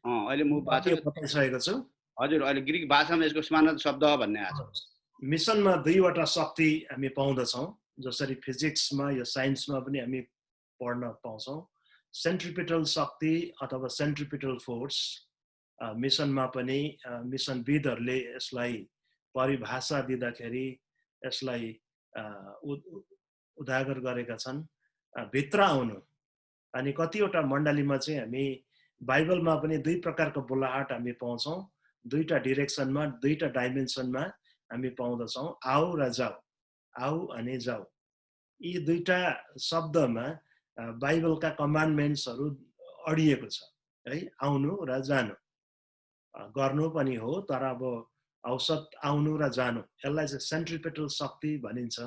अहिले म के बताइसकेको छु? हजुर, अहिले ग्रीक भाषामा यसको समानार्थक शब्द भन्ने आएको छ। मिसनमा दुईवटा शक्ति हामी पाउँदछौँ, जसरी फिजिक्समा या साइन्समा पनि हामी पढ्न पाउँछौँ। सेन्ट्रिपिटल शक्ति अथवा सेन्ट्रिपिटल फोर्स मिसनमा पनि मिसनविदहरूले यसलाई परिभाषा दिँदाखेरि यसलाई उजागर गरेका छन्। भित्र आउनु, अनि कतिवटा मण्डलीमा चाहिँ हामी बाइबलमा पनि दुई प्रकारको बोलाहट हामी पाउँछौँ, दुईटा डिरेक्सनमा, दुईटा डाइमेन्सनमा हामी पाउँदछौँ, आऊ र जाऊ, आऊ अनि जाऊ। यी दुईटा शब्दमा बाइबलका कमान्डमेन्ट्सहरू अडिएको छ है, आउनु र जानु। गर्नु पनि हो, तर अब औसत आउनु र जानु, यसलाई चाहिँ सेन्ट्रिपिटल शक्ति भनिन्छ।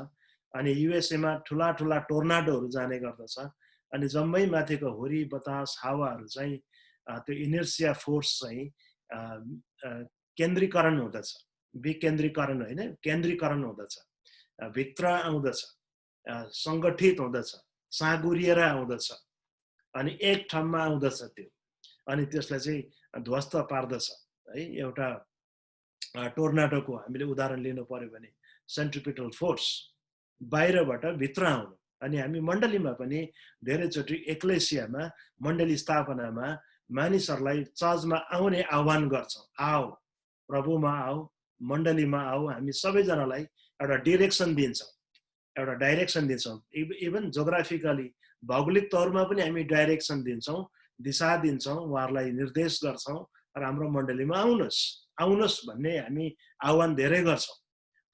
अनि युएसएमा ठुला ठुला टोर्नाडोहरू जाने गर्दछ, अनि जम्मै माथिको हुरी बतास हावाहरू चाहिँ त्यो इनर्सिया फोर्स चाहिँ केन्द्रीकरण हुँदछ, विकेन्द्रीकरण होइन, केन्द्रीकरण हुँदछ, भित्र आउँदछ, सङ्गठित हुँदछ, साँगुरिएर आउँदछ, अनि एक ठाउँमा आउँदछ त्यो, अनि त्यसलाई चाहिँ ध्वस्त पार्दछ है। एउटा टोर्नाडोको हामीले उदाहरण लिनु पर्यो भने सेन्ट्रिपिटल फोर्स बाहिरबाट भित्र आउनु। अनि हामी मण्डलीमा पनि धेरैचोटि एक्लेसियामा मण्डली स्थापनामा मानिसहरूलाई चर्चमा आउने आह्वान गर्छौँ, आओ प्रभुमा आओ, मण्डलीमा आओ। हामी सबैजनालाई एउटा डिरेक्सन दिन्छौँ, एउटा डाइरेक्सन दिन्छौँ। इभन जोग्राफिकली भौगोलिक तौरमा पनि हामी डाइरेक्सन दिन्छौँ, दिशा दिन्छौँ, उहाँहरूलाई निर्देश गर्छौँ र हाम्रो मण्डलीमा आउनुहोस्, आउनुहोस् भन्ने हामी आह्वान धेरै गर्छौँ।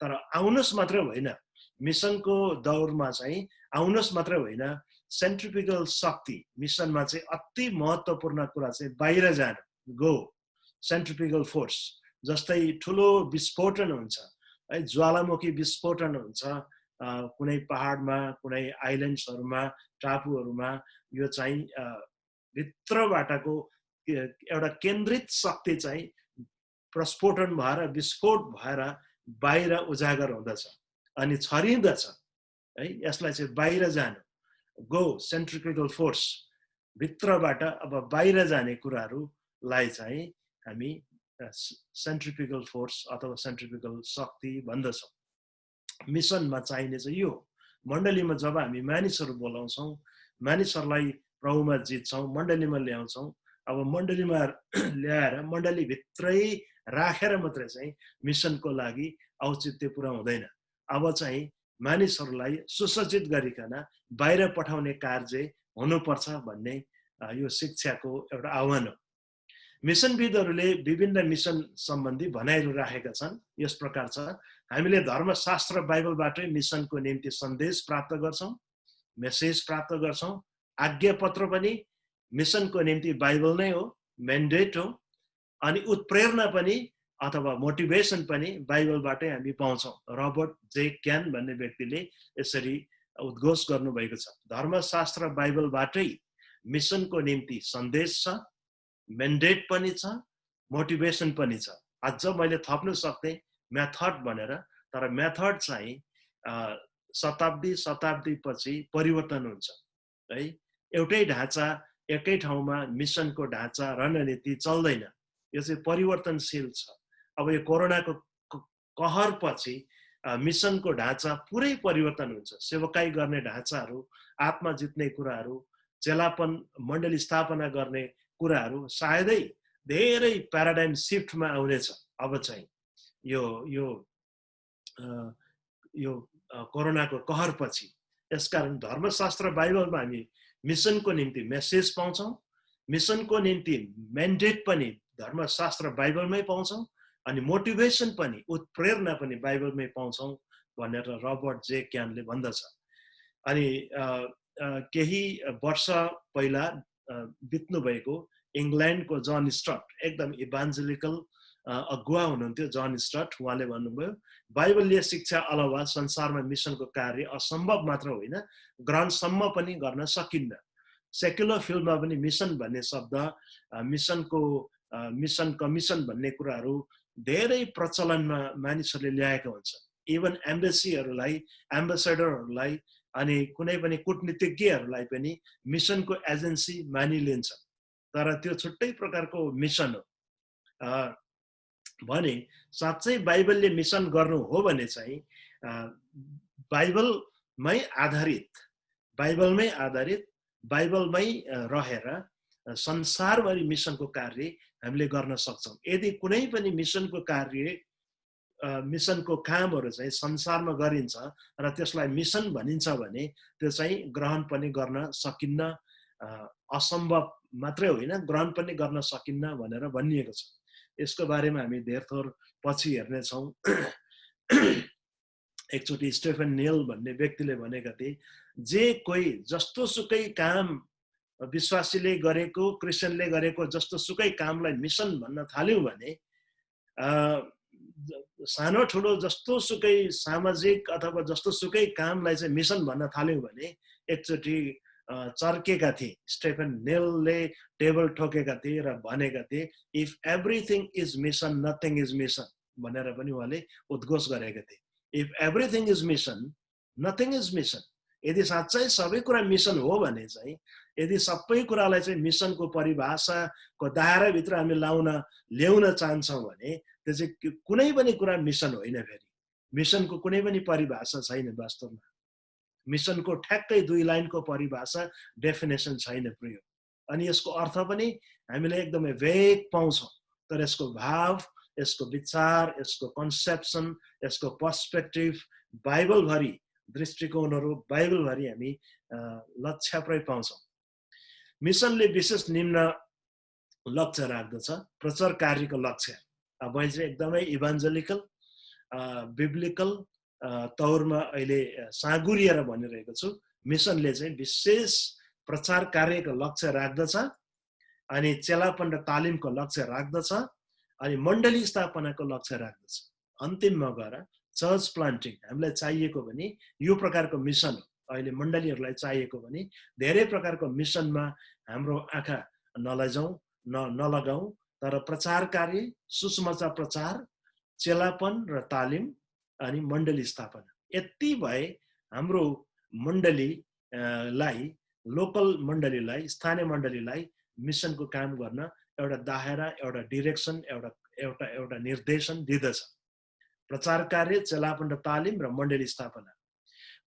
तर आउनुहोस् मात्रै होइन, मिसनको दौरमा चाहिँ आउनुहोस् मात्रै होइन, सेन्ट्रिपिटल शक्ति मिसनमा चाहिँ अति महत्त्वपूर्ण कुरा चाहिँ बाहिर जानु, गो, सेन्ट्रिपिटल फोर्स। जस्तै ठुलो विस्फोटन हुन्छ है, ज्वालामुखी विस्फोटन हुन्छ कुनै पहाडमा, कुनै आइल्यान्ड्सहरूमा, टापुहरूमा, यो चाहिँ भित्रबाटको एउटा केन्द्रित शक्ति चाहिँ प्रस्फोटन भएर, विस्फोट भएर बाहिर उजागर हुँदछ अनि छरिँदछ है। यसलाई चाहिँ बाहिर जानु, गो, सेन्ट्रिपिटल फोर्स, भित्रबाट अब बाहिर जाने कुराहरूलाई चाहिँ हामी सेन्ट्रिपिटल फोर्स अथवा सेन्ट्रिपिटल शक्ति भन्दछौँ। मिसनमा चाहिने चाहिँ यो, मण्डलीमा जब हामी मानिसहरू बोलाउँछौँ, मानिसहरूलाई प्रभुमा जित्छौँ, मण्डलीमा ल्याउँछौँ, अब मण्डलीमा ल्याएर मण्डलीभित्रै राखेर मात्रै चाहिँ मिसनको लागि औचित्य पुरा हुँदैन। अब चाहिँ मानिसहरूलाई सुसज्जित गरिकन बाहिर पठाउने कार्य हुनुपर्छ भन्ने यो शिक्षाको एउटा आह्वान हो। मिसनविदहरूले विभिन्न मिसन सम्बन्धी भनाइहरू राखेका छन्। यस प्रकार छ, हामीले धर्मशास्त्र बाइबलबाटै मिसनको निम्ति सन्देश प्राप्त गर्छौँ, मेसेज प्राप्त गर्छौँ। आज्ञापत्र पनि मिसनको निम्ति बाइबल नै हो, म्यान्डेट हो। अनि उत्प्रेरणा पनि अथवा मोटिभेसन पनि बाइबलबाटै हामी पाउँछौँ। रबर्ट जे क्यान भन्ने व्यक्तिले यसरी उद्घोष गर्नुभएको छ, धर्मशास्त्र बाइबलबाटै मिसनको निम्ति सन्देश छ, म्यान्डेट पनि छ, मोटिभेसन पनि छ। अझ मैले थप्नु सक्थेँ मेथड भनेर, तर मेथड चाहिँ शताब्दी पछि परिवर्तन हुन्छ है। एउटै ढाँचा, एकै ठाउँमा मिसनको ढाँचा, रणनीति चल्दैन, यो चाहिँ परिवर्तनशील छ। अब यो कोरोनाको कहर पछि मिसनको ढाँचा पुरै परिवर्तन हुन्छ। सेवकाई गर्ने ढाँचाहरू, आत्मा जित्ने कुराहरू, चेलापन मण्डली स्थापना गर्ने कुराहरू सायदै धेरै प्याराडाइम सिफ्टमा आउनेछ अब चाहिँ यो कोरोनाको कहर पछि। यसकारण धर्मशास्त्र बाइबलमा हामी मिसनको निम्ति मेसेज पाउँछौँ, मिसनको निम्ति म्यान्डेट पनि धर्मशास्त्र बाइबलमै पाउँछौँ, अनि मोटिभेसन पनि, उत्प्रेरणा पनि बाइबलमै पाउँछौँ भनेर रबर्ट जे क्यानले भन्दछ। अनि केही वर्ष पहिला बित्नु भएको इङ्ल्यान्डको जन स्टट, एकदम इभान्जेलिकल अगुवा हुनुहुन्थ्यो जन स्टट। उहाँले भन्नुभयो, बाइबलीय शिक्षा अलावा संसारमा मिसनको कार्य असम्भव मात्र होइन, ग्रहणसम्म पनि गर्न सकिन्न। सेक्युलर फिल्डमा पनि मिसन भन्ने शब्द, मिसन कमिसन भन्ने कुराहरू धेरै प्रचलनमा मानिसहरूले ल्याएको हुन्छ। इभन एम्बेसीहरूलाई, एम्बेसेडरहरूलाई अनि कुनै पनि कूटनीतिज्ञहरूलाई पनि मिसनको एजेन्सी मानिलिन्छ। तर त्यो छुट्टै प्रकारको मिसन हो। भने साँच्चै बाइबलले मिसन गर्नु हो भने चाहिँ बाइबलमै आधारित बाइबलमै रहेर संसारभरि मिसनको कार्य हामीले गर्न सक्छौँ। यदि कुनै पनि मिसनको कार्य मिसनको कामहरू चाहिँ संसारमा गरिन्छ र त्यसलाई मिसन भनिन्छ भने त्यो चाहिँ ग्रहण पनि गर्न सकिन्न, असम्भव मात्रै होइन ग्रहण पनि गर्न सकिन्न भनेर भनिएको छ। यसको बारेमा हामी धेर थोर पछि हेर्नेछौँ। एकचोटि स्टेफन नेल भन्ने व्यक्तिले भनेका थिए, जे कोही जस्तो सुकै काम विश्वासीले गरेको, क्रिस्चियनले गरेको जस्तो सुकै कामलाई मिसन भन्न थाल्यौँ भने, सानो ठुलो जस्तो सुकै सामाजिक अथवा जस्तो सुकै कामलाई चाहिँ मिसन भन्न थाल्यौँ भने एकचोटि चर्केका थिए। स्टेफन नेलले टेबल ठोकेका थिए र भनेका थिए, if everything is mission nothing is mission भनेर पनि उहाँले उद्घोष गरेका थिए। If everything is mission nothing is mission. यदि साँच्चै सबै कुरा मिसन हो भने चाहिँ, यदि सबै कुरालाई चाहिँ मिसनको परिभाषाको दायराभित्र हामी ल्याउन चाहन्छौँ भने त्यो चाहिँ कुनै पनि कुरा मिसन होइन। फेरि मिसनको कुनै पनि परिभाषा छैन वास्तवमा। मिसनको ठ्याक्कै 2 लाइनको परिभाषा, डेफिनेसन छैन प्रिय। अनि यसको अर्थ पनि हामीले एकदमै वेग पाउँछौँ, तर यसको भाव, यसको विचार, यसको कन्सेप्सन, यसको पर्सपेक्टिभ बाइबलभरि दृष्टिकोणहरू बाइबलभरि हामी लक्ष्याप्रै पाउँछौँ। मिसनले विशेष निम्न लक्ष्य राख्दछ। प्रचार कार्यको लक्ष्य मैले चाहिँ एकदमै इभान्जेलिकल बिब्लिकल तौरमा अहिले साँगुरिएर भनिरहेको छु। मिसनले चाहिँ विशेष प्रचार कार्यको लक्ष्य राख्दछ, अनि चेलापन र तालिमको लक्ष्य राख्दछ, अनि मण्डली स्थापनाको लक्ष्य राख्दछ। अन्तिममा गएर चर्च प्लान्टिङ हामीलाई चाहिएको भने यो प्रकारको मिसन हो। अहिले मण्डलीहरूलाई चाहिएको भने धेरै प्रकारको मिसनमा हाम्रो आँखा नलगाउँ, तर प्रचार कार्य, सुसमाचार प्रचार, चेलापन र तालिम अनि मण्डली स्थापना, यति भए हाम्रो मण्डलीलाई, लोकल मण्डलीलाई, स्थानीय मण्डलीलाई मिसनको काम गर्न एउटा दायरा, एउटा डिरेक्सन, एउटा निर्देशन दिँदछ। प्रचार कार्य, चेलापन र तालिम र मण्डली स्थापना।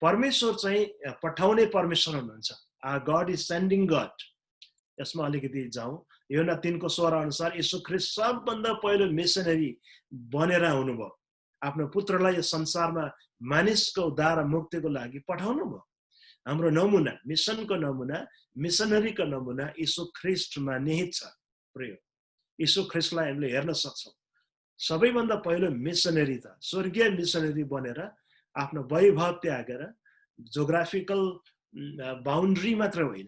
परमेश्वर चाहिँ पठाउने परमेश्वर हुनुहुन्छ। Our God is sending God. यसमा अलिकति जाउँ। योना 3:16 अनुसार यीशु ख्रीष्ट सबभन्दा पहिलो मिसनरी बनेर आउनुभयो। आफ्नो पुत्रलाई यो संसारमा मानिसको उद्धार र मुक्तिको लागि पठाउनु भयो। हाम्रो नमुना, मिसनको नमुना, मिसनरीको नमुना यीशु ख्रीष्टमा निहित छ। प्रिय, यीशु ख्रीष्टलाई हामीले हेर्न सक्छौँ। सबैभन्दा पहिलो मिसनरी त स्वर्गीय मिसनरी बनेर आफ्नो वैभव त्यागेर, जोग्राफिकल बााउन्ड्री मात्र होइन,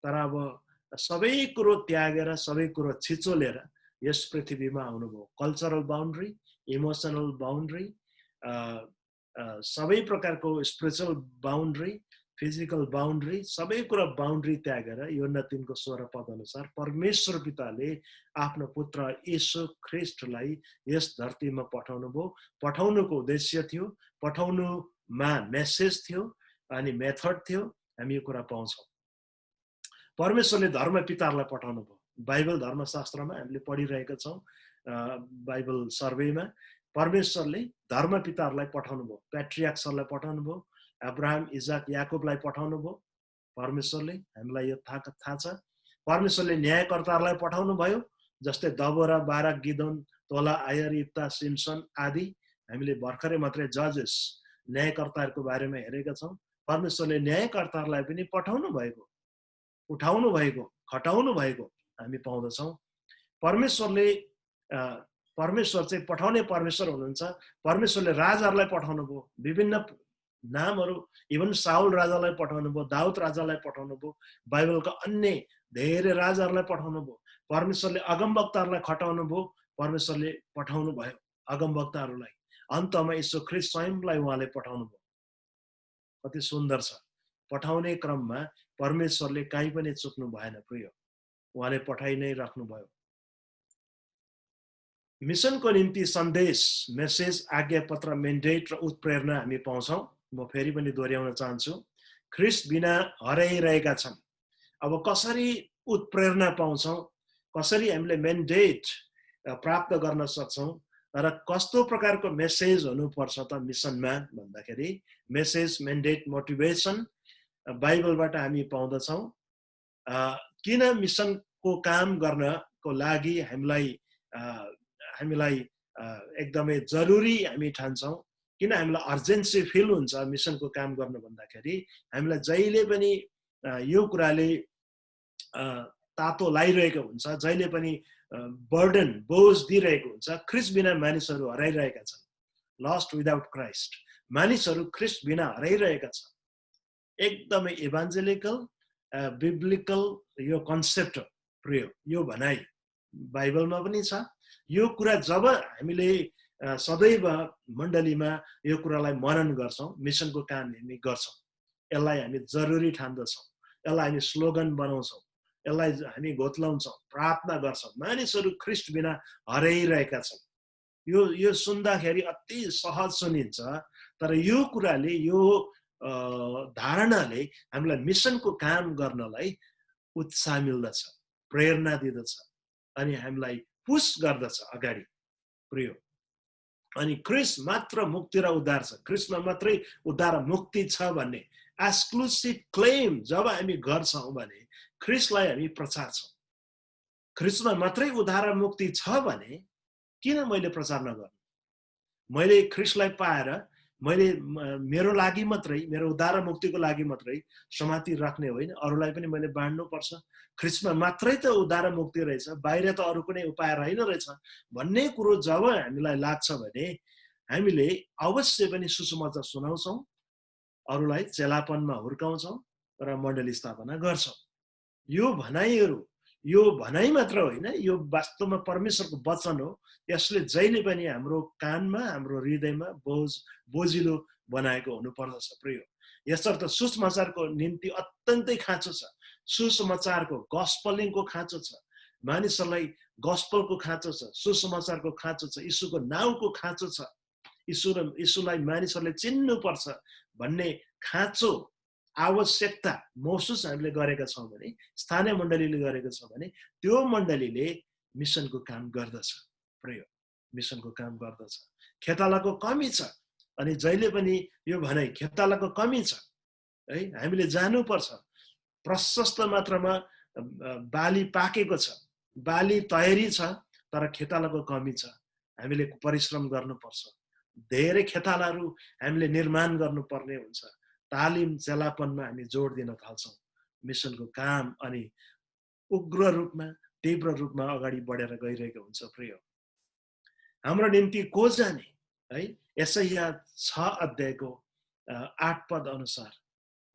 तर अब सबै कुरो त्यागेर, सबै कुरो छिचोलेर यस पृथ्वीमा आउनुभयो। कल्चरल बााउन्ड्री, इमोसनल बााउन्ड्री, सबै प्रकारको स्पिरिचुअल बााउन्ड्री, फिजिकल बााउन्ड्री, सबै कुरा बााउन्ड्री त्यागेर योना 3:16 अनुसार परमेश्वर पिताले आफ्नो पुत्र यीशु ख्रीष्टलाई यस धरतीमा पठाउनु भयो। पठाउनुको उद्देश्य थियो, पठाउनुमा मेसेज थियो अनि मेथड थियो। हामी यो कुरा पाउँछौँ। परमेश्वरले धर्म पिताहरूलाई पठाउनु भयो। बाइबल धर्मशास्त्रमा हामीले पढिरहेका छौँ, बाइबल सर्वेमा परमेश्वरले धर्म पिताहरूलाई पठाउनु भयो। प्याट्रियार्क्सहरूलाई पठाउनु भयो। अब्राहम, इजाक, याकुबलाई पठाउनु भयो परमेश्वरले। हामीलाई यो थाहा छ। परमेश्वरले न्यायकर्ताहरूलाई पठाउनु भयो, जस्तै दबोरा, बाराक, गिदोन, तोला, आयर, इप्ता, सिम्सन आदि। हामीले भर्खरै मात्रै जजेस न्यायकर्ताहरूको बारेमा हेरेका छौँ। परमेश्वरले न्यायकर्ताहरूलाई पनि पठाउनु भएको, उठाउनु भएको, खटाउनु भएको हामी पाउँदछौँ। परमेश्वर चाहिँ पठाउने परमेश्वर हुनुहुन्छ। परमेश्वरले राजाहरूलाई पठाउनु भयो, विभिन्न नामहरू, इभन साउल राजालाई पठाउनु भयो, दाउद राजालाई पठाउनु भयो, बाइबलका अन्य धेरै राजाहरूलाई पठाउनु भयो। परमेश्वरले अगमवक्ताहरूलाई खटाउनु भयो, परमेश्वरले पठाउनु भयो अगमवक्ताहरूलाई। अन्तमा यीशु ख्रीष्ट स्वयंलाई उहाँले पठाउनु भयो। कति सुन्दर छ। पठाउने क्रममा परमेश्वरले कहीँ पनि चुक्नु भएन प्रिय, उहाँले पठाइ नै राख्नुभयो। मिसनको निम्ति सन्देश, मेसेज, आज्ञा पत्र, मेन्डेट र उत्प्रेरणा हामी पाउँछौँ। म फेरि पनि दोहोऱ्याउन चाहन्छु। ख्रीष्ट बिना हराइरहेका छन्। अब कसरी उत्प्रेरणा पाउँछौँ, कसरी हामीले मेन्डेट प्राप्त गर्न सक्छौँ र कस्तो प्रकारको मेसेज हुनुपर्छ त मिसनमा भन्दाखेरि मेसेज, मेन्डेट, मोटिभेसन बाइबलबाट हामी पाउँदछौँ। किन मिसनको काम गर्नको लागि हामीलाई एकदमै जरुरी हामी ठान्छौँ, किन हामीलाई अर्जेन्सी फिल हुन्छ मिसनको काम गर्नु भन्दाखेरि हामीलाई जहिले पनि यो कुराले तातो लागिरहेको हुन्छ, जहिले पनि बर्डन, बोझ दिइरहेको हुन्छ। ख्रिस्ट बिना मानिसहरू हराइरहेका छन्, लस्ट विदाउट क्राइस्ट। मानिसहरू ख्रिस्ट बिना हराइरहेका छन्। एकदमै इभान्जेलिकल बिब्लिकल यो कन्सेप्ट प्रिय, यो भनाइ बाइबलमा पनि छ। यो कुरा जब हामीले सदैव मण्डलीमा यो कुरालाई मनन गर्छौँ, मिसनको काम हामी गर्छौँ, यसलाई हामी जरुरी ठान्दछौँ, यसलाई हामी स्लोगन बनाउँछौँ, यसलाई हामी घोत्लाउँछौँ, प्रार्थना गर्छौँ। मानिसहरू ख्रिस्ट बिना हराइरहेका छन्। यो सुन्दाखेरि अति सहज सुनिन्छ, तर यो कुराले, यो धारणाले हामीलाई मिसनको काम गर्नलाई उत्साह मिल्दछ, प्रेरणा दिँदछ अनि हामीलाई पुश गर्दछ अगाडि प्रिय। अनि ख्रिस्ट मात्र मुक्ति र उद्धार छ, ख्रिस्टमा मात्रै उद्धार मुक्ति छ भन्ने एक्सक्लुसिभ क्लेम जब हामी गर्छौँ भने ख्रिस्टलाई हामी प्रचार्छौँ। ख्रिस्टमा मात्रै उद्धार मुक्ति छ भने किन मैले प्रचार नगर्नु? मैले ख्रिस्टलाई पाएर मैले मेरो लागि मात्रै, मेरो उद्धार मुक्तिको लागि मात्रै समाति राख्ने होइन, अरूलाई पनि मैले बाँड्नु पर्छ। ख्रिस्टमा मात्रै त उद्धार मुक्ति रहेछ, बाहिर त अरू कुनै उपाय रहेन रहेछ भन्ने कुरो जब हामीलाई लाग्छ भने हामीले अवश्य पनि सुसमाचार सुनाउँछौँ, अरूलाई चेलापनमा हुर्काउँछौँ र मण्डली स्थापना गर्छौँ। यो भनाइहरू, यो भनाइ मात्र होइन, यो वास्तवमा परमेश्वरको वचन हो। यसले जहिले पनि हाम्रो कानमा, हाम्रो हृदयमा बोझिलो बनाएको हुनुपर्दछ प्रिय। यसर्थ सुसमाचारको निम्ति अत्यन्तै खाँचो छ, सुसमाचारको गस्पलिङको खाँचो छ, मानिसहरूलाई गस्पलको खाँचो छ, सुसमाचारको खाँचो छ, यीशुको नाउँको खाँचो छ, यीशुलाई मानिसहरूले चिन्नुपर्छ भन्ने खाँचो, आवश्यकता महसुस हामीले गरेका छौँ भने, स्थानीय मण्डलीले गरेको छ भने त्यो मण्डलीले मिसनको काम गर्दछ प्रिय, मिसनको काम गर्दछ। खेतालाको कमी छ अनि जहिले पनि यो भनाइ खेतालाको कमी छ है, हामीले जानुपर्छ। प्रशस्त मात्रामा बाली पाकेको छ, बाली तयारी छ, तर खेतालाको कमी छ। हामीले परिश्रम गर्नुपर्छ, धेरै खेतालाहरू हामीले निर्माण गर्नुपर्ने हुन्छ। तालिम, चेलापनमा हामी जोड दिन थाल्छौँ। मिसनको काम अनि उग्र रूपमा, तीव्र रूपमा अगाडि बढेर गइरहेको हुन्छ प्रिय। हाम्रो निम्ति को जाने है, यशाया 6 अध्यायको 8 पद अनुसार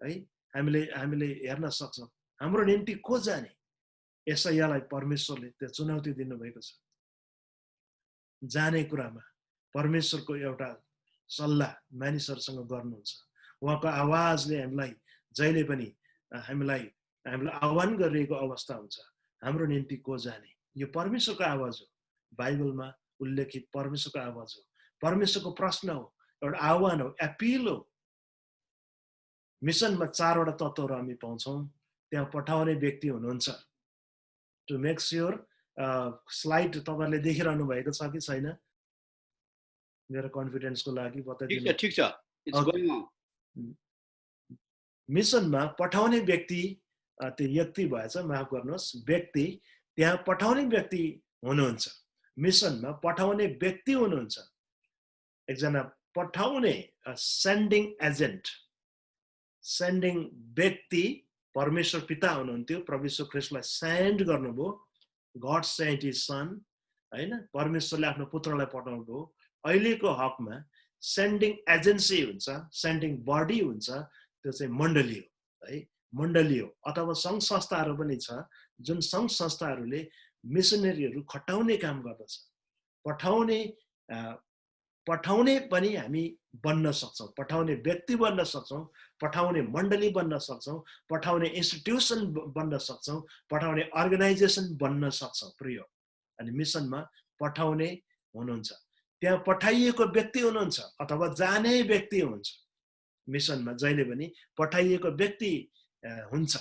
है हामीले हेर्न सक्छौँ। हाम्रो निम्ति को जाने, यशायालाई परमेश्वरले त्यो चुनौती दिनुभएको छ। जाने कुरामा परमेश्वरको एउटा सल्लाह मानिसहरूसँग गर्नुहुन्छ। उहाँको आवाजले हामीलाई जहिले पनि हामीलाई आह्वान गरिरहेको अवस्था हुन्छ। हाम्रो निम्ति को जाने, यो परमेश्वरको आवाज हो, बाइबलमा उल्लेखित परमेश्वरको आवाज हो, परमेश्वरको प्रश्न हो, एउटा आह्वान हो, एपिल हो। मिसनमा 4वटा तत्त्वहरू हामी पाउँछौँ। त्यहाँ पठाउने व्यक्ति हुनुहुन्छ। टु मेक स्योर, स्लाइड तपाईँहरूले देखिरहनु भएको छ कि छैन? मेरो कन्फिडेन्सको लागि बताइदिनु। ठिक छ। मिसनमा पठाउने व्यक्ति, त्यो व्यक्ति भएछ, माफ गर्नुहोस्, व्यक्ति, त्यहाँ पठाउने व्यक्ति हुनुहुन्छ। मिसनमा पठाउने व्यक्ति हुनुहुन्छ, एकजना पठाउने सेन्डिङ एजेन्ट, सेन्डिङ व्यक्ति परमेश्वर पिता हुनुहुन्थ्यो। परमेश्वर ख्रिस्टलाई सेन्ड गर्नुभयो, गड सेन्ट हिज सन हैन, परमेश्वरले आफ्नो पुत्रलाई पठाउनु भयो। अहिलेको हकमा सेन्डिङ एजेन्सी हुन्छ, सेन्डिङ बडी हुन्छ, त्यो चाहिँ मण्डली हो है, मण्डली हो। अथवा सङ्घ संस्थाहरू पनि छ, जुन सङ्घ संस्थाहरूले मिसनरीहरू खटाउने काम गर्दछ। पठाउने पनि हामी बन्न सक्छौँ, पठाउने व्यक्ति बन्न सक्छौँ, पठाउने मण्डली बन्न सक्छौँ, पठाउने इन्स्टिट्युसन बन्न सक्छौँ, पठाउने अर्गनाइजेसन बन्न सक्छौँ प्रिय। अनि मिसनमा पठाउने हुनुहुन्छ, त्यहाँ पठाइएको व्यक्ति हुनुहुन्छ अथवा जाने व्यक्ति हुन्छ। मिसनमा जहिले पनि पठाइएको व्यक्ति हुन्छ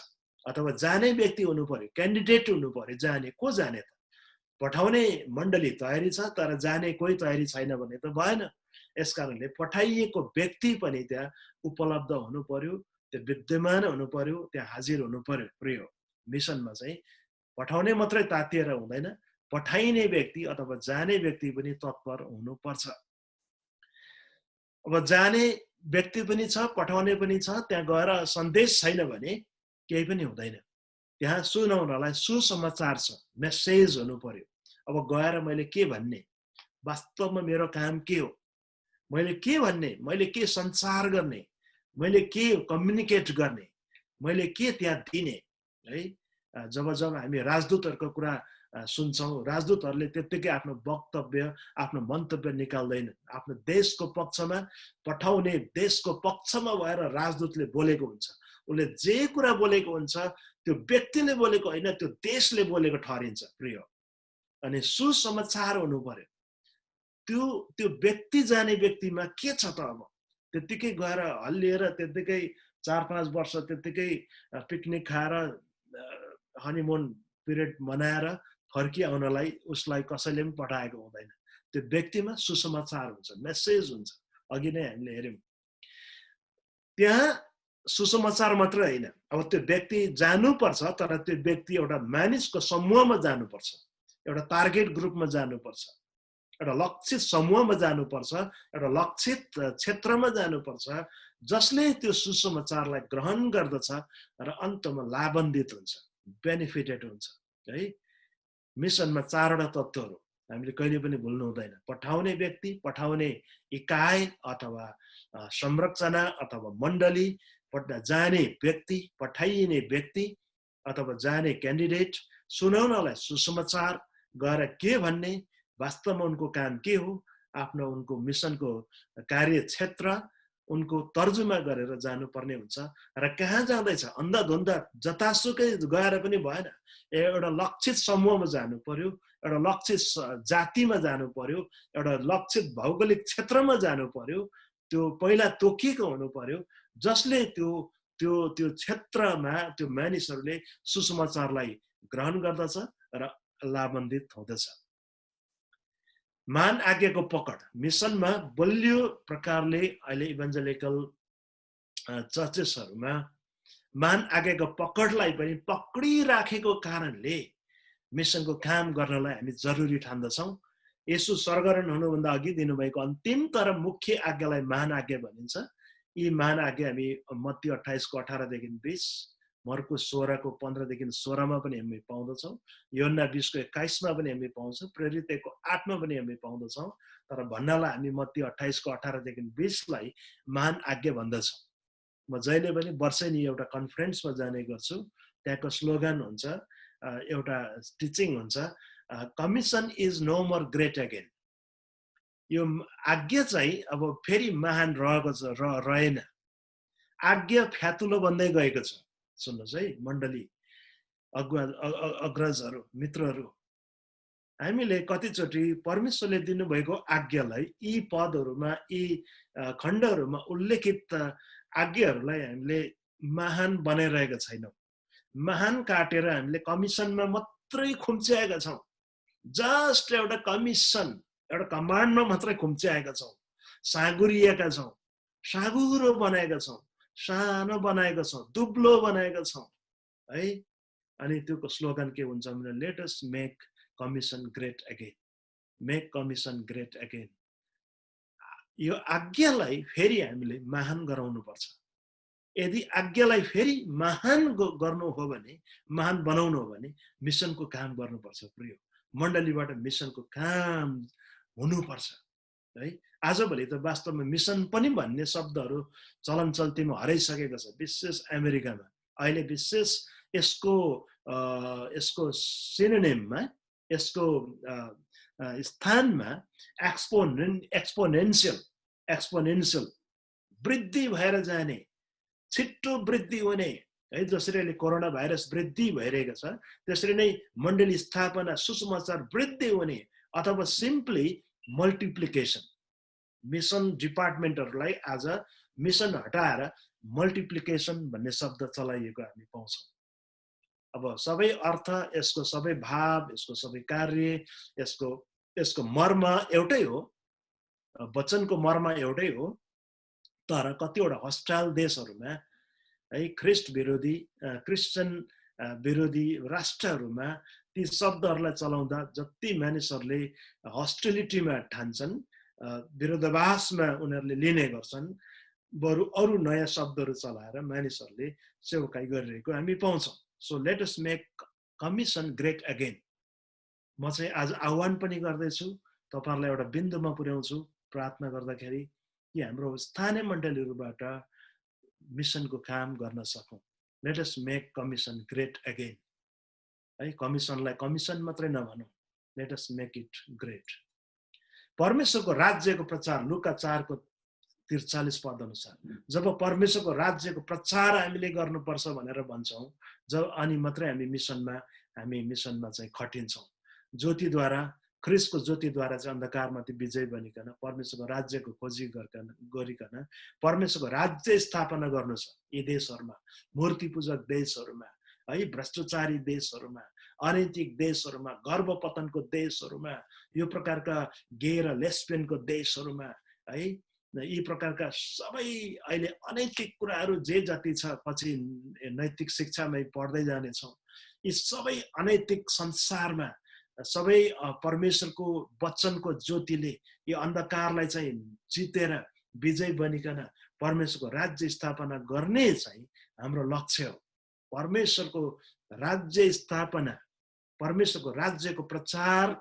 अथवा जाने व्यक्ति हुनु पर्यो, क्यान्डिडेट हुनु पर्यो, जाने को जाने त? पठाउने मण्डली तयारी छ तर जाने कोही तयारी छैन भने त भएन। यसकारणले पठाइएको व्यक्ति पनि त्यहाँ उपलब्ध हुनु पर्यो, त्यो विद्यमान हुनु पर्यो, त्यहाँ हाजिर हुनु पर्यो। प्रिय मिसनमा चाहिँ पठाउने मात्रै तातिएर हुँदैन, पठाइने व्यक्ति अथवा जाने व्यक्ति पनि तत्पर हुनुपर्छ। अब जाने व्यक्ति पनि छ, पठाउने पनि छ, त्यहाँ गएर सन्देश छैन भने केही पनि हुँदैन। त्यहाँ सुनाउनलाई सुसमाचार छ, मेसेज हुनु पर्यो। अब गएर मैले के भन्ने, वास्तवमा मेरो काम के हो, मैले के भन्ने, मैले के सञ्चार गर्ने, मैले के कम्युनिकेट गर्ने, मैले के त्यहाँ दिने है। जब जब हामी राजदूतहरूको कुरा सुन्छौँ, राजदूतहरूले त्यत्तिकै आफ्नो वक्तव्य, आफ्नो मन्तव्य निकाल्दैनन्। आफ्नो देशको पक्षमा पठाउने, देशको पक्षमा भएर राजदूतले बोलेको हुन्छ। उसले जे कुरा बोलेको हुन्छ त्यो व्यक्तिले बोलेको होइन, त्यो देशले बोलेको ठहरिन्छ। प्रिय अनि सुसमाचार हुनु पर्यो। त्यो व्यक्ति जाने व्यक्तिमा के छ त? अब त्यत्तिकै गएर हल्लिएर त्यत्तिकै 4-5 वर्ष त्यत्तिकै पिकनिक खाएर हनीमुन पिरियड मनाएर फर्किआउनलाई उसलाई कसैले पनि पठाएको हुँदैन। त्यो व्यक्तिमा सुसमाचार हुन्छ, मेसेज हुन्छ। अघि नै हामीले हेर्यौँ त्यहाँ सुसमाचार मात्र होइन, अब त्यो व्यक्ति जानुपर्छ तर त्यो व्यक्ति एउटा मानिसको समूहमा जानुपर्छ, एउटा टार्गेट ग्रुपमा जानुपर्छ, एउटा लक्षित समूहमा जानुपर्छ, एउटा लक्षित क्षेत्रमा जानुपर्छ जसले त्यो सुसमाचारलाई ग्रहण गर्दछ र अन्तमा लाभान्वित हुन्छ, बेनिफिटेड हुन्छ है। मिसनमा 4वटा तत्त्वहरू हामीले कहिले पनि भुल्नु हुँदैन। पठाउने व्यक्ति, पठाउने इकाइ अथवा संरचना अथवा मण्डली, जाने व्यक्ति, पठाइने व्यक्ति अथवा जाने क्यान्डिडेट, सुनाउनलाई सुसमाचार, गएर के भन्ने, वास्तवमा उनको काम के हो, आफ्नो उनको मिसनको कार्यक्षेत्र उनको तर्जुमा गरेर जानुपर्ने हुन्छ। र कहाँ जाँदैछ, अन्धाधुन्दा जतासुकै गएर पनि भएन। एउटा लक्षित समूहमा जानु पर्यो, एउटा लक्षित जातिमा जानु पर्यो, एउटा लक्षित भौगोलिक क्षेत्रमा जानु पर्यो। त्यो पहिला तोकिएको हुनु पर्यो जसले त्यो त्यो त्यो क्षेत्रमा त्यो मानिसहरूले सुसमाचारलाई ग्रहण गर्दछ र लाभान्वित हुँदछ। मान आज्ञाको पकड मिसनमा बलियो प्रकारले अहिले इभान्जेलिकल चर्चेसहरूमा मान आज्ञाको पकडलाई पनि पक्डिराखेको कारणले मिसनको काम गर्नलाई हामी जरुरी ठान्दछौँ। यसो स्वर्गरोहण हुनुभन्दा अघि दिनुभएको अन्तिम तर मुख्य आज्ञालाई मान आज्ञा भनिन्छ। यी मान आज्ञा हामी मत्ती 28 को 18 देखि 20, मर्कुस 16 को 15 देखि 16 मा पनि हामी पाउँदछौँ, योहन्ना 20 को 21 मा पनि हामी पाउँछौँ, प्रेरित 1 को 8 मा पनि हामी पाउँदछौँ। तर भन्नलाई हामी मत्ती 28 को 18 देखि 20 लाई मान आज्ञा भन्दछौँ। म जहिले पनि वर्षेनी एउटा कन्फरेन्समा जाने गर्छु, त्यहाँको स्लोगन हुन्छ, एउटा टिचिङ हुन्छ, commission is no more great again. यो आज्ञा चाहिँ अब फेरि महान रहेन, आज्ञा फ्यातुलो बन्दै गएको छ। सुन्नुहोस् है मण्डली, अग्रजहरू, मित्रहरू, हामीले कतिचोटि परमेश्वरले दिनुभएको आज्ञालाई यी पदहरूमा, यी खण्डहरूमा उल्लेखित आज्ञाहरूलाई हामीले महान बनाइरहेका छैनौँ। महान काटेर हामीले कमिसनमा मात्रै खुम्च्याएका छौँ। जस्ट एउटा कमिसन, एउटा कमान्डमा मात्रै खुम्च्याएका छौँ, साँगुरिएका छौँ, साँगुरो बनाएका छौँ, सानो बनाएका छौँ, दुब्लो बनाएका छौँ है। अनि त्यो स्लोगन के हुन्छ भने let us make commission great again, make commission great again. यो आज्ञालाई फेरि हामीले महान गराउनुपर्छ। यदि आज्ञालाई फेरि महान गर्नु हो भने, महान बनाउनु हो भने मिसनको काम गर्नुपर्छ। प्रिय मण्डलीबाट मिसनको काम हुनुपर्छ है। आजभोलि त वास्तवमा मिसन पनि भन्ने शब्दहरू चलन चल्तीमा हराइसकेको छ, विशेष अमेरिकामा। अहिले विशेष यसको सिनोनिममा, यसको स्थानमा एक्सपोनेन्सियल वृद्धि भएर जाने, छिट्टो वृद्धि हुने है। जसरी अहिले कोरोना भाइरस वृद्धि भइरहेको छ, त्यसरी नै मण्डली स्थापना, सुसमाचार वृद्धि हुने, अथवा सिम्पली मल्टिप्लिकेसन। मिसन डिपार्टमेन्टहरूलाई आज मिसन हटाएर मल्टिप्लिकेसन भन्ने शब्द चलाइएको हामी पाउँछौँ। अब सबै अर्थ, यसको सबै भाव, यसको सबै कार्य, यसको मर्म एउटै हो, वचनको मर्म एउटै हो। तर कतिवटा हस्टाइल देशहरूमा है, क्रिस्चियन विरोधी राष्ट्रहरूमा ती शब्दहरूलाई चलाउँदा जति मानिसहरूले हस्टिलिटीमा ठान्छन्, विरोधाभासमा उनीहरूले लिने गर्छन्, बरु अरू नयाँ शब्दहरू चलाएर मानिसहरूले सेवकाई गरिरहेको हामी पाउँछौँ। So let us make commission great again. म चाहिँ आज आह्वान पनि गर्दैछु, तपाईँहरूलाई एउटा बिन्दुमा पुर्याउँछु प्रार्थना गर्दाखेरि कि हाम्रो स्थानीय मण्डलीहरूबाट मिसनको काम गर्न सकौँ। Let us make commission great again है। कमिसनलाई कमिसन मात्रै नभनौँ, let us make it great. परमेश्वरको राज्यको प्रचार लुका 4:43 पद अनुसार, जब परमेश्वरको राज्यको प्रचार हामीले गर्नुपर्छ भनेर भन्छौँ, जब अनि मात्रै हामी मिसनमा चाहिँ खटिन्छौँ। ज्योतिद्वारा, ख्रिस्टको ज्योतिद्वारा चाहिँ अन्धकारमाथि विजय बनिकन परमेश्वरको राज्यको खोजी गरिकन परमेश्वरको राज्य स्थापना गर्नु छ यी देशहरूमा, मूर्ति पूजक देशहरूमा है, भ्रष्टाचारी देशहरूमा, अनैतिक देशहरूमा, गर्भपतनको देशहरूमा, यो प्रकारका गे र लेस्बियनको देशहरूमा है, यी प्रकारका सबै अहिले अनैतिक कुराहरू जे जति छ, पछि नैतिक शिक्षामै पढ्दै जानेछौँ। यी सबै अनैतिक संसारमा सबै परमेश्वरको वचनको ज्योतिले यो अन्धकारलाई चाहिँ जितेर विजय बनिकन परमेश्वरको राज्य स्थापना गर्ने चाहिँ हाम्रो लक्ष्य हो। परमेश्वरको राज्य स्थापना, परमेश्वरको राज्यको प्रचार,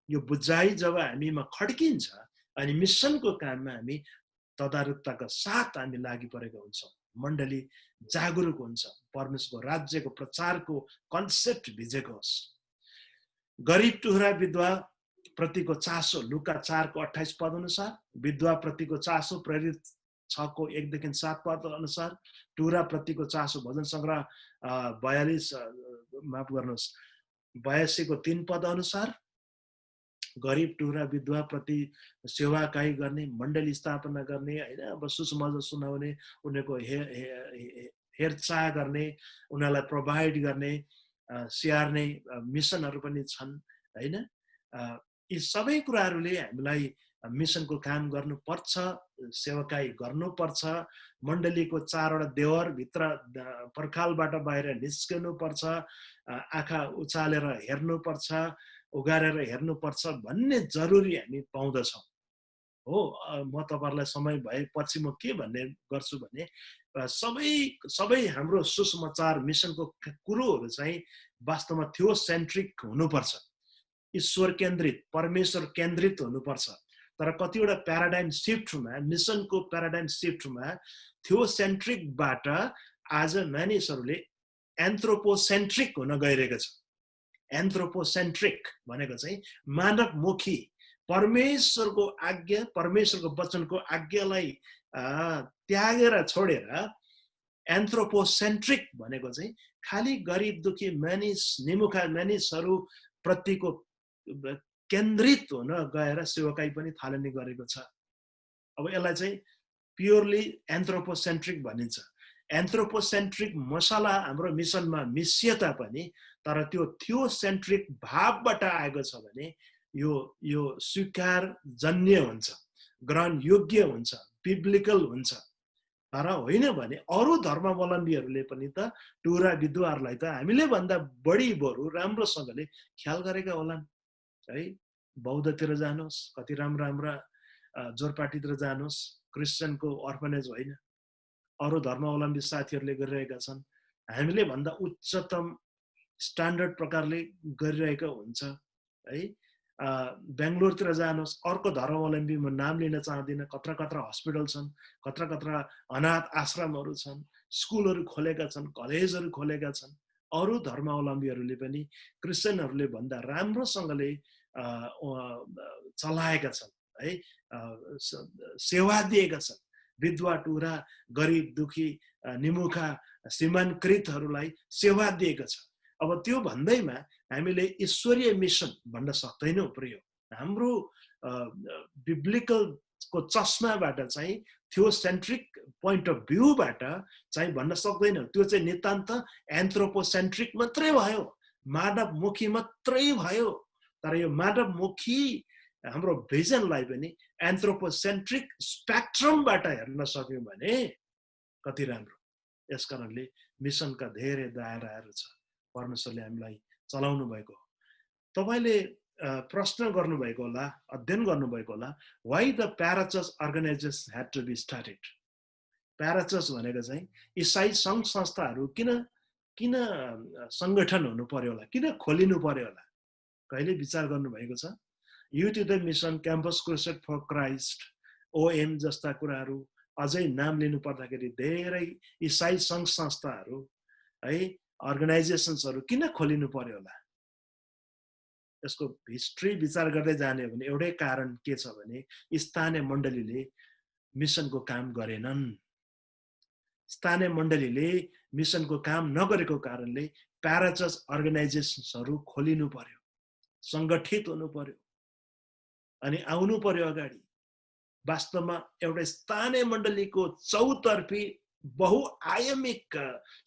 यो बुझाइ जब हामीमा खड्किन्छ अनि मिसनको काममा हामी तदारुकताका साथ हामी लागि परेका हुन्छौँ। मण्डली जागरुक हुन्छ, परमेश्वरको राज्यको प्रचारको कन्सेप्ट भिजेको होस्। गरिब टुहुरा विधवा प्रतिको चासो लुका 4:28 पद अनुसार, विधवा प्रतिको चासो प्रेरित 6:1-7 पद अनुसार, टुहुरा प्रतिको चासो भजन सङ्ग्रह 82:3 पद अनुसार, गरिब टुहुरा विधवा प्रति सेवाकाई गर्ने, मण्डली स्थापना गर्ने होइन, अब सुसमाचार सुनाउने, उनीहरूको हेरचाह गर्ने, उनीहरूलाई प्रोभाइड गर्ने, स्याहार्ने मिसनहरू पनि छन् होइन। यी सबै कुराहरूले हामीलाई मिसनको काम गर्नुपर्छ, सेवाकाई गर्नुपर्छ। मण्डलीको 4वटा देवरभित्र पर्खालबाट बाहिर निस्कनुपर्छ, आँखा उचालेर हेर्नुपर्छ, उगारेर हेर्नुपर्छ भन्ने जरुरी हामी पाउँदछौँ हो। म तपाईँहरूलाई समय भएपछि म के भन्ने गर्छु भने, सबै हाम्रो सुसमाचार मिसनको कुरोहरू चाहिँ वास्तवमा थियोसेन्ट्रिक हुनुपर्छ, ईश्वर केन्द्रित, परमेश्वर केन्द्रित हुनुपर्छ। तर कतिवटा प्याराडाइम सिफ्टमा, मिसनको प्याराडाइम सिफ्टमा थियोसेन्ट्रिकबाट आज मानिसहरूले एन्थ्रोपोसेन्ट्रिक हुन गइरहेको छ। एन्थ्रोपोसेन्ट्रिक भनेको चाहिँ मानवमुखी, परमेश्वरको आज्ञा, परमेश्वरको वचनको आज्ञालाई त्यागेर छोडेर एन्थ्रोपोसेन्ट्रिक भनेको चाहिँ खालि गरिब दुखी मानिस, निमुखा मानिसहरू प्रतिको केन्द्रित हुन गएर सेवाकाई पनि थालनी गरेको छ। अब यसलाई चाहिँ प्योरली एन्थ्रोपोसेन्ट्रिक भनिन्छ। एन्थ्रोपोसेन्ट्रिक मसला हाम्रो मिसनमा मिसिए तापनि, तर त्यो थियोसेन्ट्रिक भावबाट आएको छ भने यो स्वीकार जन्य हुन्छ, ग्रहण योग्य हुन्छ, बिब्लिकल हुन्छ। तर होइन भने अरू धर्मावलम्बीहरूले पनि त टुहुरा विधवाहरूलाई त हामीले भन्दा बढी बरु राम्रोसँगले ख्याल गरेका होलान् है। बौद्धतिर जानुहोस्, कति राम्रा जोरपाटीतिर जानुहोस्, क्रिस्चियनको अर्फनेज होइन, अरू धर्मावलम्बी साथीहरूले गरिरहेका छन्। हामीले भन्दा उच्चतम स्ट्यान्डर्ड प्रकारले गरिरहेको हुन्छ है। बेङ्गलोरतिर जानुहोस्, अर्को धर्मावलम्बी म नाम लिन चाहदिनँ, कत्रा हस्पिटल छन्, कत्रा अनाथ आश्रमहरू छन्, स्कुलहरू खोलेका छन्, कलेजहरू खोलेका छन्। अरू धर्मावलम्बीहरूले पनि क्रिस्चियनहरूले भन्दा राम्रोसँगले चलाएका छन् है, सेवा दिएका छन्। विधवा टुहुरा, गरिब दुखी, निमुखा, सीमाङ्कृतहरूलाई सेवा दिएको छ। अब त्यो भन्दैमा हामीले ईश्वरीय मिसन भन्न सक्दैनौँ। प्रिय, हाम्रो बिब्लिकलको चस्माबाट चाहिँ थियोसेन्ट्रिक पोइन्ट अफ भ्यूबाट चाहिँ भन्न सक्दैन। त्यो चाहिँ नितान्त एन्थ्रोपोसेन्ट्रिक मात्रै भयो, मानवमुखी मात्रै भयो। तर यो मानवमुखी हाम्रो भिजनलाई पनि एन्थ्रोपोसेन्ट्रिक स्पेक्ट्रमबाट हेर्न सक्यौँ भने कति राम्रो। यसकारणले मिसनका धेरै दायराहरू छ, परमेश्वरले हामीलाई चलाउनु भएको हो। तपाईँले प्रश्न गर्नुभएको होला, अध्ययन गर्नुभएको होला, why the parachurch organisation had to be started. Parachurch भनेको चाहिँ इसाई सङ्घ संस्थाहरू किन सङ्गठन हुनु पर्यो होला, किन खोलिनु पर्यो होला, कहिले विचार गर्नुभएको छ? Youth youth mission, campus crusade for Christ, OM जस्ता कुराहरू, अझै नाम लिनु पर्दाखेरि धेरै इसाई सङ्घ संस्थाहरू है, अर्गनाइजेसन्सहरू किन खोलिनु पर्यो होला? यसको हिस्ट्री विचार गर्दै जाने हो भने एउटै कारण के छ भने स्थानीय मण्डलीले मिसनको काम गरेनन्। स्थानीय मण्डलीले मिसनको काम नगरेको कारणले प्याराचर्च अर्गनाइजेसन्सहरू खोलिनु पर्यो, सङ्गठित हुनु पर्यो अनि आउनु पर्यो अगाडि। वास्तवमा एउटा स्थानीय मण्डलीको चौतर्फी बहुआयामिक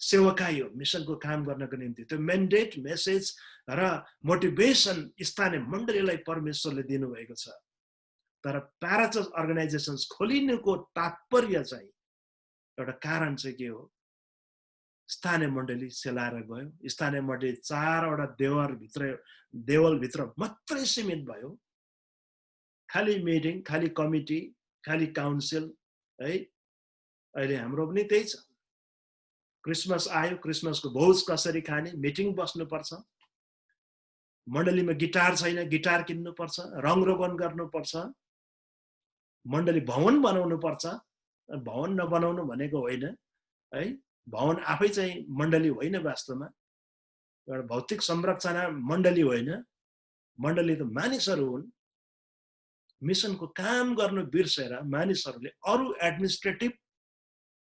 सेवकाई हो मिसनको काम गर्नको निम्ति। त्यो मेन्डेट, मेसेज र मोटिभेसन स्थानीय मण्डलीलाई परमेश्वरले दिनुभएको छ। तर प्याराचर्च अर्गनाइजेसन्स खोलिनुको तात्पर्य चाहिँ एउटा कारण चाहिँ के हो? स्थानीय मण्डली सेलाएर गयो, स्थानीय मण्डली 4वटा देवलभित्र मात्रै सीमित भयो। खाली मिटिङ, खाली कमिटी, खाली काउन्सिल है। अहिले हाम्रो पनि त्यही छ। क्रिसमस आयो, क्रिसमसको भोज कसरी खाने, मिटिङ बस्नुपर्छ। मण्डलीमा गिटार छैन, गिटार किन्नुपर्छ, रङरोगन गर्नुपर्छ, मण्डली भवन बनाउनु पर्छ। भवन नबनाउनु भनेको होइन है, भवन आफै चाहिँ मण्डली होइन। वास्तवमा एउटा भौतिक संरचना मण्डली होइन, मण्डली त मानिसहरू हुन्। मिसनको काम गर्नु बिर्सेर मानिसहरूले अरू एडमिनिस्ट्रेटिभ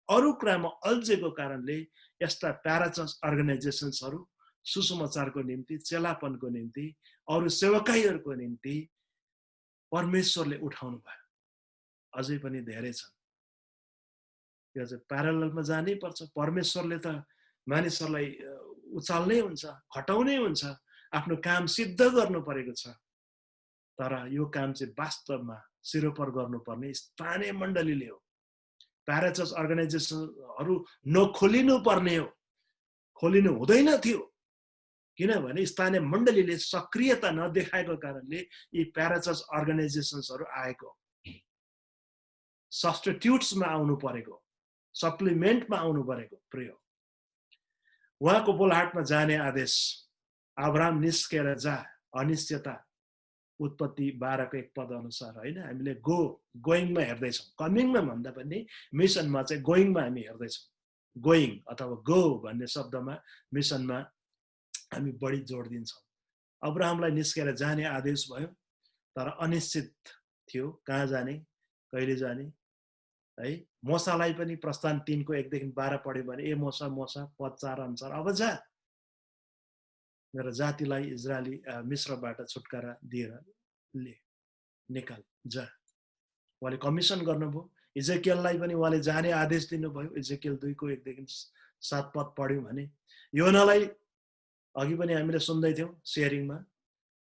अरू कुरामा अल्झेको कारणले यस्ता प्याराचर्च अर्गनाइजेसन्सहरू सुसमाचारको निम्ति, चेलापनको निम्ति, अरू सेवकाईहरूको निम्ति परमेश्वरले उठाउनु भयो। अझै पनि धेरै छन्। यो चाहिँ प्यारललमा जानै पर्छ। परमेश्वरले त मानिसहरूलाई उचाल्नै हुन्छ, खटाउनै हुन्छ, आफ्नो काम सिद्ध गर्नु परेको छ। तर यो काम चाहिँ वास्तवमा सिरोपर गर्नुपर्ने स्थानीय मण्डलीले हो। प्याराचर्च अर्गनाइजेसनहरू नखोलिनु पर्ने हो, खोलिनु हुँदैन थियो। किनभने स्थानीय मण्डलीले सक्रियता नदेखाएको कारणले यी प्याराचर्च अर्गनाइजेसन्सहरू आएको, सब्स्टिट्युट्समा आउनु परेको, सप्लिमेन्टमा आउनु परेको प्रयोग। उहाँको बोलाहटमा जाने आदेश, अब्राहम निस्केर जा, अनिश्चयता, उत्पत्ति 12को 1 पद अनुसार होइन। हामीले गोइङमा हेर्दैछौँ, कमिङमा भन्दा पनि मिसनमा चाहिँ गोइङमा हामी हेर्दैछौँ। गोइङ अथवा गो भन्ने शब्दमा मिसनमा हामी बढी जोड दिन्छौँ। अब्राहमलाई निस्केर जाने आदेश भयो, तर अनिश्चित थियो कहाँ जाने, कहिले जाने है। मोसालाई पनि प्रस्थान 3को 1 देखि 12 पढ्यो भने ए मोसा पद 4 अनुसार अब जा, मेरो जातिलाई इजरायली मिस्रबाट छुटकारा दिएर निकाल, जा। उहाँले कमिसन गर्नुभयो। इजेकियललाई पनि उहाँले जाने आदेश दिनुभयो। इजेकियल 2को 1 देखि 7 पद पढ्यौँ भने योनालाई, अघि पनि हामीले सुन्दै थियौँ सेयरिङमा,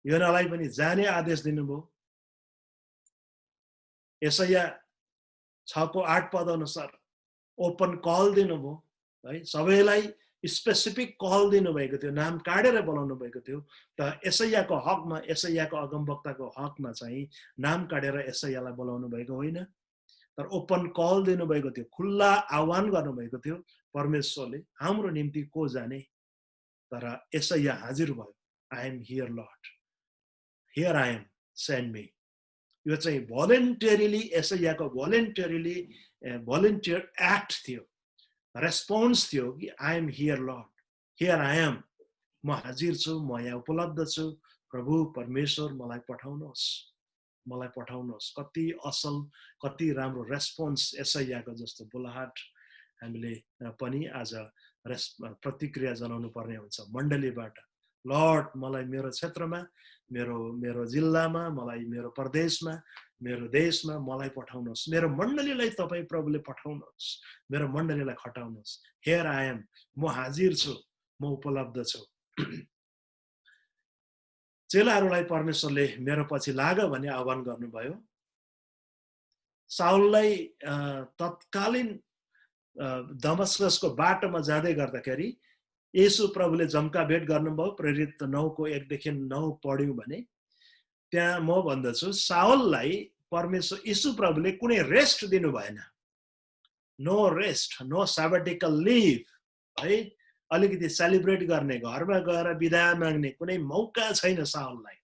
योनालाई पनि जाने आदेश दिनुभयो। यसैया 6को 8 पद अनुसार ओपन कल दिनुभयो है। सबैलाई स्पेसिफिक कल दिनुभएको थियो, नाम काटेर बोलाउनु भएको थियो। त यसैयाको हकमा, यसैयाको अगमवक्ताको हकमा चाहिँ नाम काटेर यसैयालाई बोलाउनु भएको होइन, तर ओपन कल दिनुभएको थियो, खुल्ला आह्वान गर्नुभएको थियो परमेश्वरले हाम्रो निम्ति को जाने। तर यसैया हाजिर भयो, I am here Lord, here I am, send me. यो चाहिँ भोलिन्टियरली, यसैयाको भोलिन्टियर एक्ट थियो, रेस्पोन्स थियो कि I am here Lord, here I am, म हाजिर छु, म यहाँ उपलब्ध छु, प्रभु परमेश्वर मलाई पठाउनुहोस्, मलाई पठाउनुहोस्। कति असल, कति राम्रो रेस्पोन्स यसैयाको जस्तो बोलाहट हामीले पनि आज प्रतिक्रिया जनाउनु पर्ने हुन्छ मण्डलीबाट। लर्ड मलाई मेरो क्षेत्रमा, मेरो जिल्लामा, मलाई मेरो प्रदेशमा, मेरो देशमा मलाई पठाउनुहोस्, मेरो मण्डलीलाई तपाईँ प्रभुले पठाउनुहोस्, मेरो मण्डलीलाई खटाउनुहोस्। हियर आई एम, म हाजिर छु, म उपलब्ध छु। चेलाहरूलाई परमेश्वरले मेरो पछि लाग भन्ने आह्वान गर्नुभयो। साउललाई तत्कालीन दमस्कसको बाटोमा जाँदै गर्दाखेरि येशू प्रभुले जम्का भेट गर्नुभयो। प्रेरित 9:1-9 पढ्यौं भने त्यहाँ म भन्दछु साउललाई परमेश्वर येशू प्रभुले कुनै रेस्ट दिनु भएन। नो रेस्ट, नो सैबटिकल लिभ है, अलिकति सेलिब्रेट गर्ने, घरमा गएर बिदा माग्ने कुनै मौका छैन साउललाई।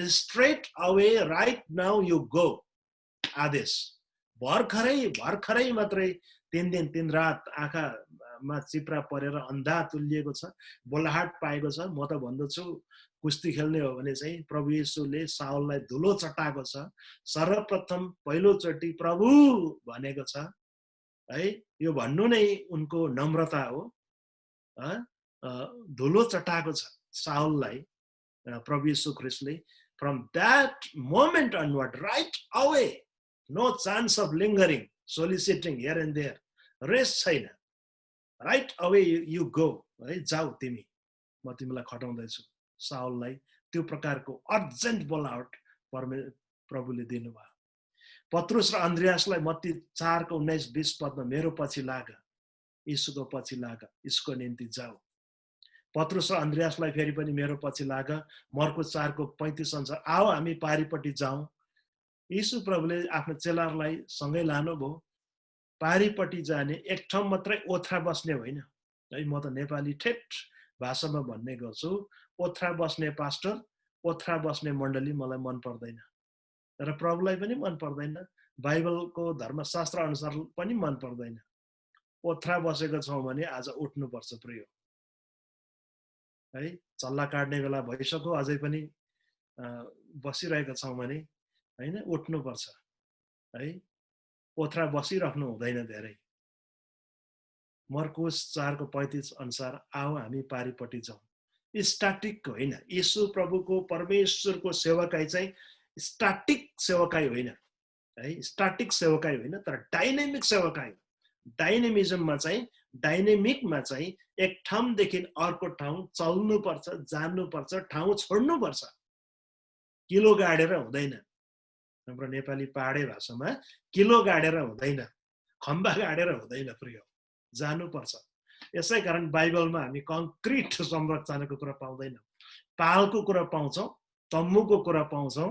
Straight away, right now you go आदेश। भर्खरै मात्रै 3 दिन 3 रात आँखामा चिप्रा परेर अन्धा तुलिएको छ, बोलाहाट पाएको छ। म त भन्दछु कुस्ती खेल्ने हो भने चाहिँ प्रभु येशूले साउललाई धुलो चटाएको छ। सर्वप्रथम पहिलोचोटि प्रभु भनेको छ है, यो भन्नु नै उनको नम्रता हो। धुलो चटाएको छ साउललाई प्रभु येशू ख्रीष्टले। From that moment onward, right away, no chance of lingering, soliciting here and there, rest छैन। राइट अवे यु गो है, जाऊ तिमी, म तिमीलाई खटाउँदैछु। साउललाई त्यो प्रकारको अर्जेन्ट बोलावट प्रभुले दिनुभयो। पत्रुस र अन्द्रियासलाई मत्ती 4:19-20 पदमा मेरो पछि लाग, यीशुको पछि लाग, यसको निम्ति जाऊ। पत्रुस र अन्द्रियासलाई फेरि पनि मेरो पछि लाग, मर्कुस 4:35 अनुसार आओ हामी पारिपट्टि जाउँ। यीशु प्रभुले आफ्नो चेलाहरूलाई सँगै लानुभयो। पारिपट्टि जाने, एक ठाउँ मात्रै ओथ्रा बस्ने होइन है। म त नेपाली ठेट भाषामा भन्ने गर्छु, ओथ्रा बस्ने पास्टर, ओथ्रा बस्ने मण्डली मलाई मन पर्दैन र प्रभुलाई पनि मन पर्दैन, बाइबलको धर्मशास्त्र अनुसार पनि मन पर्दैन। ओथ्रा बसेको छौँ भने आज उठ्नुपर्छ प्रिय है। चल्ला काट्ने बेला भइसक्यो, अझै पनि बसिरहेका छौँ भने होइन, उठ्नुपर्छ है। ओथ्रा बसिराख्नु हुँदैन धेरै। मर्कुस 4:35 अनुसार आओ हामी पारिपट्टि जाउँ। स्ट्याटिक होइन, येशू प्रभुको परमेश्वरको सेवकाई चाहिँ स्ट्याटिक सेवकाई होइन है, स्ट्याटिक सेवकाई होइन, तर डाइनेमिक सेवकाई। डाइनेमिजममा चाहिँ, डाइनेमिकमा चाहिँ एक ठाउँदेखि अर्को ठाउँ चल्नुपर्छ, जान्नुपर्छ, ठाउँ छोड्नुपर्छ। किलो गाडेर हुँदैन। हाम्रो नेपाली पहाडे भाषामा किलो गाडेर हुँदैन, खम्बा गाडेर हुँदैन प्रिय, जानुपर्छ। यसै कारण बाइबलमा हामी कङ्क्रिट संरचनाको कुरा पाउँदैनौँ, पालको कुरा पाउँछौँ, तम्बुको कुरा पाउँछौँ,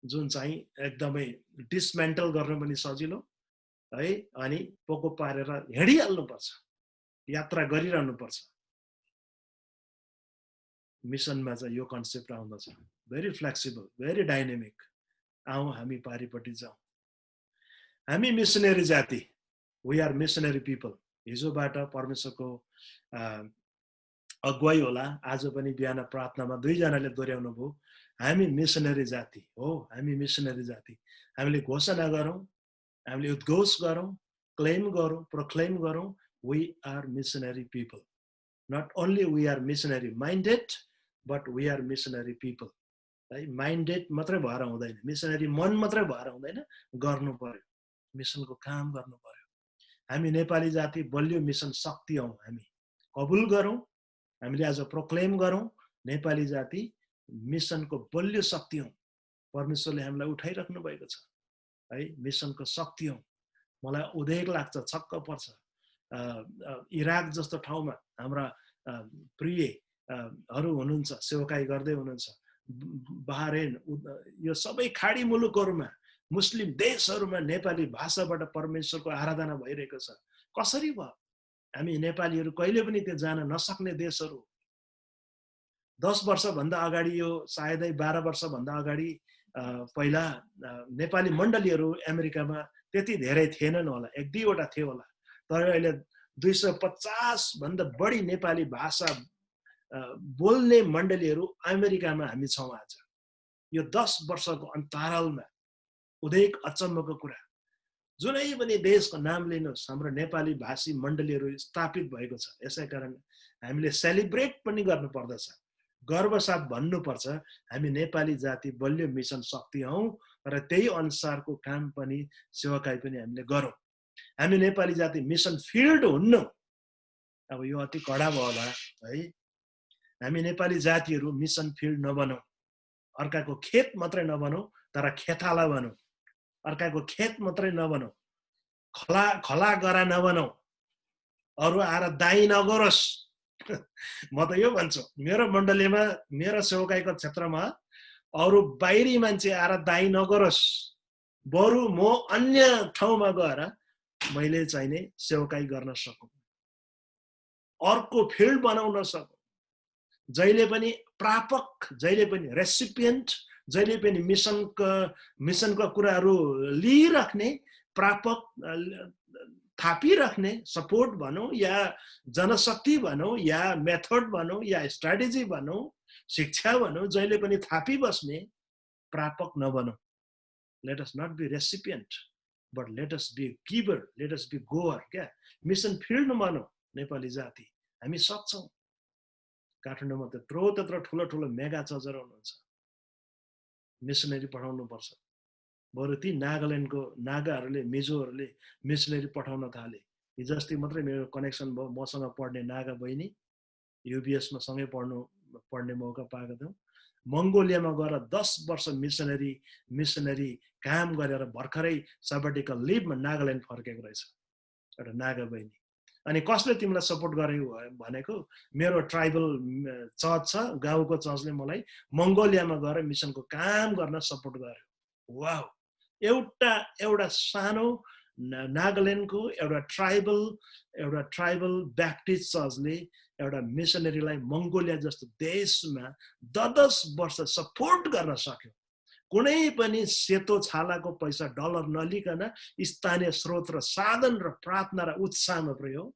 जुन चाहिँ एकदमै डिसमेन्टल गर्न पनि सजिलो है, अनि पोको पारेर हिँडिहाल्नुपर्छ, यात्रा गरिरहनुपर्छ। मिसनमा चाहिँ यो कन्सेप्ट आउँदछ, भेरी फ्लेक्सिबल, भेरी डाइनेमिक। आऊ हामी पारिपट्टि जाउँ। हामी मिसनरी जाति, वी आर मिसनरी पिपल। हिजोबाट परमेश्वरको अगुवाई होला, आज पनि बिहान प्रार्थनामा 2 जनाले दोहोऱ्याउनु भयो, हामी मिसनरी जाति हो, हामी मिसनरी जाति। हामीले घोषणा गरौँ, हामीले उद्घोष गरौँ, क्लेम गरौँ, प्रोक्लेम गरौँ, we are missionary people. Not only we are missionary minded, but we are missionary people है। माइन्डेड मात्रै भएर हुँदैन, मिसनरी मन मात्रै भएर हुँदैन, गर्नु पर्यो, मिसनको काम गर्नु पर्यो। हामी नेपाली जाति बलियो मिसन शक्ति हौँ, हामी कबुल गरौँ, हामीले आज प्रोक्लेम गरौँ, नेपाली जाति मिसनको बलियो शक्ति हौँ। परमेश्वरले हामीलाई उठाइराख्नु भएको छ है, मिसनको शक्ति हौँ। मलाई उदेक लाग्छ, छक्क पर्छ। इराक जस्तो ठाउँमा हाम्रा प्रियहरू हुनुहुन्छ, सेवकाई गर्दै हुनुहुन्छ। बहरेन, यो सबै खाडी मुलुकहरूमा, मुस्लिम देशहरूमा नेपाली भाषाबाट परमेश्वरको आराधना भइरहेको छ। कसरी भयो? हामी नेपालीहरू कहिले पनि त्यो जान नसक्ने देशहरू। 10 वर्षभन्दा अगाडि, यो सायदै 12 वर्षभन्दा अगाडि पहिला नेपाली मण्डलीहरू अमेरिकामा त्यति धेरै थिएनन् होला, 1-2 थियो होला। तर अहिले 250 भन्दा बढी नेपाली भाषा बोल्ने मण्डलीहरू अमेरिकामा हामी छौँ आज। यो 10 वर्षको अन्तरालमा उदेक अचम्मको कुरा। जुनै पनि देशको नाम लिनुहोस्, हाम्रो नेपाली भाषी मण्डलीहरू स्थापित भएको छ। यसै कारण हामीले सेलिब्रेट पनि गर्नुपर्दछ, गर्वसाथ भन्नुपर्छ, हामी नेपाली जाति बलियो मिसन शक्ति हौँ, र त्यही अनुसारको काम पनि सेवाकाई पनि हामीले गरौँ। हामी नेपाली जाति मिसन फिल्ड हुन्नौ। अब यो अति कडा भयो होला है। हामी नेपाली जातिहरू मिसन फिल्ड नबनौँ, अर्काको खेत मात्रै नबनौँ तर खेताला बनौँ, अर्काको खेत मात्रै नबनौँ, खला गरा नबनौँ, अरू आएर दाई नगरोस्। म त यो भन्छु, मेरो मण्डलीमा मेरो सेवाकाईको क्षेत्रमा अरू बाहिरी मान्छे आएर दाई नगरोस्, बरु म अन्य ठाउँमा गएर मैले चाहिने सेवाकाई गर्न सकौँ, अर्को फिल्ड बनाउन सकौँ, जहिले पनि प्रापक, जहिले पनि रेसिपिएन्ट, जहिले पनि मिसनको कुराहरू लिइराख्ने, प्रापक थापिराख्ने, सपोर्ट भनौँ या जनशक्ति भनौँ या मेथड भनौँ या स्ट्राटेजी भनौँ, शिक्षा भनौँ, जहिले पनि थापिबस्ने प्रापक नबनौँ। Let us not be recipient but let us be giver, let us be goer. क्या मिसन फिल्ड नबनौँ नेपाली जाति, हामी सक्छौँ। काठमाडौँमा त्यत्रो ठुलो मेगा चर्चहरू हुनुहुन्छ, मिसनरी पठाउनु पर्छ। बरु ती नागाल्यान्डको नागाहरूले मिजोहरूले मिसनरी पठाउन थाले। हिजो अस्ति मात्रै मेरो कनेक्सन भयो, मसँग पढ्ने नागा बहिनी, युबिएसमा सँगै पढ्ने मौका पाएको थियौँ। मङ्गोलियामा गएर 10 वर्ष मिसनरी काम गरेर भर्खरै सबेटिकल लिभमा नागाल्यान्ड फर्केको रहेछ एउटा नागा बहिनी। अनि कसले तिमीलाई सपोर्ट गर्यो भनेको, मेरो ट्राइबल चर्च छ, गाउँको चर्चले मलाई मङ्गोलियामा गएर मिसनको काम गर्न सपोर्ट गर्यो। वाउ! एउटा सानो नागाल्यान्डको एउटा ट्राइबल ब्याप्टिस्ट चर्चले एउटा मिसनरीलाई मङ्गोलिया जस्तो देशमा 10 वर्ष सपोर्ट गर्न सक्यो। कुनै पनि सेतो छालाको पैसा डलर नलिकन स्थानीय स्रोत र साधन र प्रार्थना र उत्साहमा प्रयोग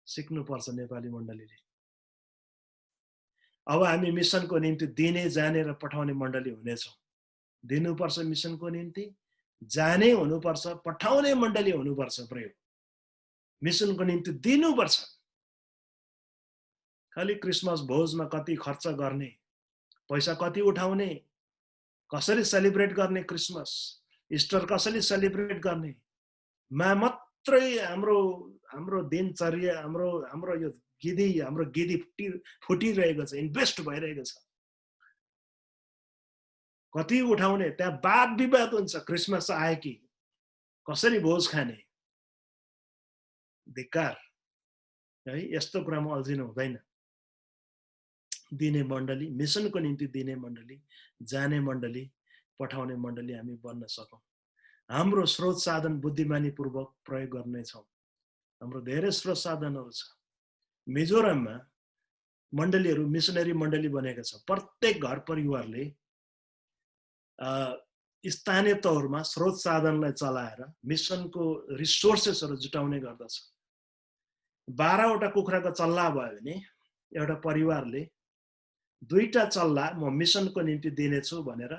सिक्नुपर्छ नेपाली मण्डलीले। अब हामी मिसनको निम्ति दिने जाने र पठाउने मण्डली हुनेछौँ। दिनुपर्छ मिसनको निम्ति, जाने हुनुपर्छ, पठाउने मण्डली हुनुपर्छ। प्रयोग मिसनको निम्ति दिनुपर्छ। खालि क्रिसमस भोजमा कति खर्च गर्ने, पैसा कति उठाउने, कसरी सेलिब्रेट गर्ने, क्रिसमस इस्टर कसरी सेलिब्रेट गर्ने मा मात्रै हाम्रो दिनचर्या, हाम्रो यो गिदी फुटिरहेको छ, इन्भेस्ट भइरहेको छ। कति उठाउने, त्यहाँ वाद विवाद हुन्छ। क्रिसमस आयो कि कसरी भोज खाने, धिक्कार है। यस्तो कुरामा अल्झिनु हुँदैन। दिने मण्डली, मिसनको निम्ति दिने मण्डली, जाने मण्डली, पठाउने मण्डली हामी बन्न सकौँ। हाम्रो स्रोत साधन बुद्धिमानी पूर्वक प्रयोग गर्नेछौँ। हाम्रो धेरै स्रोत साधनहरू छ। मिजोरममा मण्डलीहरू मिसनरी मण्डली बनेका छ। प्रत्येक घर परिवारले स्थानीय तौरमा स्रोत साधनलाई चलाएर मिसनको रिसोर्सेसहरू जुटाउने गर्दछ। 12 वटा कुखुराको चल्ला भयो भने एउटा परिवारले 2टा चल्ला म मिसनको निम्ति दिनेछु भनेर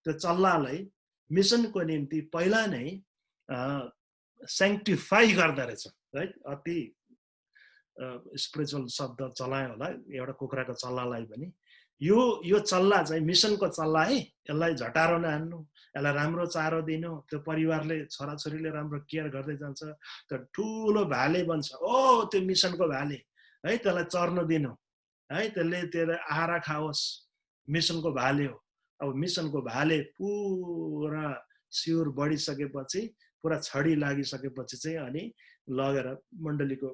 त्यो चल्लालाई मिसनको निम्ति पहिला नै स्याङ्क्टिफाई गर्दो रहेछ है। अति स्पिरिचुअल शब्द चलायो होला एउटा कुखुराको चल्लालाई पनि। यो चल्ला चाहिँ मिसनको चल्ला है, यसलाई झटारो नहान्नु, यसलाई राम्रो चारो दिनु, त्यो परिवारले छोराछोरीले राम्रो केयर गर्दै जान्छ, त्यो ठुलो भाले बन्छ। ओ त्यो मिसनको भाले है, त्यसलाई चर्न दिनु है, त्यसले आहारा खाओस्, मिसनको भाले हो। अब मिसनको भाले पुरा स्योर बढिसकेपछि, पुरा छडी लागिसकेपछि चाहिँ अनि लगेर मण्डलीको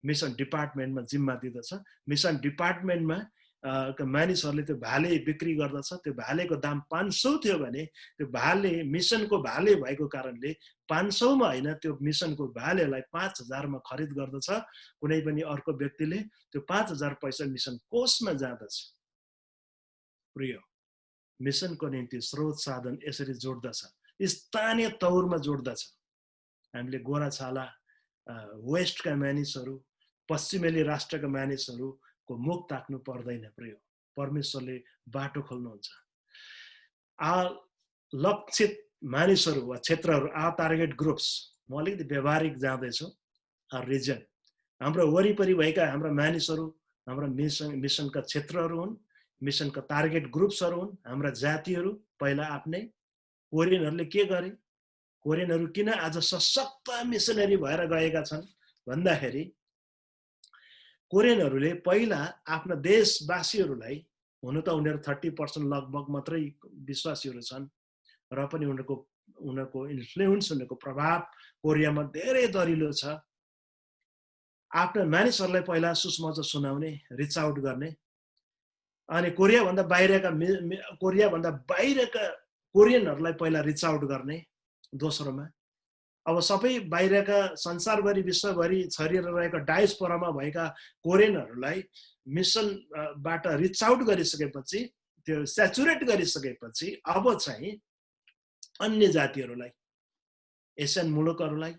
मिसन डिपार्टमेन्टमा जिम्मा दिँदछ। मिसन डिपार्टमेन्टमा मानिसहरूले त्यो भाले बिक्री गर्दछ। त्यो भालेको दाम 500 थियो भने त्यो भाले मिसनको भाले भएको कारणले 500 मा होइन, त्यो मिसनको भालेलाई 5000 मा खरिद गर्दछ। कुनै पनि अर्को व्यक्तिले त्यो 5000 पैसा मिसन कोषमा जाँदछ। प्रिय, मिसनको निम्ति स्रोत साधन यसरी जोड्दछ, स्थानीय तौरमा जोड्दछ। हामीले गोरा छाला वेस्टका मानिसहरू, पश्चिमेली राष्ट्रका मानिसहरूको मुख ताक्नु पर्दैन। प्रिय, परमेश्वरले बाटो खोल्नुहुन्छ। लक्षित मानिसहरू वा क्षेत्रहरू, टार्गेट ग्रुप्स, म अलिकति व्यवहारिक जाँदैछु। रिजन हाम्रो वरिपरि भएका हाम्रा मानिसहरू, हाम्रा मिसनका क्षेत्रहरू हुन्। मिसनका टार्गेट ग्रुप्सहरू हुन् हाम्रा जातिहरू पहिला आफ्नै। कोरियनहरूले के गरे, कोरियनहरू किन आज सशक्त मिसनरी भएर गएका छन् भन्दाखेरि कोरियनहरूले पहिला आफ्ना देशवासीहरूलाई, हुन त उनीहरू 30% लगभग मात्रै विश्वासीहरू छन् र पनि उनीहरूको इन्फ्लुएन्स, उनीहरूको प्रभाव कोरियामा धेरै दरिलो छ। आफ्ना मानिसहरूलाई पहिला सुसमाचार सुनाउने, रिच आउट गर्ने, अनि कोरियाभन्दा बाहिरका कोरियनहरूलाई पहिला रिच आउट गर्ने। दोस्रोमा अब सबै बाहिरका संसारभरि विश्वभरि छरिएर रहेका डायस्पोरामा भएका कोरियनहरूलाई मिसनबाट रिच आउट गरिसकेपछि, त्यो सेचुरेट गरिसकेपछि अब चाहिँ अन्य जातिहरूलाई, एसियन मुलुकहरूलाई,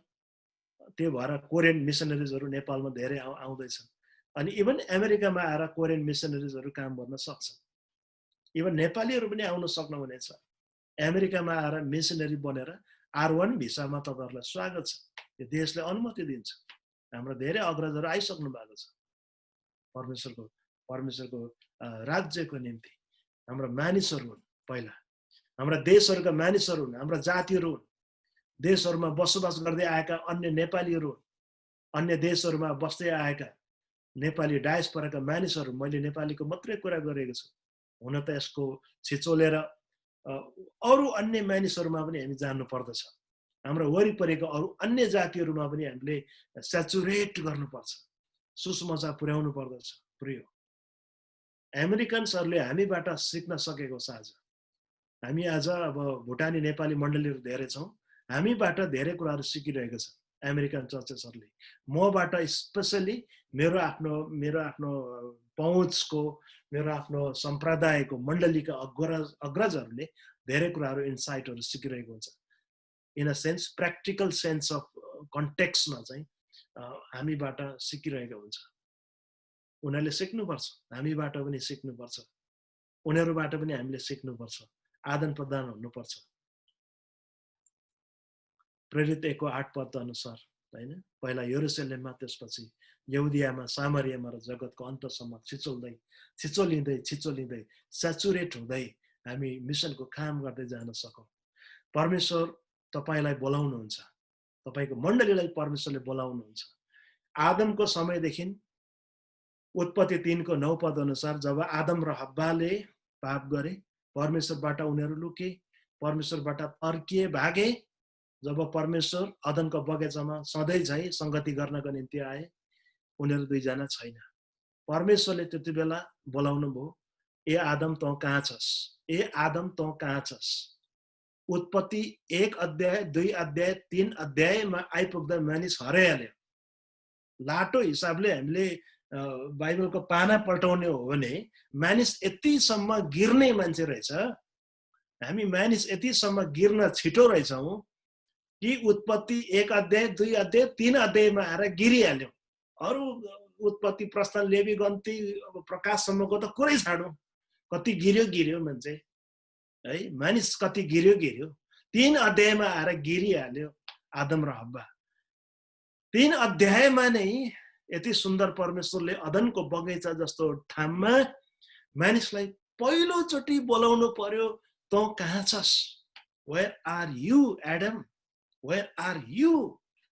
त्यो भएर कोरियन मिसनरिजहरू नेपालमा धेरै आउँदैछन्। अनि इभन अमेरिकामा आएर कोरियन मिसनरिजहरू काम गर्न सक्छन्। इभन नेपालीहरू पनि आउन सक्नुहुनेछ। अमेरिकामा आएर मिसनरी बनेर R1 भिसामा तपाईँहरूलाई स्वागत छ। यो देशले अनुमति दिन्छ। हाम्रो धेरै अग्रजहरू आइसक्नु भएको छ परमेश्वरको राज्यको निम्ति। हाम्रो मानिसहरू हुन्, पहिला हाम्रा देशहरूका मानिसहरू हुन्, हाम्रा जातिहरू हुन्, देशहरूमा बसोबास गर्दै आएका अन्य नेपालीहरू हुन्, अन्य देशहरूमा बस्दै आएका नेपाली डायस्पोराका मानिसहरू। मैले नेपालीको मात्रै कुरा गरेको छु, हुन त यसको छिचोलेर अरू अन्य मानिसहरूमा पनि हामी जान्नु पर्दछ। हाम्रो वरिपरिको अरू अन्य जातिहरूमा पनि हामीले सेचुरेट गर्नुपर्छ, सुसमाचार पुर्याउनु पर्दछ। प्रिय अमेरिकन्सहरूले हामीबाट सिक्न सकेको छ। आज हामी आज अब भुटानी नेपाली मण्डलीहरू धेरै छौँ, हामीबाट धेरै कुराहरू सिकिरहेको छ अमेरिकन चर्चेसहरूले। मबाट स्पेसली मेरो आफ्नो पहुँचको, मेरो आफ्नो सम्प्रदायको मण्डलीका अग्रजहरूले धेरै कुराहरू इन्साइटहरू सिकिरहेको हुन्छ। In a sense, practical sense of कन्टेक्स्टमा चाहिँ हामीबाट सिकिरहेको हुन्छ। उनीहरूले सिक्नुपर्छ, हामीबाट पनि सिक्नुपर्छ, उनीहरूबाट पनि हामीले सिक्नुपर्छ, आदान प्रदान हुनुपर्छ। प्रेरित 1:8 अनुसार होइन, पहिला यरुशलेममा, त्यसपछि यहुदियामा, सामरियामा र जगतको अन्तसम्म छिचोलिँदै सेचुरेट हुँदै हामी मिसनको काम गर्दै जान सकौँ। परमेश्वर तपाईँलाई बोलाउनुहुन्छ, तपाईँको मण्डलीलाई परमेश्वरले बोलाउनुहुन्छ। आदमको समयदेखि उत्पत्ति 3:9 अनुसार जब आदम र हब्बाले पाप गरे, परमेश्वरबाट उनीहरू लुके, परमेश्वरबाट तर्किए, भागे। जब परमेश्वर अदनको बगैँचामा सधैँ झैँ सङ्गति गर्नको निम्ति आए, उनीहरू दुईजना छैन। परमेश्वरले त्यति बेला बोलाउनु भयो, ए आदम तँ कहाँ छस्, ए आदम तँ कहाँ छस्। उत्पत्ति 1 अध्याय, 2 अध्याय, 3 अध्यायमा आइपुग्दा मानिस हराइहाल्यो। लाटो हिसाबले हामीले बाइबलको पाना पल्टाउने हो भने मानिस यतिसम्म गिर्ने मान्छे रहेछ, हामी मानिस यतिसम्म गिर्न छिटो रहेछौँ कि उत्पत्ति 1 अध्याय, 2 अध्याय, 3 अध्यायमा आएर गिरिहाल्यौँ। अरू उत्पत्ति, प्रस्थान, लेवी, गन्ती, प्रकाशसम्मको त कुरै छाडौँ, कति गिर्यो मान्छे है, मानिस कति गिर्यो। 3 अध्यायमा आएर गिरिहाल्यो आदम र हब्बा। 3 अध्यायमा नै यति सुन्दर परमेश्वरले अदनको बगैँचा जस्तो ठाउँमा मानिसलाई पहिलोचोटि बोलाउनु पर्यो, तँ कहाँ छस्, where are you Adam, where are you,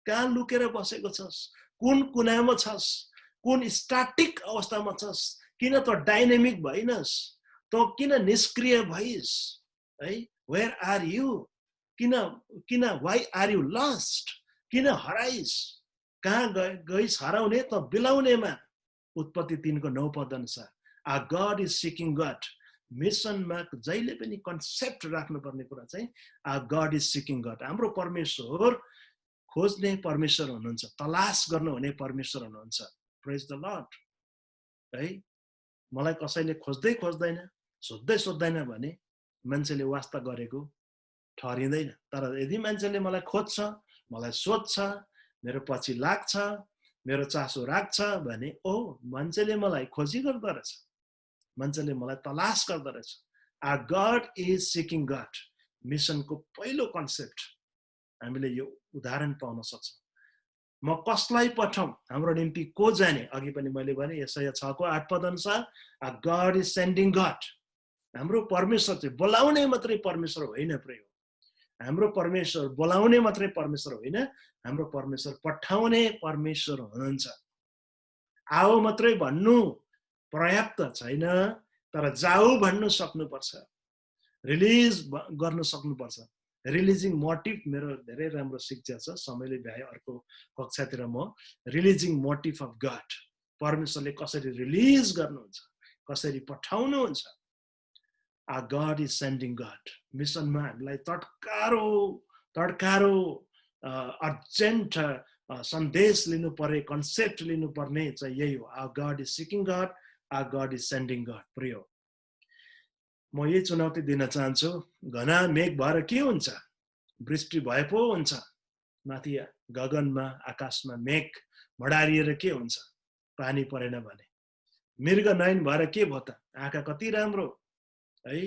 कहाँ लुकेर बसेको छस्, कुन कुनामा छस्, कुन स्ट्याटिक अवस्थामा छस्, किन त डाइनामिक भइनस्, तँ किन निष्क्रिय भइस् है, वेयर आर यु, किन वाइ आर यु लस्ट, किन हराइस्, कहाँ गइस्, हराउने त बिलाउनेमा। उत्पत्ति 3:9 अनुसार आ गड इज सिकिङ गड। मिसनमा जहिले पनि कन्सेप्ट राख्नुपर्ने कुरा चाहिँ आ गड इज सिकिङ गड। हाम्रो परमेश्वर खोज्ने परमेश्वर हुनुहुन्छ, तलास गर्नुहुने परमेश्वर हुनुहुन्छ। प्रेज द लर्ड है। मलाई कसैले खोज्दैन, सोध्दैन भने मान्छेले वास्ता गरेको ठहरिँदैन। तर यदि मान्छेले मलाई खोज्छ, मलाई सोध्छ, मेरो पछि लाग्छ, मेरो चासो राख्छ भने ओ मान्छेले मलाई खोजी गर्दो रहेछ, मान्छेले मलाई तलास गर्दो रहेछ। आ गड इज सिकिङ गड। मिसनको पहिलो कन्सेप्ट हामीले यो उदाहरण पाउन सक्छौँ। म कसलाई पठाउँ, हाम्रो निम्ति को जाने? अघि पनि मैले भने यसाया 6 को 8 पद अनुसार God is sending God. हाम्रो परमेश्वर चाहिँ बोलाउने मात्रै परमेश्वर होइन प्रिय। हाम्रो परमेश्वर बोलाउने मात्रै परमेश्वर होइन, हाम्रो परमेश्वर पठाउने परमेश्वर हुनुहुन्छ। आओ मात्रै भन्नु पर्याप्त छैन, तर जाऊ भन्नु सक्नुपर्छ, रिलिज गर्न सक्नुपर्छ। रिलिजिङ मोटिभ मेरो धेरै राम्रो शिक्षा छ, समयले भ्याए अर्को कक्षातिर म रिलिजिङ मोटिभ अफ गड, परमेश्वरले कसरी रिलिज गर्नुहुन्छ, कसरी पठाउनुहुन्छ। Our God is sending God. मिसनमा हामीलाई तड्कारो अर्जेन्ट सन्देश लिनु पर्ने, कन्सेप्ट लिनु पर्ने चाहिँ यही हो। Our God is seeking God, our God is sending God. प्रिय, म यही चुनौती दिन चाहन्छु, घना मेघ भएर के हुन्छ? वृष्टि भए पो हुन्छ। माथि गगनमा आकाशमा मेघ मडारिएर के हुन्छ? पानी परेन भने। मृग नयन भएर के भयो त? आँखा कति राम्रो है,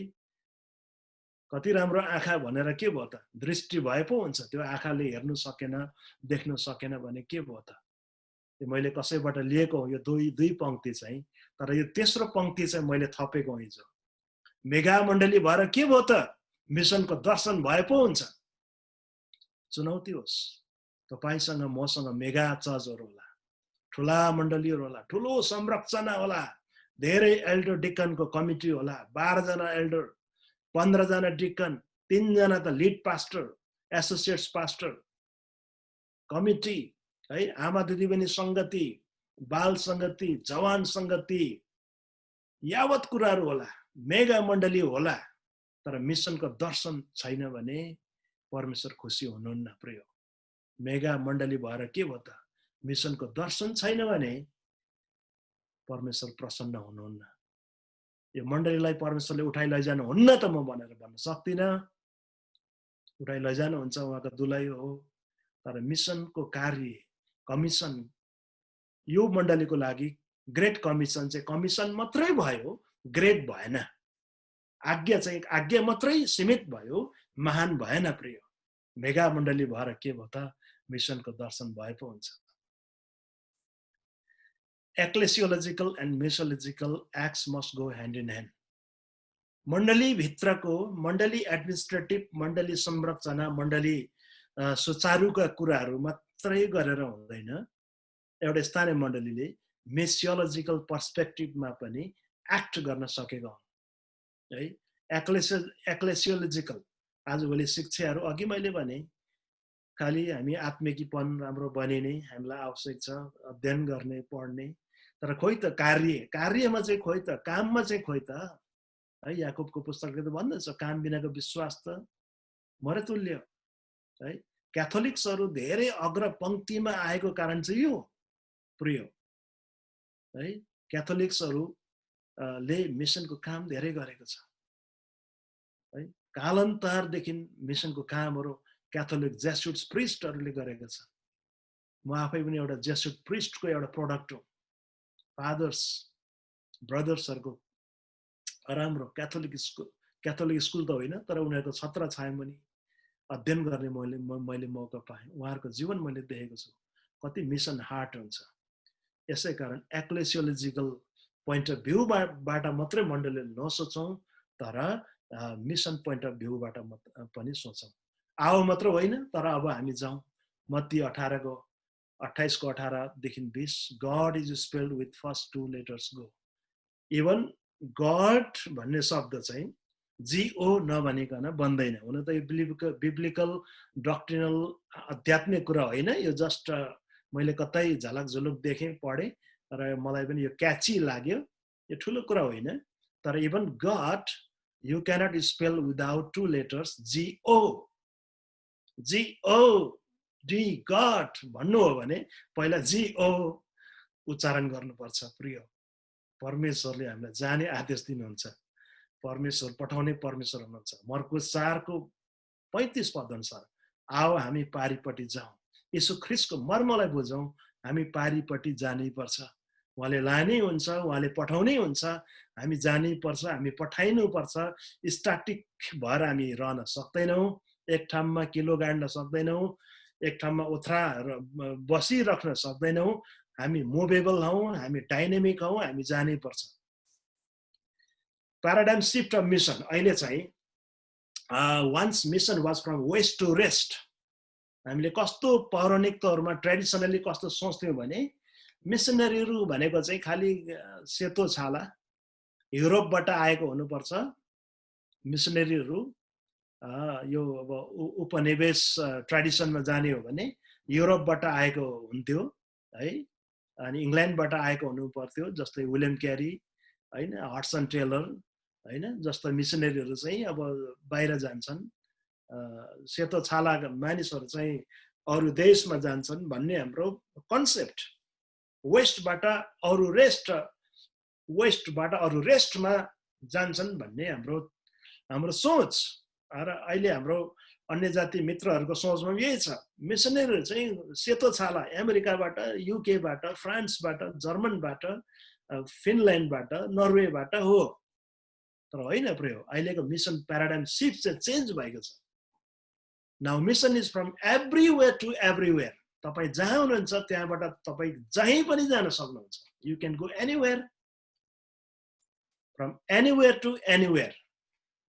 कति राम्रो आँखा भनेर के भयो त? दृष्टि भए पो हुन्छ। त्यो आँखाले हेर्नु सकेन, देख्नु सकेन भने के भयो त? मैले कसैबाट लिएको हो यो दुई पंक्ति चाहिँ, तर यो तेस्रो पंक्ति चाहिँ मैले थपेको हिजो। मेघामण्डली भएर के भयो त? मिसनको दर्शन भए पो हुन्छ। चुनौती होस्, तपाईसँग मसँग मेगा चर्चहरू होला, ठुला मण्डलीहरू होला, ठुलो संरचना होला, धेरै एल्डर डिकनको कमिटी होला, 12 जना एल्डर, 15 जना डिकन, 3 जना त lead pastor, associates pastor, committee है, आमा दिदीबहिनी संगति, बाल संगति, जवान संगति, यावत कुराहरू होला, मेगा मण्डली होला, तर मिसनको दर्शन छैन भने परमेश्वर खुसी हुनुहुन्न प्रिय। मेगा मण्डली भएर के भयो त? मिसनको दर्शन छैन भने परमेश्वर प्रसन्न हुनुहुन्न। यो मण्डलीलाई परमेश्वरले उठाइ लैजानु हुन्न त म भनेर भन्न सक्दिनँ, उठाइ लैजानुहुन्छ, उहाँको दुलाइ हो। तर मिसनको कार्य, कमिसन, यो मण्डलीको लागि ग्रेट कमिसन चाहिँ कमिसन मात्रै भयो, ग्रेट भएन। आज्ञा चाहिँ आज्ञा मात्रै सीमित भयो, महान भएन प्रिय। मेगा मण्डली भएर के भयो त? मिसनको दर्शन भए पो हुन्छ। Ecclesiological and missiological acts must go hand in hand. मण्डली भित्रको, मण्डली एडमिनिस्ट्रेटिभ, मण्डली संरचना, मण्डली सुचारुका कुराहरू मात्रै गरेर हुँदैन। एउटा स्थानीय मण्डलीले मिसियोलोजिकल पर्सपेक्टिभमा पनि एक्ट गर्न सकेको है। एक्लेसियोलोजिकल आजभोलि शिक्षाहरू अघि मैले भने खालि हामी आत्मिकीपन राम्रो बनिने हामीलाई आवश्यक छ, अध्ययन गर्ने, पढ्ने, तर खोइ त कार्यमा चाहिँ खोइ त, काममा चाहिँ खोइ त है। याकुबको पुस्तकले त भन्दछ काम बिनाको विश्वास त मरेतुल्य है। क्याथोलिक्सहरू धेरै अग्र पंक्तिमा आएको कारण चाहिँ यो प्रिय है। क्याथोलिक्सहरूले मिसनको काम धेरै गरेको छ है। कालान्तरदेखि मिसनको कामहरू क्याथोलिक जेसुट्स प्रिस्टहरूले गरेको छ। म आफै पनि एउटा जेसुट प्रिस्टको एउटा प्रोडक्ट हो। फादर्स ब्रदर्सहरूको राम्रो क्याथोलिक स्कुल त होइन, तर उनीहरूको छत्र छायामुनि अध्ययन गर्ने मैले मौका पाएँ। उहाँहरूको जीवन मैले देखेको छु, कति मिसन हार्ट हुन्छ। यसै कारण एक्लेसियोलोजिकल पोइन्ट अफ भ्यूबाट मात्रै मण्डलीले नसोचौँ, तर मिसन पोइन्ट अफ भ्यूबाट पनि सोचौँ। आओ मात्र होइन, तर अब हामी जाउँ। मत्ती 28 को 18 देखि 20, God is spelled with first 2 letters go. Even God भन्ने शब्द चाहिँ जीओ नभनिकन बन्दैन। हुन त यो बिब्लिकल डक्ट्रिनल आध्यात्मिक कुरा होइन, यो जस्ट मैले कतै झलक झुलुक देखेँ, पढेँ, तर मलाई पनि यो क्याची लाग्यो। यो ठुलो कुरा होइन, तर even God you cannot spell without 2 letters G O. D God भन्नु हो भने पहिला जीओ उच्चारण गर्नुपर्छ प्रिय। परमेश्वरले हामीलाई जाने आदेश दिनुहुन्छ। परमेश्वर पठाउने परमेश्वर हुनुहुन्छ। मर्कुस 4 को 35 पद अनुसार आओ हामी पारिपट्टि जाउँ, यीशु ख्रीष्टको मर्मलाई बुझौँ। हामी पारिपट्टि जानै पर्छ। उहाँले लानै हुन्छ, उहाँले पठाउनै हुन्छ। हामी जानै पर्छ, हामी पठाइनु पर्छ। स्ट्याटिक भएर हामी रहन सक्दैनौँ, एक ठाउँमा किलो गाड्न सक्दैनौँ। एक ठाउँमा ओथ्रा बसिराख्न सक्दैनौँ। हामी मुभेबल हौँ, हामी डाइनेमिक हौँ, हामी जानै पर्छ। प्याराडाइम सिफ्ट अफ मिसन अहिले चाहिँ once mission was from west to rest. हामीले कस्तो पौराणिक तौरमा ट्रेडिसनली कस्तो सोच्थ्यौँ भने मिसनरीहरू भनेको चाहिँ खालि सेतो छाला युरोपबाट आएको हुनुपर्छ। मिसनरीहरू यो अब उपनिवेश ट्रेडिसनमा जाने हो भने युरोपबाट आएको हुन्थ्यो है, अनि इङ्ल्यान्डबाट आएको हुनु पर्थ्यो, जस्तै विलियम क्यारी होइन, हडसन टेलर होइन, जस्तो मिसनरीहरू चाहिँ अब बाहिर जान्छन्, सेतो छालाका मानिसहरू चाहिँ अरू देशमा जान्छन् भन्ने हाम्रो कन्सेप्ट। वेस्टबाट अरू रेस्टमा जान्छन् भन्ने हाम्रो सोच। र अहिले हाम्रो अन्य जाति मित्रहरूको सोचमा यही छ। मिसनरीहरू चाहिँ सेतो छाला अमेरिकाबाट, युकेबाट, फ्रान्सबाट, जर्मनबाट, फिनल्यान्डबाट, नर्वेबाट हो। तर होइन प्रिय, अहिलेको मिसन प्याराडाइम सिफ्ट चाहिँ चेन्ज भएको छ। Now mission is from everywhere to everywhere. तपाईँ जहाँ हुनुहुन्छ त्यहाँबाट तपाईँ जहीँ पनि जान सक्नुहुन्छ। You can go anywhere, from anywhere to anywhere.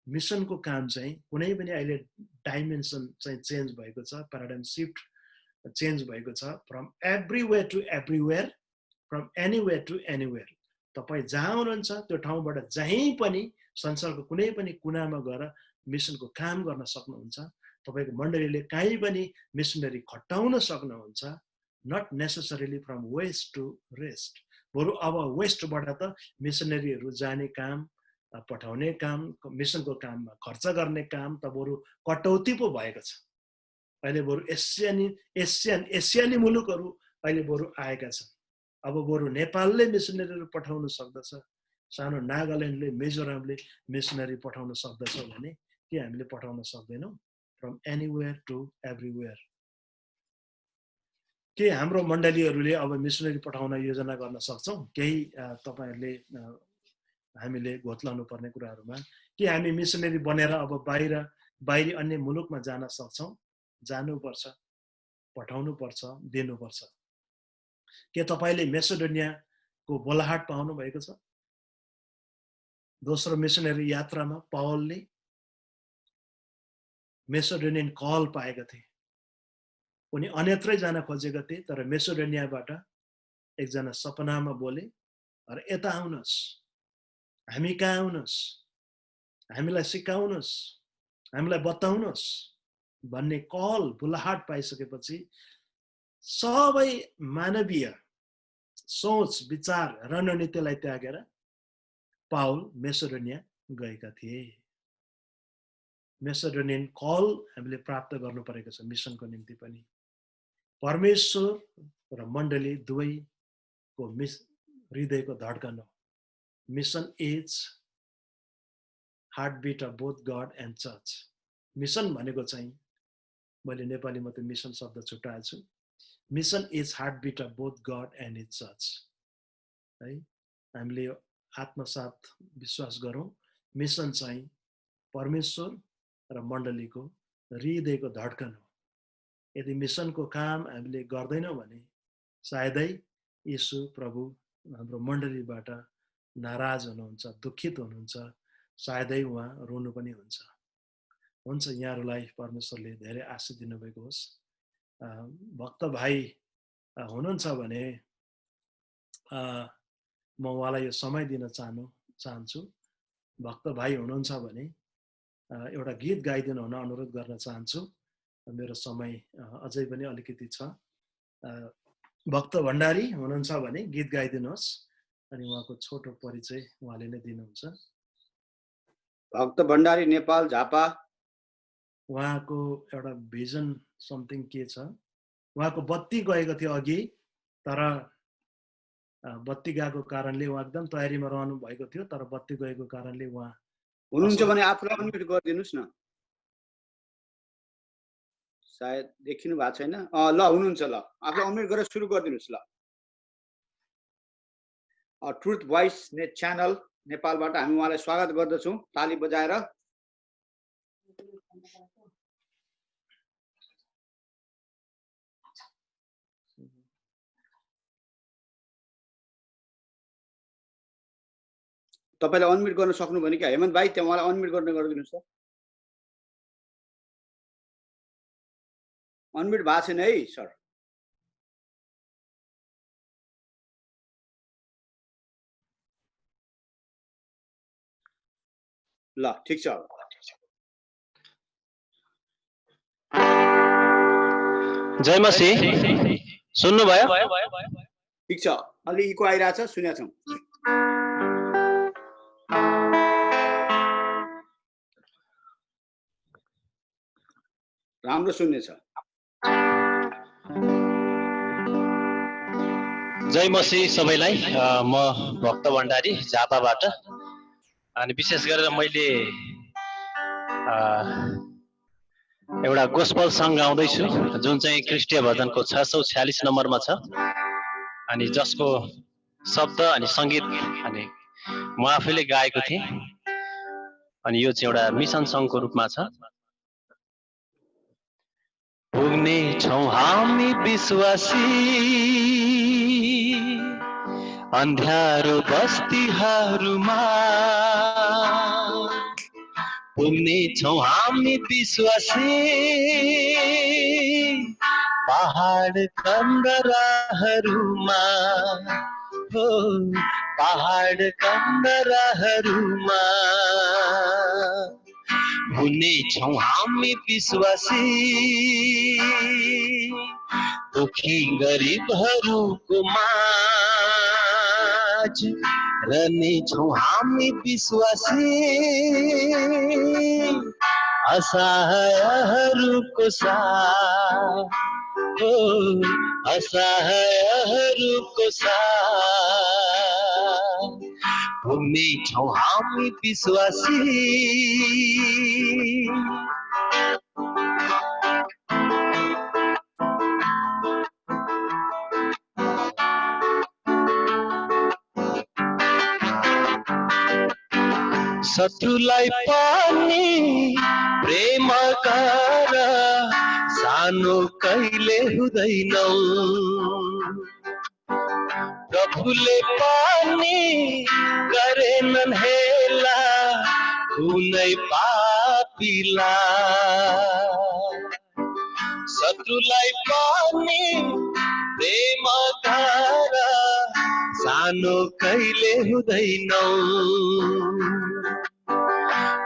मिसनको काम चाहिँ कुनै पनि अहिले डाइमेन्सन चाहिँ चेन्ज भएको छ, प्याराडाइम सिफ्ट चेन्ज भएको छ। From everywhere to everywhere, from anywhere to anywhere. तपाईँ जहाँ हुनुहुन्छ त्यो ठाउँबाट जहीँ पनि संसारको कुनै पनि कुनामा गएर मिसनको काम गर्न सक्नुहुन्छ। तपाईँको मण्डलीले कहीँ पनि मिसनरी खटाउन सक्नुहुन्छ। Not necessarily from west to rest. बरु अब वेस्टबाट त मिसनरीहरू जाने काम, पठाउने काम, मिसनको काममा खर्च गर्ने काम त बरु कटौती पो भएको छ। अहिले बरु एसियाली मुलुकहरू अहिले बरु आएका छन्। अब बरु नेपालले मिसनरीहरू पठाउन सक्दछ, सानो नागाल्यान्डले, मिजोरामले मिसनरी पठाउन सक्दछ भने के हामीले पठाउन सक्दैनौँ? From anywhere to everywhere. के हाम्रो मण्डलीहरूले अब मिसनरी पठाउन योजना गर्न सक्छौँ? केही तपाईँहरूले हामीले घोत्लाउनु पर्ने कुराहरूमा के हामी मिसनरी बनेर अब बाहिरी अन्य मुलुकमा जान सक्छौँ? जानुपर्छ, पठाउनुपर्छ, दिनुपर्छ। के तपाईँले मेसेडोनियाको बोलाहाट पाउनु भएको छ? दोस्रो मिसनरी यात्रामा पावलले मेसेडोनियन कल पाएका थिए। उनी अन्यत्रै जान खोजेका थिए, तर मेसेडोनियाबाट एकजना सपनामा बोले, र यता आउनुहोस्, हामी कहाँ आउनुहोस्, हामीलाई सिकाउनुहोस्, हामीलाई बताउनुहोस् भन्ने कल, बुलाहाट पाइसकेपछि सबै मानवीय सोच, विचार, रणनीतिलाई त्यागेर पाउल मेसेडोनिया गएका थिए। मेसेडोनियन कल हामीले प्राप्त गर्नु परेको छ मिसनको निम्ति पनि। परमेश्वर र मण्डली दुवैको हृदयको धड्कन हो। Mission is heartbeat of both God and church. Mission भनेको चाहिँ मैले नेपालीमा त मिसन शब्द छुट्याएको छु। Mission is heartbeat of both God and his church. है, हामीले आत्मसात विश्वास गरौँ, मिसन चाहिँ परमेश्वर र मण्डलीको हृदयको धड्कन हो। यदि मिसनको काम हामीले गर्दैनौँ भने सायदै यीशु प्रभु हाम्रो मण्डलीबाट नाराज हुनुहुन्छ, दुखित हुनुहुन्छ, सायदै उहाँ रोनु पनि हुन्छ। हुन्छ, यहाँहरूलाई परमेश्वरले धेरै आशीष दिनुभएको होस्। भक्त भाइ हुनुहुन्छ भने म उहाँलाई यो समय दिन चाहन्छु। भक्त भाइ हुनुहुन्छ भने एउटा गीत गाइदिनु हुन अनुरोध गर्न चाहन्छु। मेरो समय अझै पनि अलिकति छ। भक्त भण्डारी हुनुहुन्छ भने गीत गाइदिनुहोस्, अनि उहाँको छोटो परिचय उहाँले नै दिनुहुन्छ। भक्त भण्डारी, नेपाल, झापा। उहाँको एउटा भिजन समथिङ के छ, उहाँको बत्ती गएको थियो अघि, तर बत्ती गएको कारणले उहाँ एकदम तयारीमा रहनु भएको थियो, तर बत्ती गएको कारणले उहाँ हुनुहुन्छ भने आफूलाई अनम्युट गरिदिनुहोस् न। सायद देखिनु भएको छैन। ल हुनुहुन्छ, ल आफूलाई अनम्युट गरेर सुरु गरिदिनुहोस्। ल ट्रुथ भोइस नेट च्यानल नेपालबाट हामी उहाँलाई स्वागत गर्दछौँ ताली बजाएर। तपाईले अनम्युट गर्न सक्नु भने कि हेमन्त भाइ त्यहाँ उहाँलाई अनम्युट गर्न गरिदिनुस् त। अनम्युट भएको छैन है सर। ल ठीक छ। जय मसी सुन्नु भयो? ठीक छ, अलि इको आइरहेछ, सुनेका छौँ। राम्रो सुन्नेछ। जय मसी सबैलाई। म भक्त भण्डारी झापाबाट, अनि विशेष गरेर मैले एउटा गोस्पल सङ्ग गाउँदैछु जुन चाहिँ क्रिस्टीय भजनको 646 नम्बरमा छ, अनि जसको शब्द अनि सङ्गीत अनि म आफैले गाएको थिएँ, अनि यो चाहिँ एउटा मिसन सङ्घको रूपमा छ। पुग्ने छौँ हामी विश्वासी अन्ध्यारो बस्तीहरूमा, पुग्ने छौँ हामी विश्वासी पहाड कन्दराहरूमा, हो पहाड कन्दराहरूमा हुने छौँ हामी विश्वासी दुखी गरिबहरूको माझ रहने छौँ हामी विश्वासी असहायहरूको साथ, हो असहायहरूको साथ हुने छौँ हामी विश्वासी। शत्रुलाई पनि प्रेम गर, सानो कहिले हुँदैनौ, प्रभुले पनि गरेनन् हेला कुनै पापीलाई। शत्रुलाई पनि प्रेम गर, सानो कहिले हुँदैनौ,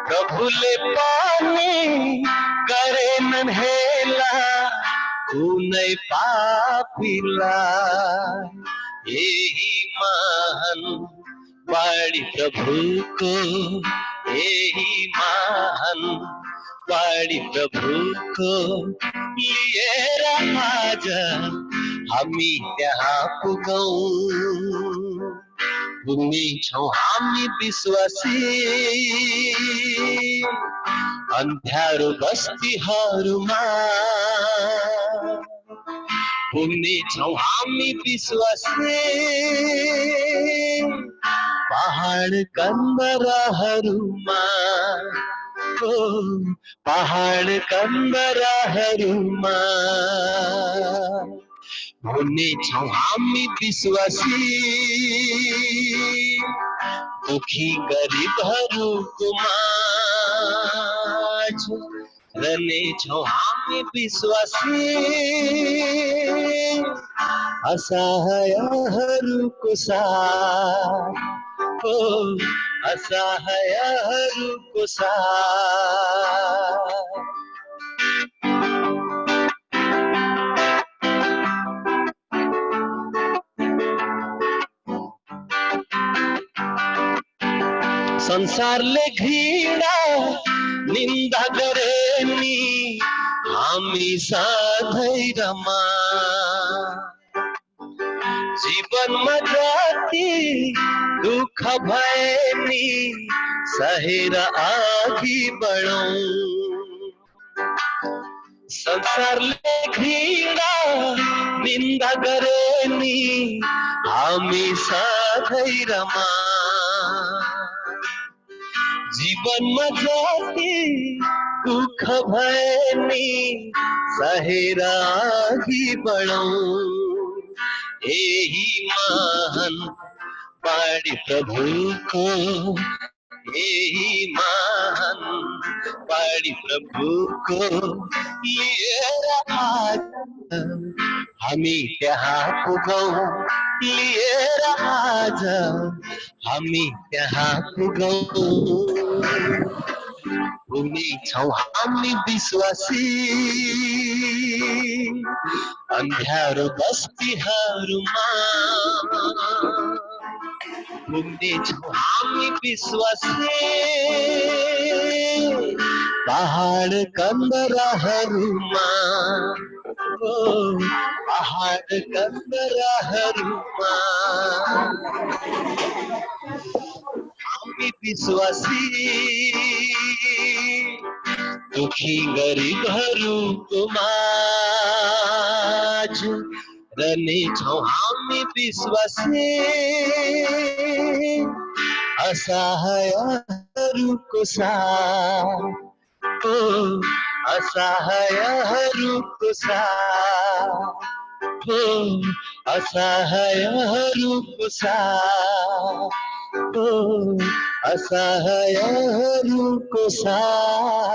प्रभुले पनि गरेनन् हेला कुनै पापीलाई। यही महान बाणी प्रभुको, यही महान बाणी प्रभुको लिएर आज हामी त्यहाँ पुगौँ। पुग्ने छौँ हामी विश्वासी अन्ध्यारो बस्तीहरूमा, पुग्ने छौँ हामी विश्वासी पहाड कन्दराहरूमा, हो पहाड कन्दराहरूमा हुने छौँ हामी विश्वासी दुखी गरिबहरूको माझ रहने छौँ हामी विश्वासी असहायहरूको साथ, हो असहायहरूको साथ। संसारले घृणा निन्दा गरे नि हामी सधैँ रमा, जीवनमा जति दुःख भए नि सहेर अघि बढौँ। संसारले घृणा निन्दा गरे नि हामी सधैँ रमा, जीवनमा जति दुःख भए नि सहेर अघि बढौँ। यही महान बाणी प्रभुको यही महान बाणी प्रभुको लिएर आज हामी त्यहाँ पुगौँ लिएर आज हामी त्यहाँ पुगौँ पुग्नेछौँ हामी विश्वासी अन्ध्यारो बस्तीहरूमा पुग्नेछौँ हामी विश्वासी पहाड कन्दराहरूमा पहाड कन्दराहरूमा हामी विश्वासी दुखी गरिबहरूको माझ रहनेछौँ हामी विश्वासी असहायहरूको साथ असहायहरूको साथ असहायहरूको साथ असहायहरूको साथ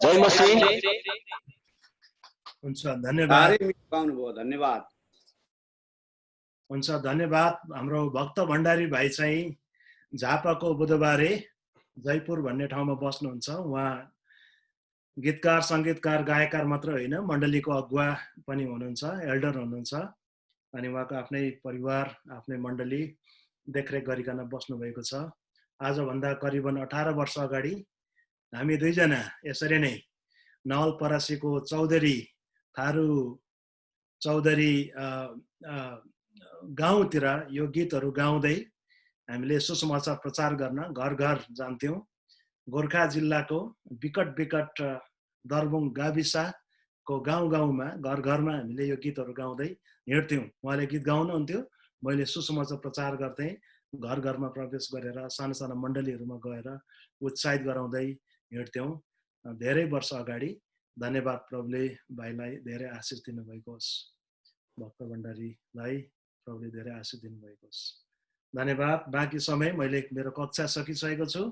जय मसीह हुन्छ धन्यवाद साह्रै मिठो गाउनुभयो धन्यवाद हुन्छ धन्यवाद हाम्रो भक्त भण्डारी भाइ चाहिँ झापाको बुधबारे जयपुर भन्ने ठाउँमा बस्नुहुन्छ उहाँ गीतकार सङ्गीतकार गायककार मात्र होइन मण्डलीको अगुवा पनि हुनुहुन्छ एल्डर हुनुहुन्छ अनि उहाँको आफ्नै परिवार आफ्नै मण्डली देखरेख गरिकन बस्नुभएको छ आजभन्दा करिबन 18 वर्ष अगाडि हामी दुईजना यसरी नै नवलपरासीको चौधरी थारू चौधरी गाउँतिर यो गीतहरू गाउँदै हामीले सुसमाचार प्रचार गर्न घर घर जान्थ्यौँ गोर्खा जिल्लाको विकट दर्बुङ गाविसको गाउँमा घर घरमा हामीले यो गीतहरू गाउँदै हिँड्थ्यौँ उहाँले गीत गाउनुहुन्थ्यो मैले सुसमाचार प्रचार गर्थेँ घर घरमा प्रवेश गरेर सानो सानो मण्डलीहरूमा गएर उत्साहित गराउँदै हिँड्थ्यौँ धेरै वर्ष अगाडि धन्यवाद प्रभुले भाइलाई धेरै आशिष दिनुभएको होस् भक्त भण्डारीलाई प्रभुले धेरै आशिष दिनुभएको होस् धन्यवाद बाँकी समय मैले मेरो कक्षा सकिसकेको छु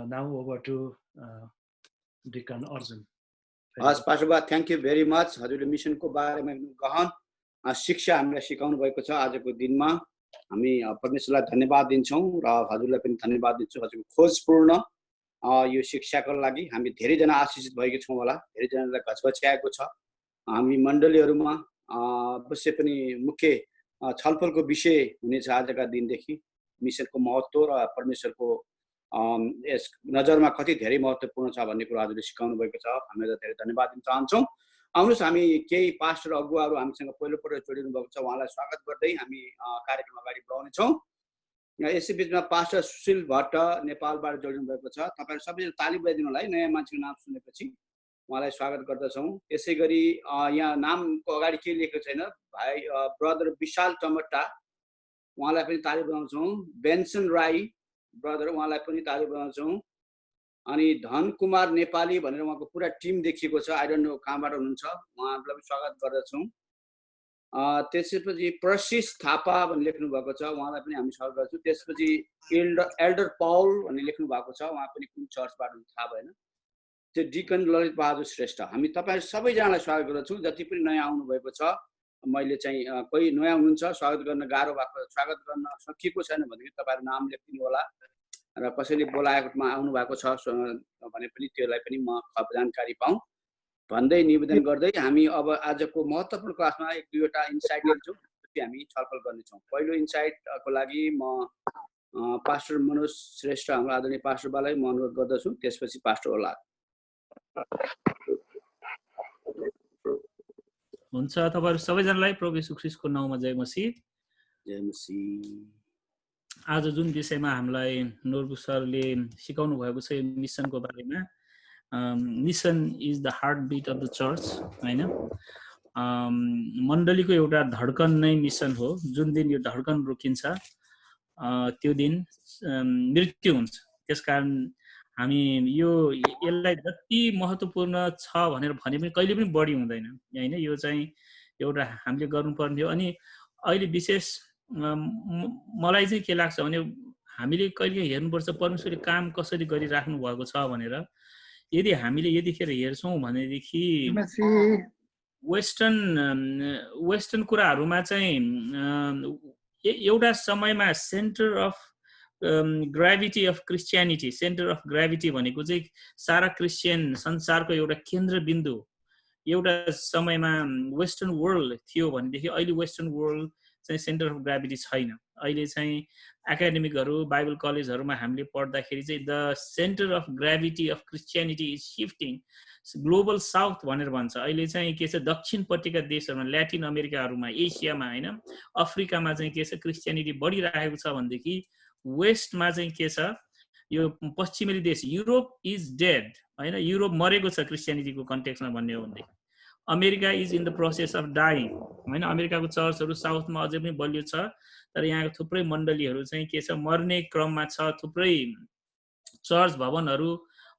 now over to deacon Arjun हस् pastor thank you very much हजुरले मिसनको बारेमा गहन शिक्षा हामीलाई सिकाउनु भएको छ आजको दिनमा हामी परमेश्वरलाई धन्यवाद दिन्छौँ र हजुरलाई पनि धन्यवाद दिन्छौँ हजुरको खोजपूर्ण यो शिक्षाको लागि हामी धेरैजना आशिषित भएको छौँ होला धेरैजनालाई घचघच्याएको छ हामी मण्डलीहरूमा अवश्य पनि मुख्य छलफलको विषय हुनेछ आजका दिनदेखि मिसनको महत्त्व र परमेश्वरको यस नजरमा कति धेरै महत्त्वपूर्ण छ भन्ने कुरा हजुरले सिकाउनु भएको छ हामीलाई धेरै धन्यवाद दिन चाहन्छौँ आउनुहोस् हामी केही पास्टर अगुवाहरू हामीसँग पहिलोपल्ट जोडिनु भएको छ उहाँलाई स्वागत गर्दै हामी कार्यक्रम अगाडि बढाउनेछौँ यसै बिचमा पास्टर सुशील भट्ट नेपालबाट जोडिनु भएको छ तपाईँहरू सबैजना ताली बजाइदिनु होला है नयाँ मान्छेको नाम सुनेपछि उहाँलाई स्वागत गर्दछौँ यसै गरी यहाँ नामको अगाडि के लेखेको छैन भाइ ब्रदर विशाल टमट्टा उहाँलाई पनि ताली बजाउँछौँ बेन्सन राई ब्रदर उहाँलाई पनि ताली बजाउँछौँ अनि धन कुमार नेपाली भनेर उहाँको पुरा टिम देखिएको छ आई डोन्ट नो कहाँबाट हुनुहुन्छ उहाँहरूलाई पनि स्वागत गर्दछौँ त्यसपछि प्रशिष थापा भन्ने लेख्नु भएको छ उहाँलाई पनि हामी स्वागत गर्छौँ त्यसपछि एल्डर पौल भन्ने लेख्नु भएको छ उहाँ पनि कुन चर्चबाट हुन्छ थाहा भएन त्यो डिकन ललित बहादुर श्रेष्ठ हामी तपाईँ सबैजनालाई स्वागत गर्दछौँ जति पनि नयाँ आउनुभएको छ मैले चाहिँ कोही नयाँ हुनुहुन्छ स्वागत गर्न गाह्रो भएको स्वागत गर्न सकिएको छैन भनेदेखि तपाईँहरू नाम लेखिदिनु होला र कसैले बोलाएकोमा आउनु भएको छ भने पनि त्यसलाई पनि म थप जानकारी पाऊँ भन्दै निवेदन गर्दै हामी अब आजको महत्त्वपूर्ण क्लासमा एक दुईवटा इन्साइट लिन्छौँ त्यसपछि हामी छलफल गर्नेछौँ पहिलो इन्साइटको लागि म पास्टर मनोज श्रेष्ठ हाम्रो आदरणीय पास्टर बालाई म अनुरोध गर्दछु त्यसपछि पास्टर होला हुन्छ तपाईहरु सबैजनालाई प्रभु येशू ख्रीष्टको नाउँमा जय मसीह जय मसीह आज जुन विषयमा हामीलाई नोर्बु सरले सिकाउनु भएको छ मिसनको बारेमा mission is the heart beat of the church हैन मण्डलीको एउटा धड्कन नै मिसन हो जुन दिन यो धड्कन रोकिन्छ त्यो दिन मृत्यु हुन्छ त्यसकारण हामी यसलाई जति महत्त्वपूर्ण छ भनेर भने पनि कहिले पनि बढी हुँदैन हैन यो चाहिँ एउटा हामीले गर्नुपर्ने हो अनि अहिले विशेष मलाई चाहिँ के लाग्छ भने हामीले कहिले हेर्नुपर्छ परमेश्वरले काम कसरी गरिराख्नु भएको छ भनेर। यदि हामीले यतिखेर हेर्छौँ भनेदेखि वेस्टर्न कुराहरूमा चाहिँ एउटा समयमा centre of gravity of Christianity, centre of gravity भनेको चाहिँ सारा क्रिस्चियन संसारको एउटा केन्द्रबिन्दु एउटा समयमा वेस्टर्न वर्ल्ड थियो भनेदेखि अहिले वेस्टर्न वर्ल्ड चाहिँ सेन्टर अफ ग्राभिटी छैन। अहिले चाहिँ एकाडेमिकहरू बाइबल कलेजहरूमा हामीले पढ्दाखेरि चाहिँ the centre of gravity of Christianity is shifting global south भनेर भन्छ। अहिले चाहिँ के छ दक्षिणपट्टिका देशहरूमा, ल्याटिन अमेरिकाहरूमा, एसियामा होइन, अफ्रिकामा चाहिँ के छ क्रिस्चियनिटी बढिरहेको छ भनेदेखि वेस्टमा चाहिँ के छ यो पश्चिमेली देश युरोप इज डेड होइन, युरोप मरेको छ क्रिस्चियनिटीको कन्टेक्समा भन्ने हो भनेदेखि। America is in the process of dying होइन, अमेरिकाको चर्चहरू साउथमा अझै पनि बलियो छ, तर यहाँको थुप्रै मण्डलीहरू चाहिँ के छ मर्ने क्रममा छ। थुप्रै चर्च भवनहरू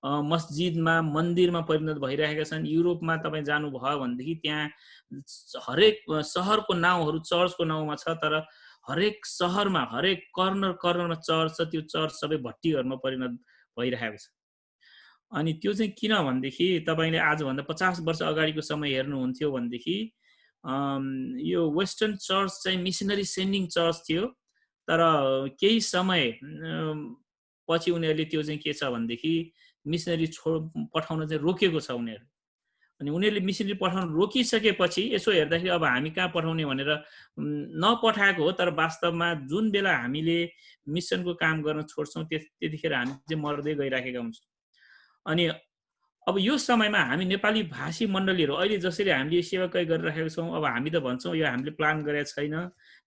मस्जिदमा मन्दिरमा परिणत भइरहेका छन्। युरोपमा तपाईँ जानुभयो भनेदेखि त्यहाँ हरेक सहरको नाउँहरू चर्चको नाउँमा छ, तर हरेक सहरमा हरेक कर्नरमा चर्च छ, त्यो चर्च सबै भट्टीहरूमा परिणत भइरहेको छ। अनि त्यो चाहिँ किन भनेदेखि तपाईँले आजभन्दा 50 वर्ष अगाडिको समय हेर्नुहुन्थ्यो भनेदेखि यो वेस्टर्न चर्च चाहिँ मिसनरी सेन्डिङ चर्च थियो, तर केही समय पछि उनीहरूले त्यो चाहिँ के छ भनेदेखि मिसनरी पठाउन चाहिँ रोकेको छ उनीहरू। अनि उनीहरूले मिसनरी पठाउन रोकिसकेपछि यसो हेर्दाखेरि अब हामी कहाँ पठाउने भनेर नपठाएको हो, तर वास्तवमा जुन बेला हामीले मिसनको काम गर्न छोड्छौँ त्यतिखेर हामी चाहिँ मर्दै गइराखेका हुन्छौँ। अनि अब यो समयमा हामी नेपाली भाषी मण्डलीहरू अहिले जसरी हामीले सेवाकाई गरिरहेका छौँ, अब हामी त भन्छौँ यो हामीले प्लान गरेका छैन,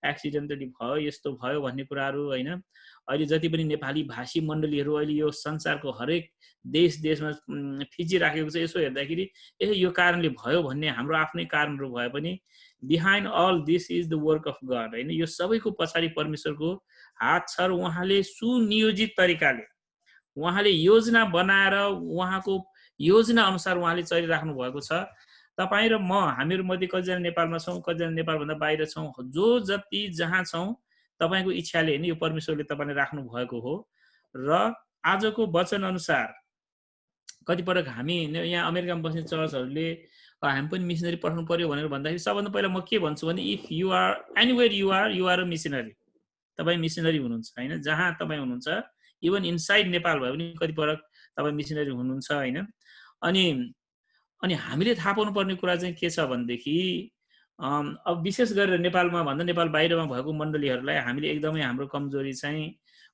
एक्सिडेन्टली भयो, यस्तो भयो भन्ने कुराहरू होइन। अहिले जति पनि नेपाली भाषी मण्डलीहरू अहिले यो संसारको हरेक देशमा फिजिराखेको छ, यसो हेर्दाखेरि यो कारणले भयो भन्ने हाम्रो आफ्नै कारणहरू भए पनि behind all this is the work of God होइन, यो सबैको पछाडि परमेश्वरको हात छ र उहाँले सुनियोजित तरिकाले उहाँले योजना बनाएर उहाँको योजना अनुसार उहाँले चलिराख्नु भएको छ। तपाईँ र म हामीहरू मध्ये कतिजना नेपालमा छौँ, कतिजना नेपालभन्दा बाहिर छौँ, जो जति जहाँ छौँ तपाईँको इच्छाले नि यो परमेश्वरले तपाईँले राख्नु भएको हो। र आजको वचन अनुसार कतिपटक हामी यहाँ अमेरिकामा बस्ने चर्चहरूले हामी पनि मिसनरी पठाउनु पर्यो भनेर भन्दाखेरि सबभन्दा पहिला म के भन्छु भने if you are anywhere you are a missionary, तपाईँ मिसनरी हुनुहुन्छ होइन, जहाँ तपाईँ हुनुहुन्छ इभन इनसाइड नेपाल भए पनि कतिपटक तपाईँ मिसनरी हुनुहुन्छ होइन। अनि हामीले थाहा पाउनुपर्ने कुरा चाहिँ के छ भनेदेखि अब विशेष गरेर नेपालमा भन्दा नेपाल बाहिरमा भएको मण्डलीहरूलाई हामीले एकदमै हाम्रो कमजोरी चाहिँ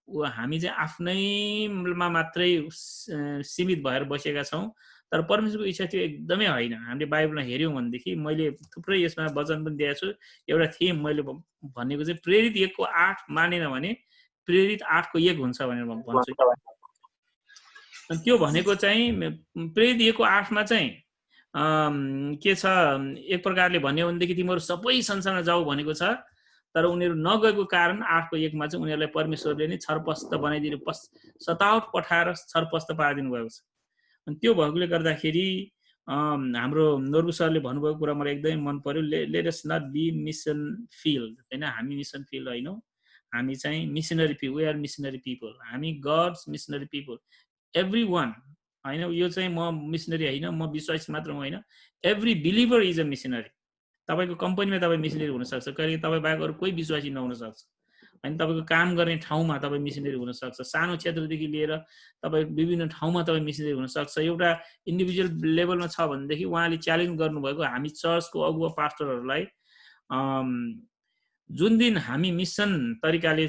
हामी चाहिँ आफ्नैमा मात्रै सीमित भएर बसेका छौँ, तर परमेश्वरको इच्छा त्यो एकदमै होइन। हामीले बाइबलमा हेऱ्यौँ भनेदेखि मैले थुप्रै यसमा वचन पनि दिएको छु, एउटा थिम मैले भनेको चाहिँ प्रेरित 1:8 मानेन भने प्रेरित 8:1 हुन्छ भनेर भन्छु। अनि त्यो भनेको चाहिँ प्रेरित 1:8 चाहिँ के छ एक प्रकारले भन्यो भनेदेखि तिमीहरू सबै संसारमा जाऊ भनेको छ, तर उनीहरू नगएको कारण 8:1 चाहिँ उनीहरूलाई परमेश्वरले नै छरपस्त बनाइदिनु सतावट पठाएर छरपस्त पारिदिनु भएको छ। अनि त्यो भएकोले गर्दाखेरि हाम्रो नोर्बु सरले भन्नुभएको कुरा मलाई एकदमै मन पर्यो, let us not be mission field होइन, हामी मिसन फिल्ड होइनौँ, हामी चाहिँ missionary people, we are missionary people, हामी God's missionary people every one होइन। यो चाहिँ म मिसनरी होइन, म विश्वासी मात्र होइन, every believer is a missionary. तपाईँको कम्पनीमा तपाईँ मिसनरी हुनसक्छ, कहिले तपाईँ बाहेक अरू कोही विश्वासी नहुनसक्छ होइन, तपाईँको काम गर्ने ठाउँमा तपाईँ मिसनरी हुनसक्छ, सानो क्षेत्रदेखि लिएर तपाईँ विभिन्न ठाउँमा तपाईँ मिसनरी हुनसक्छ। एउटा इन्डिभिजुअल लेभलमा छ भनेदेखि उहाँले च्यालेन्ज गर्नुभएको हामी चर्चको अगुवा पास्टरहरूलाई जुन दिन हामी मिसन तरिकाले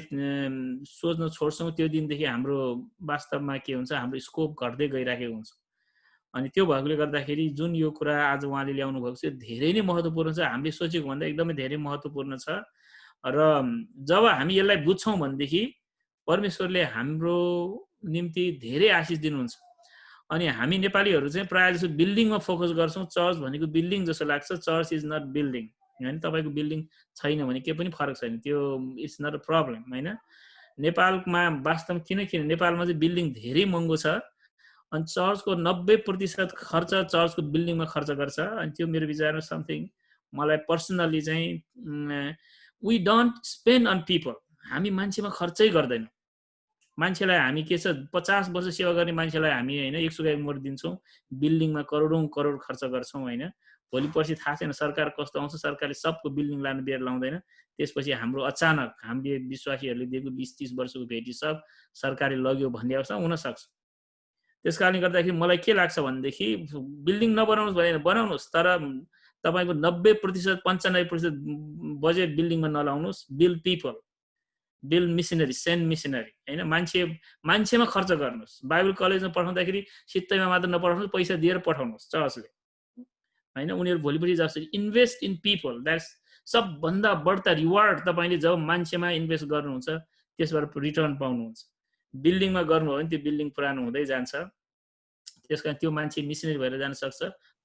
सोच्न छोड्छौँ त्यो दिनदेखि हाम्रो वास्तवमा के हुन्छ, हाम्रो स्कोप घट्दै गइरहेको हुन्छ। अनि त्यो भएकोले गर्दाखेरि जुन यो कुरा आज उहाँले ल्याउनु भएको छ धेरै नै महत्त्वपूर्ण छ, हामीले सोचेको भन्दा एकदमै धेरै महत्त्वपूर्ण छ। र जब हामी यसलाई बुझ्छौँ भनेदेखि परमेश्वरले हाम्रो निम्ति धेरै आशिष दिनुहुन्छ। अनि हामी नेपालीहरू चाहिँ प्रायः जसो बिल्डिङमा फोकस गर्छौँ, चर्च भनेको बिल्डिङ जस्तो लाग्छ, चर्च इज नट बिल्डिङ होइन। तपाईँको बिल्डिङ छैन भने केही पनि फरक छैन, त्यो इट्स नट अ प्रब्लम होइन। नेपालमा वास्तवमा किन नेपालमा चाहिँ बिल्डिङ धेरै महँगो छ, अनि चर्चको 90% खर्च चर्चको बिल्डिङमा खर्च गर्छ। अनि त्यो मेरो विचारमा समथिङ मलाई पर्सनल्ली चाहिँ we don't spend on people, हामी मान्छेमा खर्चै गर्दैनौँ। मान्छेलाई हामी के छ 50 वर्ष सेवा गर्ने मान्छेलाई हामी हैन 100 मोड दिन्छौँ, बिल्डिङमा करोडौं करोड खर्च गर्छौँ हैन। भोलि पर्सि थाहा छैन सरकार कस्तो आउँछ, सरकारले सबको बिल्डिङ लानु बेर लाउँदैन। त्यसपछि हाम्रो अचानक हामीले विश्वासीहरूले दिएको 20-30 वर्षको भेटी सब सरकारले लग्यो भन्ने अवस्था हुन सक्छ। त्यसकारणले गर्दाखेरि मलाई के लाग्छ भनेदेखि बिल्डिङ नबनाउनुस् भने बनाउनुस्, तर तपाईको 90% 95% बजेट बिल्डिङमा नलाउनुस्। Build people, build missionary, send missionary हैन। मान्छेमा खर्च गर्नुस्। बाइबल कलेजमा पढाउँदाखेरि सित्तैमा मात्र नपढाउनुस्, पैसा दिएर पठाउनुस् चर्चले हैन। उनीहरू भोलिपर्सि जस्तो इन्भेस्ट इन पिपल, द्याट्स सबभन्दा बढ्ता रिवार्ड। तपाईले जब मान्छेमा इन्भेस्ट गर्नुहुन्छ त्यसबाट रिटर्न पाउनुहुन्छ। बिल्डिङमा गर्नुभयो भने त्यो बिल्डिङ पुरानो हुँदै जान्छ। त्यसकारण त्यो मान्छे मिसनरी भएर जान सक्छ।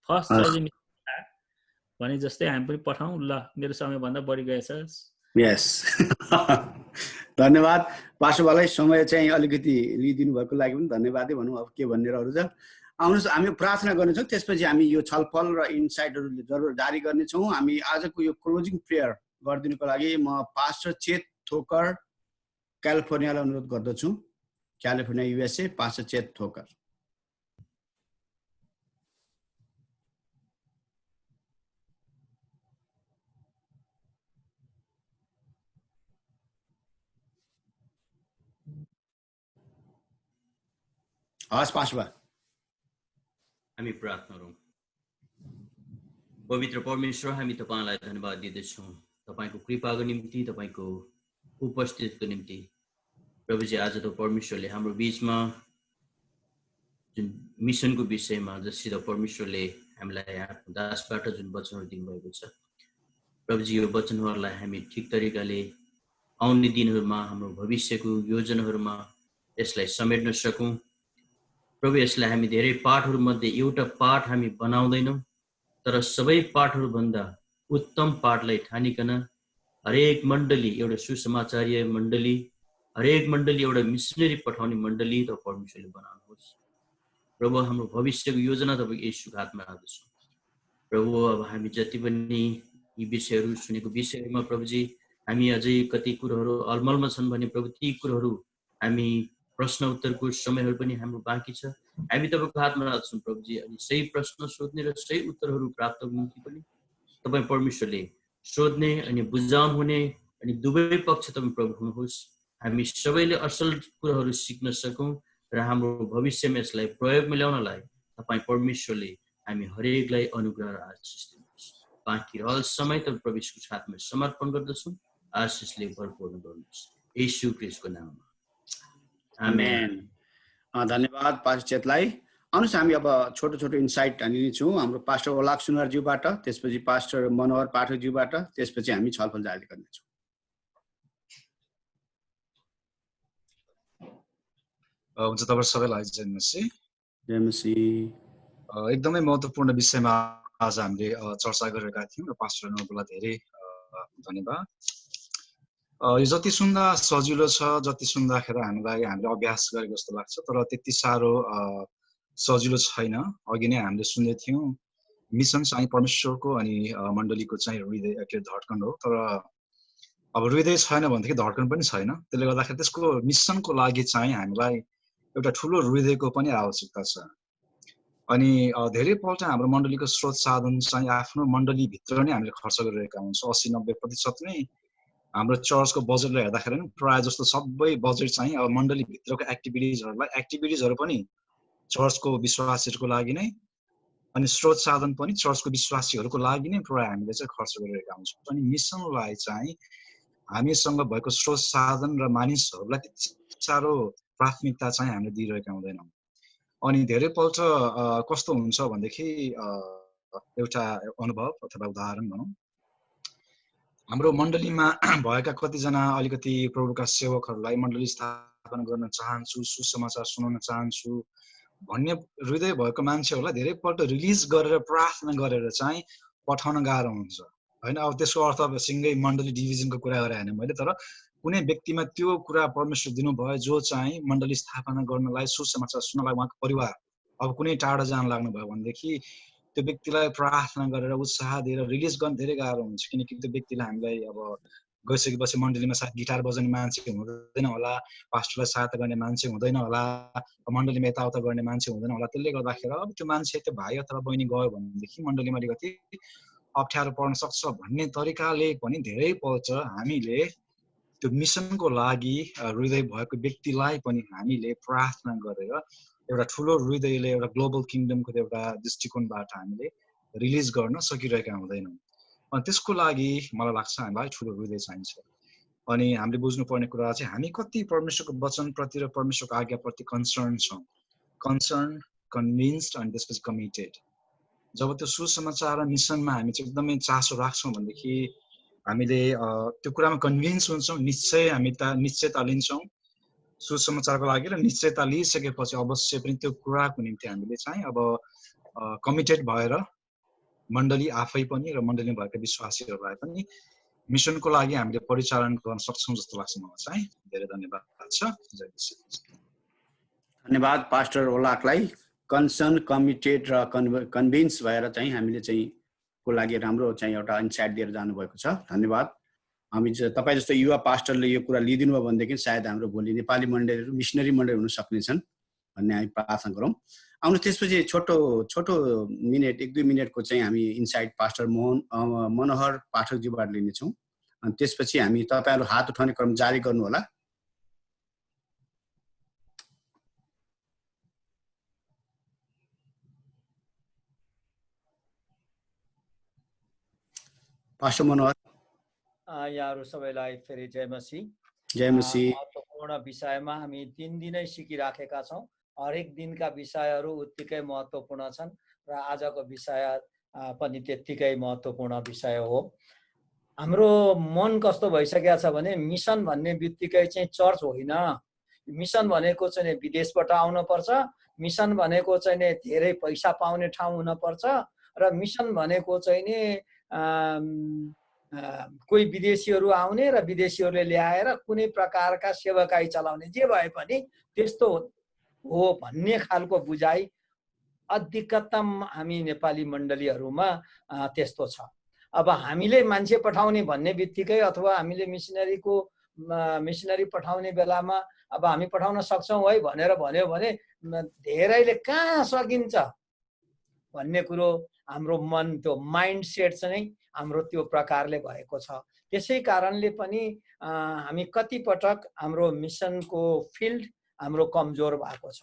फर्स्ट चाहिँ भने जस्तै हामी पनि पठाउँ। ल, मेरो समयभन्दा बढी गएछ। यस धन्यवाद पास्टरबालाई, समय चाहिँ अलिकति लिइदिनु भएको लागि पनि धन्यवादै भनौँ। अब के भन्ने अरू छ, आउनुहोस् हामी प्रार्थना गर्नेछौँ, त्यसपछि हामी यो छलफल र इन्साइटहरू जरुर जारी गर्नेछौँ। हामी आजको यो क्लोजिङ प्रेयर गरिदिनुको लागि म पास्टर चेत थोकर क्यालिफोर्नियालाई अनुरोध गर्दछु। क्यालिफोर्निया USA, पास्टर चेत थोकर। हस् पास्टर, हामी प्रार्थना गरौँ। पवित्र परमेश्वर, हामी तपाईलाई धन्यवाद दिँदछौँ तपाईको कृपाको निम्ति, तपाईको उपस्थितिको निम्ति। प्रभुजी, आज त परमेश्वरले हाम्रो बीचमा जुन मिसनको विषयमा जसरी परमेश्वरले हामीलाई आफ्नो दासबाट जुन वचनहरू दिनुभएको छ, प्रभुजी यो वचनहरूलाई हामी ठिक तरिकाले आउने दिनहरूमा हाम्रो भविष्यको योजनाहरूमा यसलाई समेट्न सकौँ। प्रभु, यसलाई हामी धेरै पाठहरूमध्ये एउटा पाठ हामी बनाउँदैनौँ, तर सबै पाठहरूभन्दा उत्तम पाठलाई ठानिकन हरेक मण्डली एउटा सुसमाचार्य मण्डली, हरेक मण्डली एउटा मिसनरी पठाउने मण्डली त परमेश्वरले बनाउनुहोस्। प्रभु, हाम्रो भविष्यको योजना तपाईँको यीशुको हातमा राख्दछौँ। प्रभु, अब हामी जति पनि यी विषयहरू सुनेको विषयहरूमा प्रभुजी हामी अझै कति कुरोहरू अलमलमा छन् भने प्रभु ती कुरोहरू हामी प्रश्न उत्तरको समयहरू पनि हाम्रो बाँकी छ। हामी तपाईँको हातमा राख्छौँ प्रभुजी। अनि सही प्रश्न सोध्ने र सही उत्तरहरू प्राप्त निम्ति पनि तपाईँ परमेश्वरले सोध्ने अनि बुझाउनु हुने अनि दुवै पक्ष तपाईँ प्रभु हुनुहोस्। हामी सबैले असल कुराहरू सिक्न सकौँ र हाम्रो भविष्यमा यसलाई प्रयोगमा ल्याउनलाई तपाईँ परमेश्वरले हामी हरेकलाई अनुग्रह र आशिष दिनुहोस्। बाँकी रहल समय तपाईँ प्रभुको हातमा समर्पण गर्दछौँ। आशिषले भरपूर्ण गर्नुहोस् येशू ख्रीष्टको नाममा, आमेन। धन्यवाद पास्टर चेतलाई। आउनुहोस् हामी अब छोटो छोटो इन्साइट लिनेछौँ हाम्रो पास्टर ओलाक सुनारज्यूबाट, त्यसपछि पास्टर मनोहर पाठकज्यूबाट, त्यसपछि हामी छलफल जारी गर्नेछौँ। हुन्छ, तपाईँ सबैलाई जय मसीह। जय मसीह। एकदमै महत्त्वपूर्ण विषयमा आज हामीले चर्चा गरिरहेका थियौँ र पास्टर नोबुलाई धेरै धन्यवाद। यो जति सुन्दा सजिलो छ, जति सुन्दाखेरि हामीलाई हामीले अभ्यास गरेको जस्तो लाग्छ, तर त्यति साह्रो सजिलो छैन। अघि नै हामीले सुन्दै थियौँ मिसन चाहिँ परमेश्वरको अनि मण्डलीको चाहिँ हृदय के धड्कन हो, तर अब हृदय छैन भनेदेखि धड्कन पनि छैन। त्यसले गर्दाखेरि त्यसको मिसनको लागि चाहिँ हामीलाई एउटा ठुलो हृदयको पनि आवश्यकता छ। अनि धेरैपल्ट हाम्रो मण्डलीको स्रोत साधन चाहिँ आफ्नो मण्डलीभित्र नै हामीले खर्च गरिरहेका हुन्छौँ। 80-90% नै हाम्रो चर्चको बजेटलाई हेर्दाखेरि पनि प्रायः जस्तो सबै बजेट चाहिँ अब मण्डलीभित्रको एक्टिभिटिजहरू पनि चर्चको विश्वासीहरूको लागि नै, अनि स्रोत साधन पनि चर्चको विश्वासीहरूको लागि नै प्रायः हामीले चाहिँ खर्च गरिरहेका हुन्छौँ। अनि मिसनलाई चाहिँ हामीसँग भएको स्रोत साधन र मानिसहरूलाई त्यति साह्रो प्राथमिकता चाहिँ हामीले दिइरहेका हुँदैनौँ। अनि धेरैपल्ट कस्तो हुन्छ भनेदेखि एउटा अनुभव अथवा उदाहरण भनौँ, हाम्रो मण्डलीमा भएका कतिजना अलिकति प्रभुका सेवकहरूलाई मण्डली स्थापना गर्न चाहन्छु, सुसमाचार सुनाउन चाहन्छु भन्ने हृदय भएको मान्छेहरूलाई धेरैपल्ट रिलिज गरेर प्रार्थना गरेर चाहिँ पठाउन गाह्रो हुन्छ होइन। अब त्यसको अर्थ अब सिँगै मण्डली डिभिजनको कुरा गरे होइन मैले, तर कुनै व्यक्तिमा त्यो कुरा परमेश्वर दिनुभयो जो चाहिँ मण्डली स्थापना गर्नलाई, सुसमाचार सुन्नलाई उहाँको परिवार अब कुनै टाढा जान लाग्नुभयो भनेदेखि त्यो व्यक्तिलाई प्रार्थना गरेर उत्साह दिएर रिलिज गर्न धेरै गाह्रो हुन्छ, किनकि त्यो व्यक्तिलाई हामीलाई अब गइसकेपछि मण्डलीमा सायद गिटार बजाउने मान्छे हुँदैन होला, पास्टरलाई सहायता गर्ने मान्छे हुँदैन होला, मण्डलीमा यताउता गर्ने मान्छे हुँदैन होला। त्यसले गर्दाखेरि अब त्यो मान्छे त्यो भाइ अथवा बहिनी गयो भनेदेखि मण्डलीमा अलिकति अप्ठ्यारो पर्न सक्छ भन्ने तरिकाले पनि धेरै पल्ट हामीले त्यो मिसनको लागि हृदय भएको व्यक्तिलाई पनि हामीले प्रार्थना गरेर एउटा ठुलो हृदयले एउटा ग्लोबल किङडमको एउटा दृष्टिकोणबाट हामीले रिलिज गर्न सकिरहेका हुँदैनौँ। अनि त्यसको लागि मलाई लाग्छ हामीलाई ठुलो हृदय चाहिन्छ। अनि हामीले बुझ्नुपर्ने कुरा चाहिँ हामी कति परमेश्वरको वचनप्रति र परमेश्वरको आज्ञाप्रति कन्सर्न छौँ। कन्सर्न, कन्भिन्स्ड अनि त्यसपछि कमिटेड। जब त्यो सुसमाचार र मिसनमा हामी चाहिँ एकदमै चासो राख्छौँ भनेदेखि हामीले त्यो कुरामा कन्भिन्स हुन्छौँ, निश्चयता लिन्छौँ सुसमाचारको लागि, र निश्चयता लिइसकेपछि अवश्य पनि त्यो कुराको निम्ति हामीले चाहिँ अब कमिटेड भएर मण्डली आफै पनि र मण्डलीमा भएका विश्वासीहरूलाई पनि मिसनको लागि हामीले परिचालन गर्न सक्छौँ जस्तो लाग्छ मलाई चाहिँ। धेरै धन्यवाद छ। जय मसीह। धन्यवाद पास्टर ओलाकलाई। कन्सर्न, कमिटेड र कन्भिन्स भएर चाहिँ हामीले चाहिँ को लागि राम्रो चाहिँ एउटा इन्साइट दिएर जानुभएको छ। धन्यवाद। हामी तपाईँ जस्तो युवा पास्टरले यो कुरा लिइदिनु भयो भनेदेखि सायद हाम्रो भोलि नेपाली मण्डलीहरू मिसनरी मण्डली हुन सक्नेछन् भन्ने हामी प्रार्थना गरौँ। आउनु त्यसपछि छोटो मिनट 1-2 मिनटको चाहिँ हामी इन्साइट पास्टर मनोहर पाठकजीबाट लिनेछौँ। अनि त्यसपछि हामी तपाईँहरू हात उठाउने क्रम जारी गर्नु होला। पास्टर मनोहर। यहाँहरू सबैलाई फेरि जय मसीह। जय मसीह। महत्त्वपूर्ण विषयमा हामी दिनदिनै सिकिराखेका छौँ। हरेक दिनका विषयहरू उत्तिकै महत्त्वपूर्ण छन् र आजको विषय पनि त्यत्तिकै महत्त्वपूर्ण विषय हो। हाम्रो मन कस्तो भइसकेको छ भने मिसन भन्ने बित्तिकै चाहिँ चर्च होइन। मिसन भनेको चाहिँ विदेशबाट आउनुपर्छ, मिसन भनेको चाहिँ धेरै पैसा पाउने ठाउँ हुनपर्छ, र मिसन भनेको चाहिँ नि कोही विदेशीहरू आउने र विदेशीहरूले ल्याएर कुनै प्रकारका सेवाकाई चलाउने, जे भए पनि त्यस्तो हो भन्ने खालको बुझाइ अधिकतम हामी नेपाली मण्डलीहरूमा त्यस्तो छ। अब हामीले मान्छे पठाउने भन्ने बित्तिकै अथवा हामीले मिसनरी पठाउने बेलामा अब हामी पठाउन सक्छौँ है भनेर भन्यो भने धेरैले कहाँ सकिन्छ भन्ने कुरो हाम्रो मन, त्यो माइन्ड सेट चाहिँ हाम्रो त्यो प्रकारले भएको छ। त्यसै कारणले पनि हामी कतिपटक हाम्रो मिसनको फिल्ड हाम्रो कमजोर भएको छ।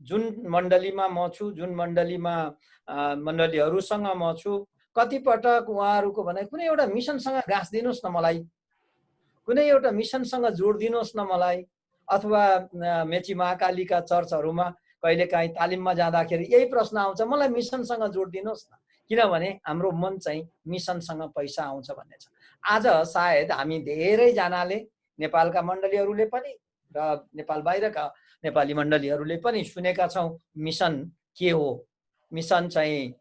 जुन मण्डलीमा म छु, जुन मण्डलीहरूसँग म छु, कतिपटक उहाँहरूको भने कुनै एउटा मिसनसँग गाँसिदिनुहोस् न मलाई, कुनै एउटा मिसनसँग जोडिदिनुहोस् न मलाई, अथवा मेची महाकालीका चर्चहरूमा कहिलेकाहीँ तालिममा जाँदाखेरि यही प्रश्न आउँछ, मलाई मिसनसँग जोडिदिनुहोस् न, किनभने हाम्रो मन चाहिँ मिसनसँग पैसा आउँछ भन्ने छ। आज सायद हामी धेरैजनाले नेपालका मण्डलीहरूले पनि र नेपाल बाहिरका नेपाली मण्डलीहरूले पनि सुनेका छौँ मिसन के हो। मिसन चाहिँ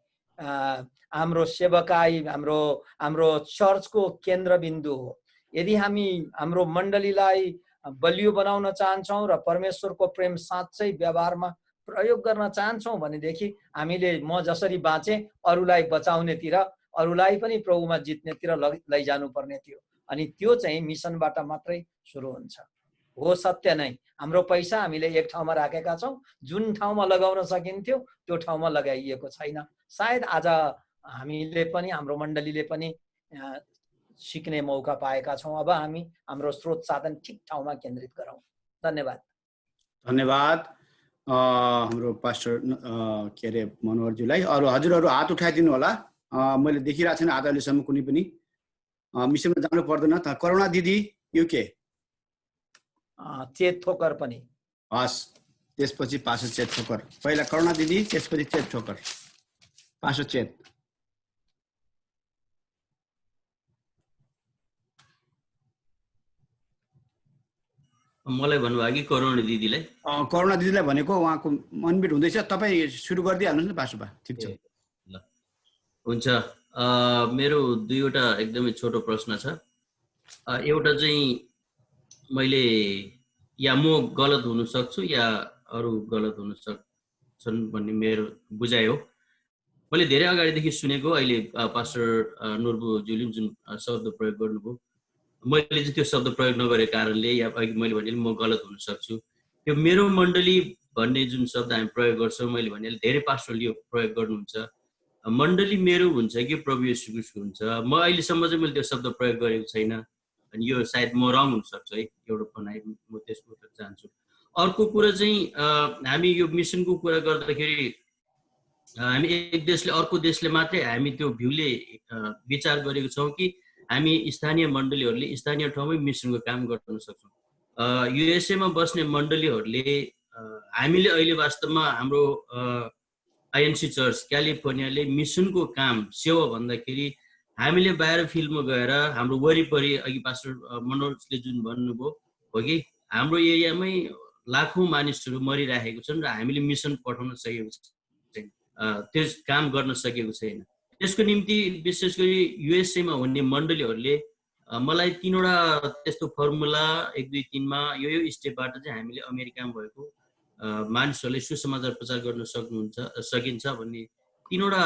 हाम्रो सेवकाई, हाम्रो चर्चको केन्द्रबिन्दु हो। यदि हामी हाम्रो मण्डलीलाई बलियो बनाउन चाहन्छौँ र परमेश्वरको प्रेम साँच्चै व्यवहारमा प्रयोग गर्न चाहन्छौँ भनेदेखि हामीले म जसरी बाँचेँ अरूलाई बचाउनेतिर, अरूलाई पनि प्रभुमा जित्नेतिर लैजानु पर्ने थियो। अनि त्यो चाहिँ मिसनबाट मात्रै सुरु हुन्छ। हो सत्य नै हाम्रो पैसा हामीले एक ठाउँमा राखेका छौँ, जुन ठाउँमा लगाउन सकिन्थ्यो त्यो ठाउँमा लगाइएको छैन। सायद आज हामीले पनि, हाम्रो मण्डलीले पनि सिक्ने मौका पाएका छौँ। अब हामी हाम्रो स्रोत साधन ठिक ठाउँमा केन्द्रित गरौँ। धन्यवाद। धन्यवाद हाम्रो पास्टर के अरे मनोहरज्यूलाई। अरू हजुरहरू हात उठाइदिनु होला। मैले देखिरहेको छैन आजसम्म कुनै पनि मिसनमा जानु पर्दैन। करुणा दिदी युके चेत ठोकर पनि हस्, त्यसपछि पास्टर चेत ठोकर। पहिला करुणा दिदी, त्यसपछि चेत ठोकर। पास्टर चेत। मलाई भन्नुभयो कि करुणा दिदीलाई? करुणा दिदीलाई भनेको उहाँको मनबिट हुँदैछ। तपाईँ सुरु गरिदिइहाल्नुहोस् न पास्टर बा। ठिक छ, ल हुन्छ। मेरो दुईवटा एकदमै छोटो प्रश्न छ। एउटा चाहिँ मैले या म गलत हुन सक्छु या अरू गलत हुन सक्छन् भन्ने मेरो बुझाइ हो। मैले धेरै अगाडिदेखि सुनेको, अहिले पास्टर नूरबुज्यूले जुन शब्द प्रयोग गर्नुभयो, मैले चाहिँ त्यो शब्द प्रयोग नगरेको कारणले या अघि मैले भने म गलत हुन सक्छु। त्यो मेरो मण्डली भन्ने जुन शब्द हामी प्रयोग गर्छौँ, मैले भने धेरै पास्टरले यो प्रयोग गर्नुहुन्छ। मण्डली मेरो हुन्छ कि प्रभु येशू ख्रीष्टको हुन्छ। म अहिलेसम्म चाहिँ मैले त्यो शब्द प्रयोग गरेको छैन, अनि यो सायद म रङ हुनसक्छ है, एउटा भनाइ म त्यसको उत्तर चाहन्छु। अर्को कुरा चाहिँ हामी यो मिसनको कुरा गर्दाखेरि हामी एक देशले अर्को देशले मात्रै हामी त्यो भ्यूले विचार गरेको छौँ कि हामी स्थानीय मण्डलीहरूले स्थानीय ठाउँमै मिसनको काम गर्न सक्छौँ। युएसएमा बस्ने मण्डलीहरूले हामीले अहिले वास्तवमा हाम्रो आइएनसी चर्च क्यालिफोर्नियाले मिसनको काम सेवा भन्दाखेरि हामीले बाहिर फिल्डमा गएर हाम्रो वरिपरि अघि पास्टर मनोजले जुन भन्नुभयो हो कि हाम्रो एरियामै लाखौँ मानिसहरू मरिरहेको छन् र हामीले मिसन पठाउन सकेको छैन, त्यस काम गर्न सकेको छैन। त्यसको निम्ति विशेष गरी युएसएमा हुने मण्डलीहरूले मलाई 3वटा त्यस्तो फर्मुला 1 2 3 मा यो स्टेपबाट चाहिँ हामीले अमेरिकामा भएको मानिसहरूले सुसमाचार प्रचार गर्न सकिन्छ भन्ने 3वटा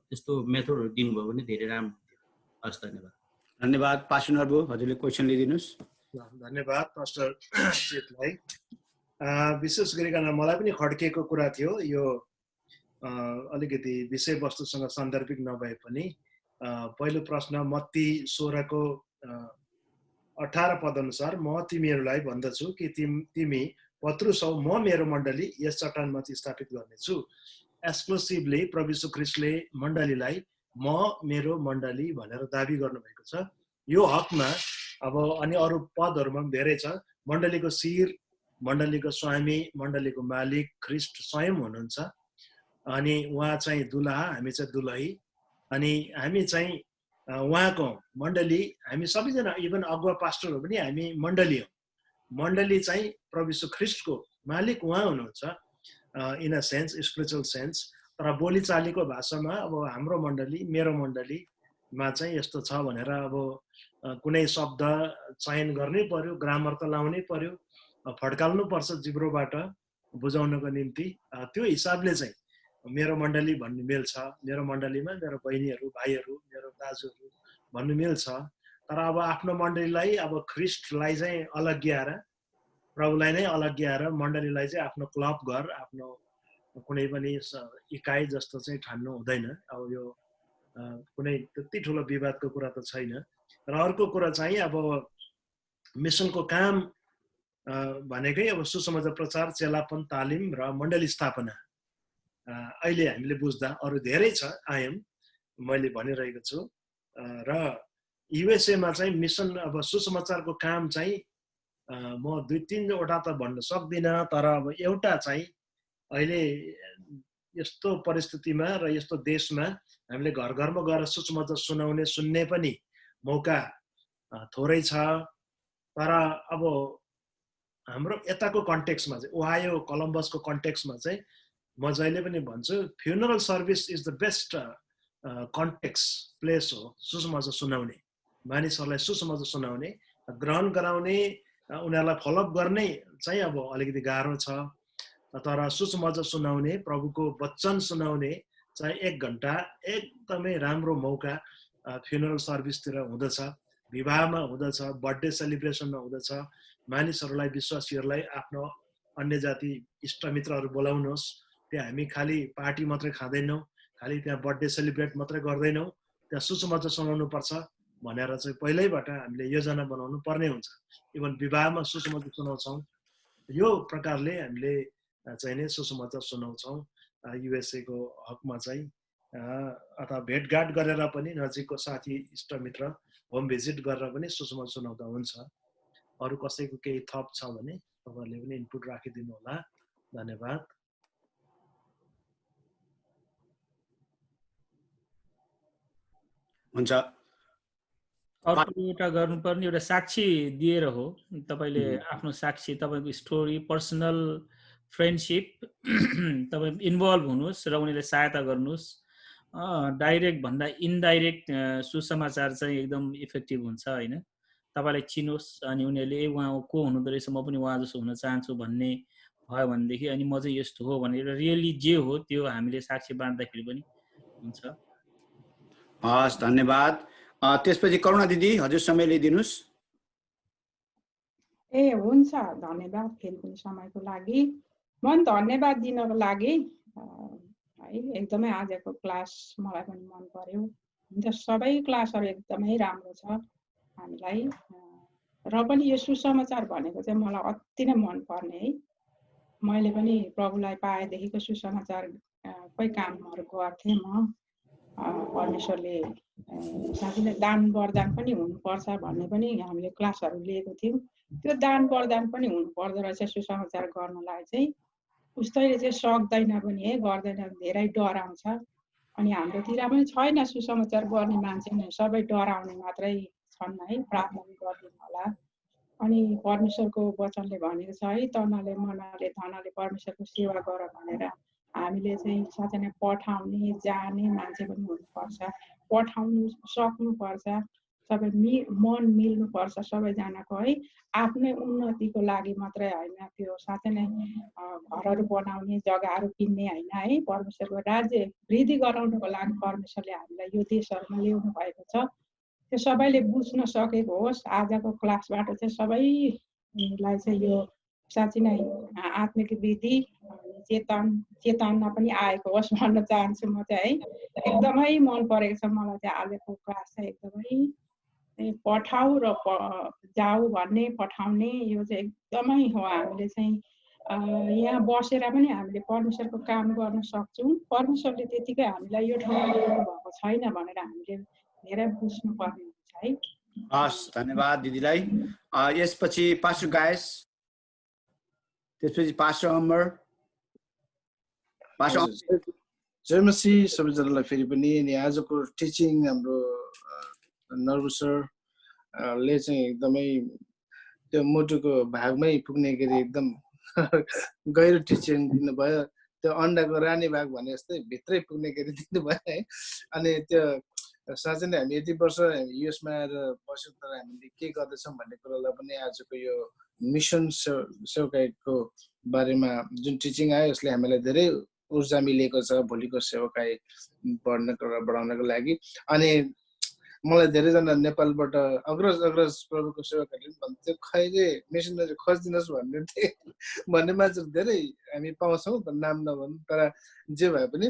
त्यस्तो मेथडहरू दिनुभयो भने धेरै राम्रो हुन्थ्यो। हस्, धन्यवाद। धन्यवाद। पास्टर नूरबु, हजुरले क्वेसन लिदिनुस्। धन्यवाद पास्टर चेतलाई। विशेष गरिकन मलाई पनि खड्किएको कुरा थियो, यो अलिकति विषयवस्तुसँग सान्दर्भिक नभए पनि पहिलो प्रश्न मत्ती 16 को 18 पद अनुसार म तिमीहरूलाई भन्दछु कि तिमी पत्रुस हौ, म मेरो मण्डली यस चट्टानमाथि स्थापित गर्नेछु। एक्सक्लुसिभली प्रभु यीशु ख्रीष्टले मण्डलीलाई म मेरो मण्डली भनेर दाबी गर्नुभएको छ। यो हकमा अब अनि अरू पदहरूमा पनि धेरै छ। मण्डलीको शिर, मण्डलीको स्वामी, मण्डलीको मालिक ख्रीष्ट स्वयं हुनुहुन्छ। अनि उहाँ चाहिँ दुलहा, हामी चाहिँ दुलही, अनि हामी चाहिँ उहाँको मण्डली। हामी सबैजना इभन अगुवा पास्टरहरू पनि हामी मण्डली हौ। मण्डली चाहिँ प्रभु यीशु ख्रीष्टको मालिक उहाँ हुनुहुन्छ in a sense, spiritual sense. तर बोलीचालीको भाषामा अब हाम्रो मण्डली, मेरो मण्डलीमा चाहिँ यस्तो छ भनेर अब कुनै शब्द चयन गर्नै पर्यो, ग्रामर त लाउनै पर्यो, फड्काल्नु पर्छ जिब्रोबाट बुझाउनको निम्ति। त्यो हिसाबले चाहिँ मेरो मण्डली भन्नु मिल्छ। मेरो मण्डलीमा मेरो बहिनीहरू, भाइहरू, मेरो दाजुहरू भन्नु मिल्छ। तर अब आफ्नो मण्डलीलाई, अब ख्रीष्टलाई चाहिँ अलग्याएर, प्रभुलाई नै अलग्याएर मण्डलीलाई चाहिँ आफ्नो क्लब घर, आफ्नो कुनै पनि इकाइ जस्तो चाहिँ ठान्नु हुँदैन। अब यो कुनै त्यति ठुलो विवादको कुरा त छैन। र अर्को कुरा चाहिँ अब मिसनको काम भनेकै अब सुसमाचार प्रचार, चेलापन, तालिम र मण्डली स्थापना। अहिले हामीले बुझ्दा अरू धेरै छ, मैले भनिरहेको छु। र युएसएमा चाहिँ मिसन, अब सुसमाचारको काम चाहिँ म 2-3 वटा त भन्न सक्दिनँ, तर अब एउटा चाहिँ अहिले यस्तो परिस्थितिमा र यस्तो देशमा हामीले घर घरमा गएर सुसमाचार सुनाउने, सुन्ने पनि मौका थोरै छ। तर अब हाम्रो यताको कन्टेक्स्टमा चाहिँ, ओहायो कोलम्बसको कन्टेक्स्टमा चाहिँ म जहिले पनि भन्छु, funeral service is the best context place हो सुसमाचार सुनाउने, मानिसहरूलाई सुसमाचार सुनाउने, ग्रहण गराउने, उनीहरूलाई फलोअप गर्ने चाहिँ अब अलिकति गाह्रो छ। तर सुसमाचार सुनाउने, प्रभुको वचन सुनाउने चाहिँ 1 घन्टा एकदमै राम्रो मौका फ्युनरल सर्भिसतिर हुँदछ, विवाहमा हुँदछ, बर्थडे सेलिब्रेसनमा हुँदछ। मानिसहरूलाई, विश्वासीहरूलाई आफ्नो अन्य जाति इष्टमित्रहरू बोलाउनुहोस्। त्यहाँ हामी खालि पार्टी मात्रै खाँदैनौँ, खालि त्यहाँ बर्थडे सेलिब्रेट मात्रै गर्दैनौँ, त्यहाँ सुसमाचार सुनाउनु पर्छ भनेर चाहिँ पहिल्यैबाट हामीले योजना बनाउनु पर्ने हुन्छ। इभन विवाहमा सुसमाचार सुनाउँछौँ। यो प्रकारले हामीले चाहिँ नै सुसमाचार सुनाउँछौँ युएसएको हकमा चाहिँ। अथवा भेटघाट गरेर पनि, नजिकको साथी इष्टमित्र होम भिजिट गरेर पनि सुसमाचार सुनाउँदा हुन्छ। अरू कसैको केही थप छ भने तपाईँहरूले पनि इनपुट राखिदिनु होला। धन्यवाद। हुन्छ। अर्को एउटा गर्नुपर्ने एउटा साक्षी दिएर हो। तपाईँले आफ्नो साक्षी, तपाईँको स्टोरी, पर्सनल फ्रेन्डसिप, तपाईँ इन्भल्भ हुनुहोस् र उनीहरूले सहायता गर्नुहोस्। डाइरेक्ट भन्दा इनडाइरेक्ट सुसमाचार चाहिँ एकदम इफेक्टिभ हुन्छ होइन। तपाईँलाई चिनोस् अनि उनीहरूले उहाँ को हुनुहुँदो रहेछ, म पनि उहाँ जस्तो हुन चाहन्छु भन्ने भयो भनेदेखि अनि म चाहिँ यस्तो हो भनेर रियली जे हो त्यो हामीले साक्षी बाँड्दाखेरि पनि हुन्छ। हस्, धन्यवाद। त्यसपछि करुणा दिदी, हजुर समय लिइदिनुहोस्। ए हुन्छ, धन्यवाद फेरि पनि समयको लागि। म पनि धन्यवाद दिनको लागि है, एकदमै आजको क्लास मलाई पनि मन पर्यो। हुन्छ, सबै क्लासहरू एकदमै राम्रो छ हामीलाई। र पनि यो सुसमाचार भनेको चाहिँ मलाई अति नै मनपर्ने है। मैले पनि प्रभुलाई पाएदेखिको सुसमाचारकै कामहरू गर्थेँ म। परमेश्वरले साँच्चै नै दान वरदान पनि हुनुपर्छ भन्ने पनि हामीले क्लासहरू लिएको थियौँ। त्यो दान वरदान पनि हुनुपर्दो रहेछ सुसमाचार गर्नलाई चाहिँ। उस्तैले चाहिँ सक्दैन पनि है, गर्दैन, धेरै डराउँछ। अनि हाम्रोतिर पनि छैन सुसमाचार गर्ने मान्छे नै, सबै डराउने मात्रै छन् है। प्रार्थना गरिदिनु होला। अनि परमेश्वरको वचनले भनेको छ है, तनले मनले धनले परमेश्वरको सेवा गर भनेर। हामीले चाहिँ साँच्चै नै पठाउने जाने मान्छे पनि हुनुपर्छ, पठाउनु सक्नुपर्छ, सबै मन मिल्नुपर्छ सबैजनाको है। आफ्नै उन्नतिको लागि मात्रै होइन, त्यो साँच्चै नै घरहरू बनाउने, जग्गाहरू किन्ने होइन है। परमेश्वरको राज्य वृद्धि गराउनको लागि परमेश्वरले हामीलाई यो देशहरूमा ल्याउनु भएको छ। त्यो सबैले बुझ्न सकेको होस्। आजको क्लासबाट चाहिँ सबैलाई चाहिँ यो साँच्चै नै आत्मिक वृद्धि चेतना पनि आएको होस् भन्न चाहन्छु म चाहिँ है। एकदमै मन परेको छ मलाई चाहिँ आजको क्लास चाहिँ। एकदमै पठाऊ र जाऊ भन्ने, पठाउने, यो चाहिँ एकदमै हो। हामीले चाहिँ यहाँ बसेर पनि हामीले परमेश्वरको काम गर्न सक्छौँ। परमेश्वरले त्यतिकै हामीलाई यो ठाउँमा ल्याउनु भएको छैन भनेर हामीले धेरै बुझ्नुपर्ने हुन्छ है। हस्, धन्यवाद दिदीलाई। यसपछि पास्टर गायस, त्यसपछि पास्टर अमर। जय मसी सबैजनालाई फेरि पनि। अनि आजको टिचिङ हाम्रो नर्बु सरले चाहिँ एकदमै त्यो मुटुको भागमै पुग्ने गरी एकदम गहिरो टिचिङ दिनुभयो। त्यो अन्डाको रानी भाग भने जस्तै भित्रै पुग्ने गरी दिनुभयो है। अनि त्यो साँच्चै नै हामी यति वर्ष युएसमा आएर बस्यौँ, तर हामीले के गर्दैछौँ भन्ने कुरालाई पनि आजको यो मिसन सेवकाईको बारेमा जुन टिचिङ आयो, यसले हामीलाई धेरै ऊर्जा मिलेको छ भोलिको सेवकाई बढाउनको लागि। अनि मलाई धेरैजना नेपालबाट अग्रज प्रभुको सेवकहरूले पनि भन्थ्यो, खैले मिसनरी खोजिदिनुहोस् भन्ने मान्छेहरू धेरै हामी पाउँछौँ, नाम नभन्नु। तर जे भए पनि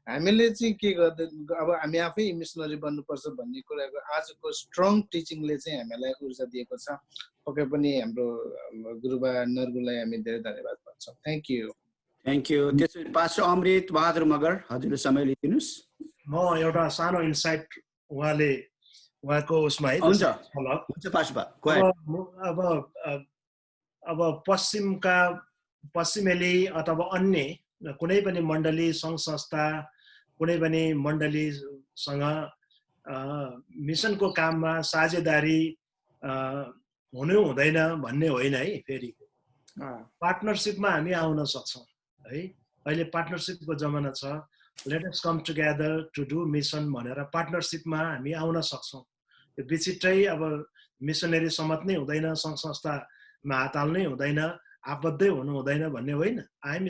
हामीले चाहिँ के गर्दै, अब हामी आफै मिसनरी बन्नुपर्छ भन्ने कुराको आजको स्ट्रङ टिचिङले चाहिँ हामीलाई ऊर्जा दिएको छ। पक्कै पनि हाम्रो गुरुबा नर्बुलाई हामी धेरै धन्यवाद भन्छौँ। Thank you. त्यसपछि पास्टर अमृत बहादुर मगर, हजुरले समय लिदिनुहोस्। म एउटा सानो इन्साइट उहाँको उसमा है। हुन्छ पास्टर। अब पश्चिमेली अथवा अन्य कुनै पनि मण्डली, सङ्घ संस्था, कुनै पनि मण्डलीसँग मिसनको काममा साझेदारी हुनु हुँदैन भन्ने होइन है। फेरि पार्टनरसिपमा हामी आउन सक्छौँ है। अहिले पार्टनरसिपको जमाना छ। Let us come together to do mission भनेर पार्टनरसिपमा हामी आउन सक्छौँ। यो बिचिट्टै अब मिसनरी समात्नै हुँदैन, सङ्घ संस्थामा हात हाल्नै हुँदैन, आबद्धै हुनु हुँदैन भन्ने होइन। आई एम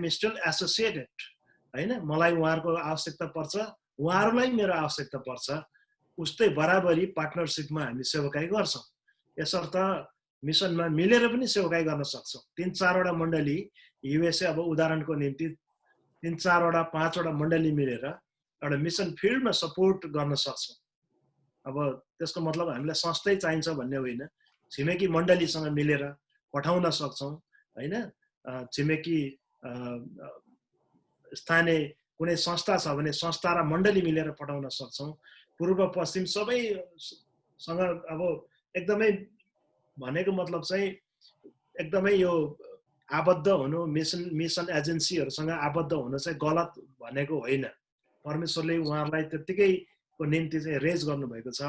स्टिल एसोसिएटेड होइन। मलाई उहाँहरूको आवश्यकता पर्छ, उहाँहरूलाई मेरो आवश्यकता पर्छ। उस्तै बराबरी पार्टनरसिपमा हामी सेवकाई गर्छौँ। यसर्थ मिसनमा मिलेर पनि सेवकाई गर्न सक्छौँ। 3-4वटा मण्डली युएसए अब उदाहरणको निम्ति 3-4वटा 5वटा मण्डली मिलेर एउटा मिसन फिल्डमा सपोर्ट गर्न सक्छौँ। अब त्यसको मतलब हामीलाई संस्थै चाहिन्छ भन्ने होइन। छिमेकी मण्डलीसँग मिलेर पठाउन सक्छौँ होइन। छिमेकी स्थानीय कुनै संस्था छ भने संस्था र मण्डली मिलेर पठाउन सक्छौँ। पूर्व पश्चिम सबैसँग अब एकदमै भनेको मतलब चाहिँ एकदमै यो आबद्ध हुनु, मिसन एजेन्सीहरूसँग आबद्ध हुनु चाहिँ गलत भनेको होइन। परमेश्वरले उहाँहरूलाई त्यत्तिकैको निम्ति चाहिँ रेज गर्नुभएको छ।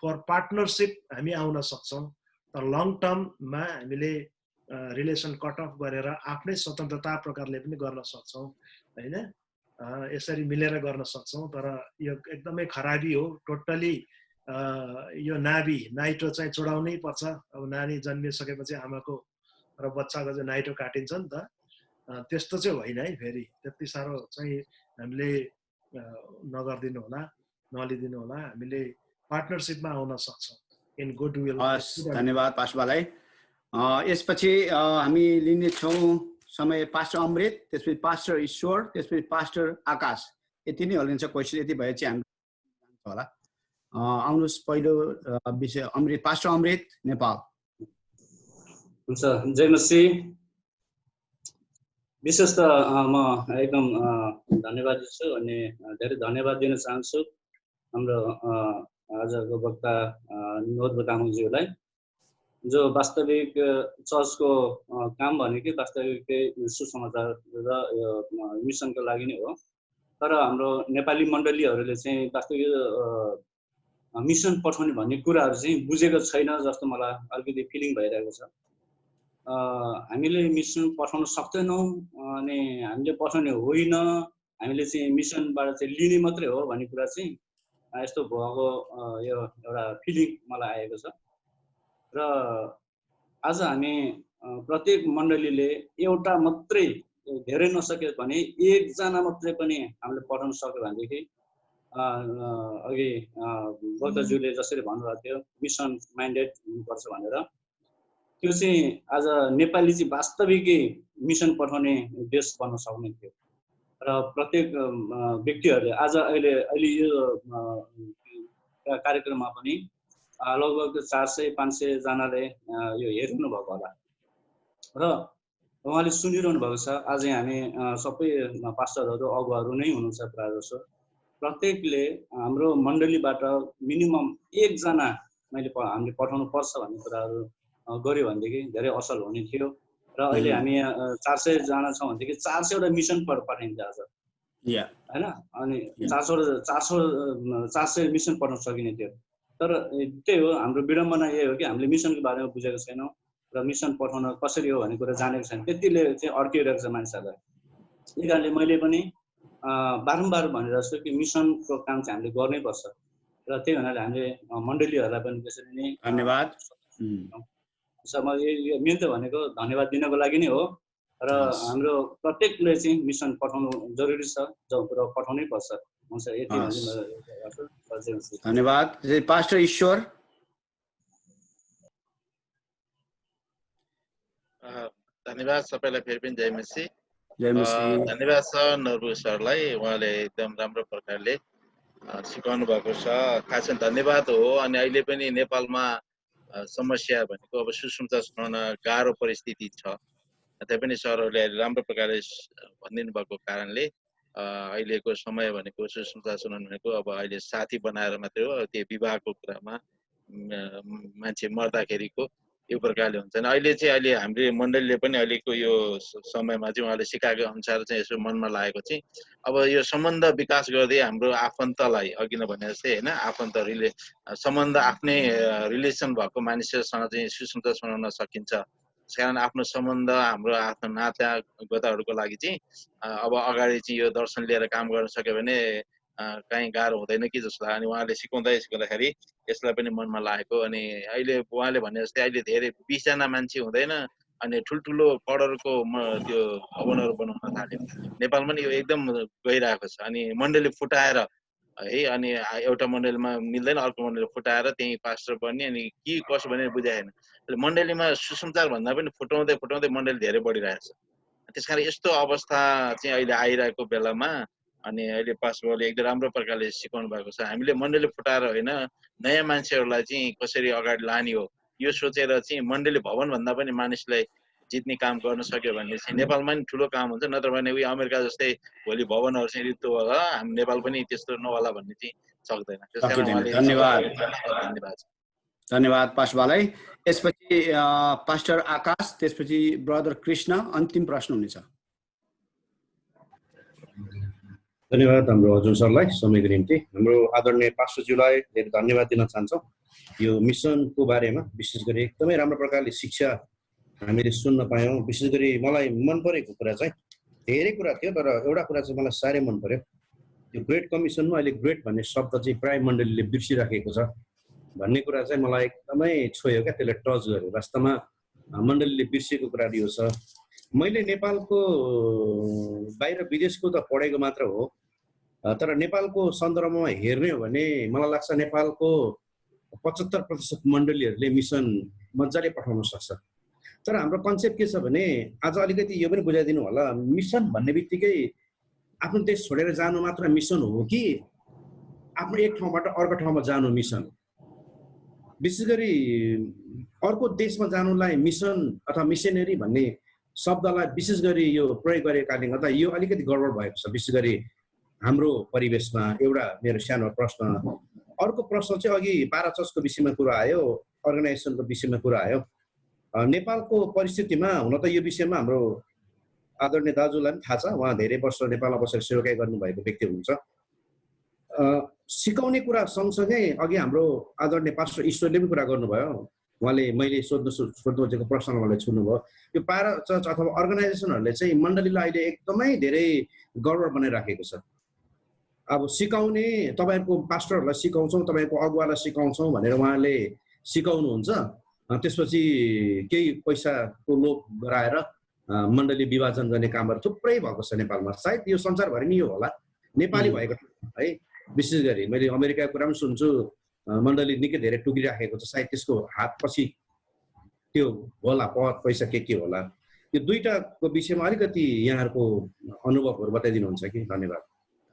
फर पार्टनरसिप हामी आउन सक्छौँ, तर लङ टर्ममा हामीले रिलेसन कट अफ गरेर आफ्नै स्वतन्त्रता प्रकारले पनि गर्न सक्छौँ होइन। यसरी मिलेर गर्न सक्छौँ। तर यो एकदमै खराबी हो। टोटली यो नाइटो चाहिँ छोडाउनै पर्छ। अब नानी जन्मिसकेपछि आमाको र बच्चाको चाहिँ नाइटो काटिन्छ नि त। त्यस्तो चाहिँ होइन है। फेरि त्यति साह्रो चाहिँ हामीले नगरिदिनु होला, नलिदिनु होला। हामीले पार्टनरसिपमा आउन सक्छौँ इन गुड विल। धन्यवाद पास्टरबालाई। यसपछि हामी लिनेछौँ समय पास्टर अमृत, त्यसपछि पास्टर ईश्वर, त्यसपछि पास्टर आकाश। यति नै हलिन्छ क्वेसन। यति भए चाहिँ हामी जान्छ होला। आउनुहोस् पहिलो विषय अमृत, पास्टर अमृत नेपाल। हुन्छ, जय मसीह। विशेष त म एकदम धन्यवाद दिन्छु अनि धेरै धन्यवाद दिन चाहन्छु हाम्रो आजको वक्ता नोदबो तामाङज्यूलाई, जो वास्तविक चर्चको काम भनेकै वास्तविकै सुसमाचार र यो मिसनको लागि नै हो। तर हाम्रो नेपाली मण्डलीहरूले चाहिँ वास्तविक मिसन पठाउने भन्ने कुराहरू चाहिँ बुझेको छैन जस्तो मलाई अलिकति फिलिङ भइरहेको छ। हामीले मिसन पठाउन सक्दैनौँ अनि हामीले पठाउने होइन, हामीले चाहिँ मिसनबाट चाहिँ लिने मात्रै हो भन्ने कुरा चाहिँ यस्तो भएको यो एउटा फिलिङ मलाई आएको छ। र आज हामी प्रत्येक मण्डलीले एउटा मात्रै, धेरै नसके भने एकजना मात्रै पनि हामीले पठाउन सक्यो भनेदेखि अघि वक्ताज्यूले जसरी भन्नुभएको थियो मिसन माइन्डेड हुनुपर्छ भनेर, त्यो चाहिँ आज नेपाली चाहिँ वास्तविकै मिसन पठाउने देश बन्न सक्ने थियो। र प्रत्येक व्यक्तिहरूले आज अहिले यो कार्यक्रममा पनि लगभग 400-500 जनाले यो हेर्नु भएको होला र उहाँले सुनिरहनु भएको छ। अझै हामी सबै पास्टरहरू अगुवाहरू नै हुनुहुन्छ प्रायः जसो। प्रत्येकले हाम्रो मण्डलीबाट मिनिमम एकजना हामीले पठाउनु पर्छ भन्ने कुराहरू गऱ्यो भनेदेखि धेरै असल हुने थियो। र अहिले हामी 400 जना छौँ भनेदेखि 400 वटा मिसन पठाइन्छ आज, होइन? अनि 400 मिसन पठाउन सकिने थियो। तर त्यही हो, हाम्रो विडम्बना यही हो कि हामीले मिसनको बारेमा बुझेको छैनौँ र मिसन पठाउन कसरी हो भन्ने कुरा जानेको छैन। त्यतिले चाहिँ अड्किरहेको छ मानिसहरूलाई। त्यही कारणले मैले पनि बारम्बार भनिरहेको छु कि मिसनको काम चाहिँ हामीले गर्नै पर्छ। र त्यही हुनाले हामीले मण्डलीहरूलाई पनि त्यसरी नै धन्यवाद। म यो मेन त भनेको धन्यवाद दिनको लागि नै हो। र हाम्रो प्रत्येकले चाहिँ मिसन पठाउनु जरुरी छ र पठाउनै पर्छ। हुन्छ, यति धन्यवाद। पास्टर ईश्वर। धन्यवाद सबैलाई फेरि पनि जय मसीह। जय मसीह। धन्यवाद सर नरबु सरलाई, उहाँले एकदम राम्रो प्रकारले सिकाउनु भएको छ। खास धन्यवाद हो। अनि अहिले पनि नेपालमा समस्या भनेको अब सुसमाचार सुनाउन गाह्रो परिस्थिति छ। तैपनि सरहरूले राम्रो प्रकारले भनिदिनु भएको कारणले अहिलेको समय भनेको सुसमाचार सुनाउनु भनेको अब अहिले साथी बनाएर मात्रै हो। त्यो विवाहको कुरामा मान्छे मर्दाखेरिको यो प्रकारले हुन्छ। अहिले हाम्रो मण्डलीले पनि अहिलेको यो समयमा चाहिँ उहाँले सिकाएको अनुसार चाहिँ यसो मनमा लागेको चाहिँ अब यो सम्बन्ध विकास गर्दै हाम्रो आफन्तलाई अघि नै भने जस्तै होइन, आफन्त सम्बन्ध आफ्नै रिलेसन भएको मानिसहरूसँग चाहिँ सुसमाचार सुनाउन सकिन्छ। त्यस कारण आफ्नो सम्बन्ध हाम्रो आफ्नो नातागोताहरूको लागि चाहिँ अब अगाडि चाहिँ यो दर्शन लिएर काम गर्न सक्यो भने कहीँ गाह्रो हुँदैन कि जस्तो लाग्यो। अनि उहाँले सिकाउँदाखेरि यसलाई पनि मनमा लागेको। अनि अहिले उहाँले भने जस्तै अहिले धेरै 20 जना मान्छे हुँदैन अनि ठुल्ठुलो करोडको त्यो भवनहरू बनाउन थाल्यो। नेपालमा नि यो एकदम गइरहेको छ। अनि मण्डली फुटाएर है, अनि एउटा मण्डलीमा मिल्दैन अर्को मण्डली फुटाएर त्यही पास्टर बन्ने अनि के कसो भनेर बुझाएन। मण्डलीमा सुसमाचार भन्दा पनि फुटाउँदै मण्डली धेरै बढिरहेको छ। त्यसकारण यस्तो अवस्था चाहिँ अहिले आइरहेको बेलामा अनि अहिले पास्टरले एकदम राम्रो प्रकारले सिकाउनु भएको छ। हामीले मण्डली फुटाएर होइन, नयाँ मान्छेहरूलाई चाहिँ कसरी अगाडि लाने हो यो सोचेर चाहिँ मण्डली भवन भन्दा पनि मानिसलाई जित्ने काम गर्न सक्यो भने चाहिँ नेपालमा पनि ठुलो काम हुन्छ। नत्र भने उयो अमेरिका जस्तै भोलि भवनहरू चाहिँ रित्तो होला, हामी नेपाल पनि त्यस्तो नहोला भन्ने चाहिँ सक्दैन। धन्यवाद। धन्यवाद पास्टरलाई। यसपछि पास्टर आकाश, त्यसपछि ब्रदर कृष्ण, अन्तिम प्रश्न हुनेछ। धन्यवाद हाम्रो हजुर सरलाई समयको निम्ति। हाम्रो आदरणीय पास्टरज्यूलाई धेरै धन्यवाद दिन चाहन्छौँ। यो मिसनको बारेमा विशेष गरी एकदमै राम्रो प्रकारले शिक्षा हामीले सुन्न पायौँ। विशेष गरी मलाई मन परेको कुरा चाहिँ धेरै कुरा थियो, तर एउटा कुरा चाहिँ मलाई साह्रै मन पर्यो। यो ग्रेट कमिसनमा अहिले ग्रेट भन्ने शब्द चाहिँ प्राय मण्डलीले बिर्सिराखेको छ भन्ने कुरा चाहिँ मलाई एकदमै छोयो क्या, त्यसले टच गर्यो। वास्तवमा मण्डलीले बिर्सिएको कुरा यो छ। मैले नेपालको बाहिर विदेशको त पढेको मात्र हो, तर नेपालको सन्दर्भमा हेर्ने हो भने मलाई लाग्छ नेपालको 75% मण्डलीहरूले मिसन मजाले पठाउन सक्छ। तर हाम्रो कन्सेप्ट के छ भने आज अलिकति यो पनि बुझाइदिनु होला, मिसन भन्ने बित्तिकै आफ्नो देश छोडेर जानु मात्र मिसन हो कि आफ्नो एक ठाउँबाट अर्को ठाउँमा जानु मिसन? विशेष गरी अर्को देशमा जानुलाई मिसन अथवा मिसनरी भन्ने शब्दलाई विशेष गरी यो प्रयोग गरेको कारणले गर्दा यो अलिकति गडबड भएको छ विशेष गरी हाम्रो परिवेशमा। एउटा मेरो सानो प्रश्न। अर्को प्रश्न चाहिँ अघि पाराचर्चको विषयमा कुरा आयो, अर्गनाइजेसनको विषयमा कुरा आयो। नेपालको परिस्थितिमा हुन त यो विषयमा हाम्रो आदरणीय दाजुलाई पनि थाहा छ, उहाँ धेरै वर्ष नेपालमा बसेर सेवाकाई गर्नुभएको व्यक्ति हुनुहुन्छ। सिकाउने कुरा सँगसँगै अघि हाम्रो आदरणीय पास्टर ईश्वरले पनि कुरा गर्नुभयो, उहाँले मैले सोध्नु खोजेको प्रश्नमा उहाँले छुनुभयो। यो पारा चर्च अथवा अर्गनाइजेसनहरूले चाहिँ मण्डलीलाई अहिले एकदमै धेरै गडबड बनाइराखेको छ। अब सिकाउने, तपाईँहरूको पास्टरहरूलाई सिकाउँछौँ, तपाईँको अगुवालाई सिकाउँछौँ भनेर उहाँले सिकाउनुहुन्छ, त्यसपछि केही पैसाको लोभ गराएर मण्डली विभाजन गर्ने कामहरू थुप्रै भएको छ नेपालमा। सायद यो संसारभरि नै यो होला, नेपाली भएको है। विशेष गरी मैले अमेरिकाको कुरा पनि सुन्छु, मण्डली निकै धेरै टुकिराखेको छ, सायद त्यसको हात पछि त्यो होला, पद पैसा के होला। यो दुईटाको विषयमा अलिकति यहाँहरूको अनुभवहरू बताइदिनुहुन्छ कि? धन्यवाद।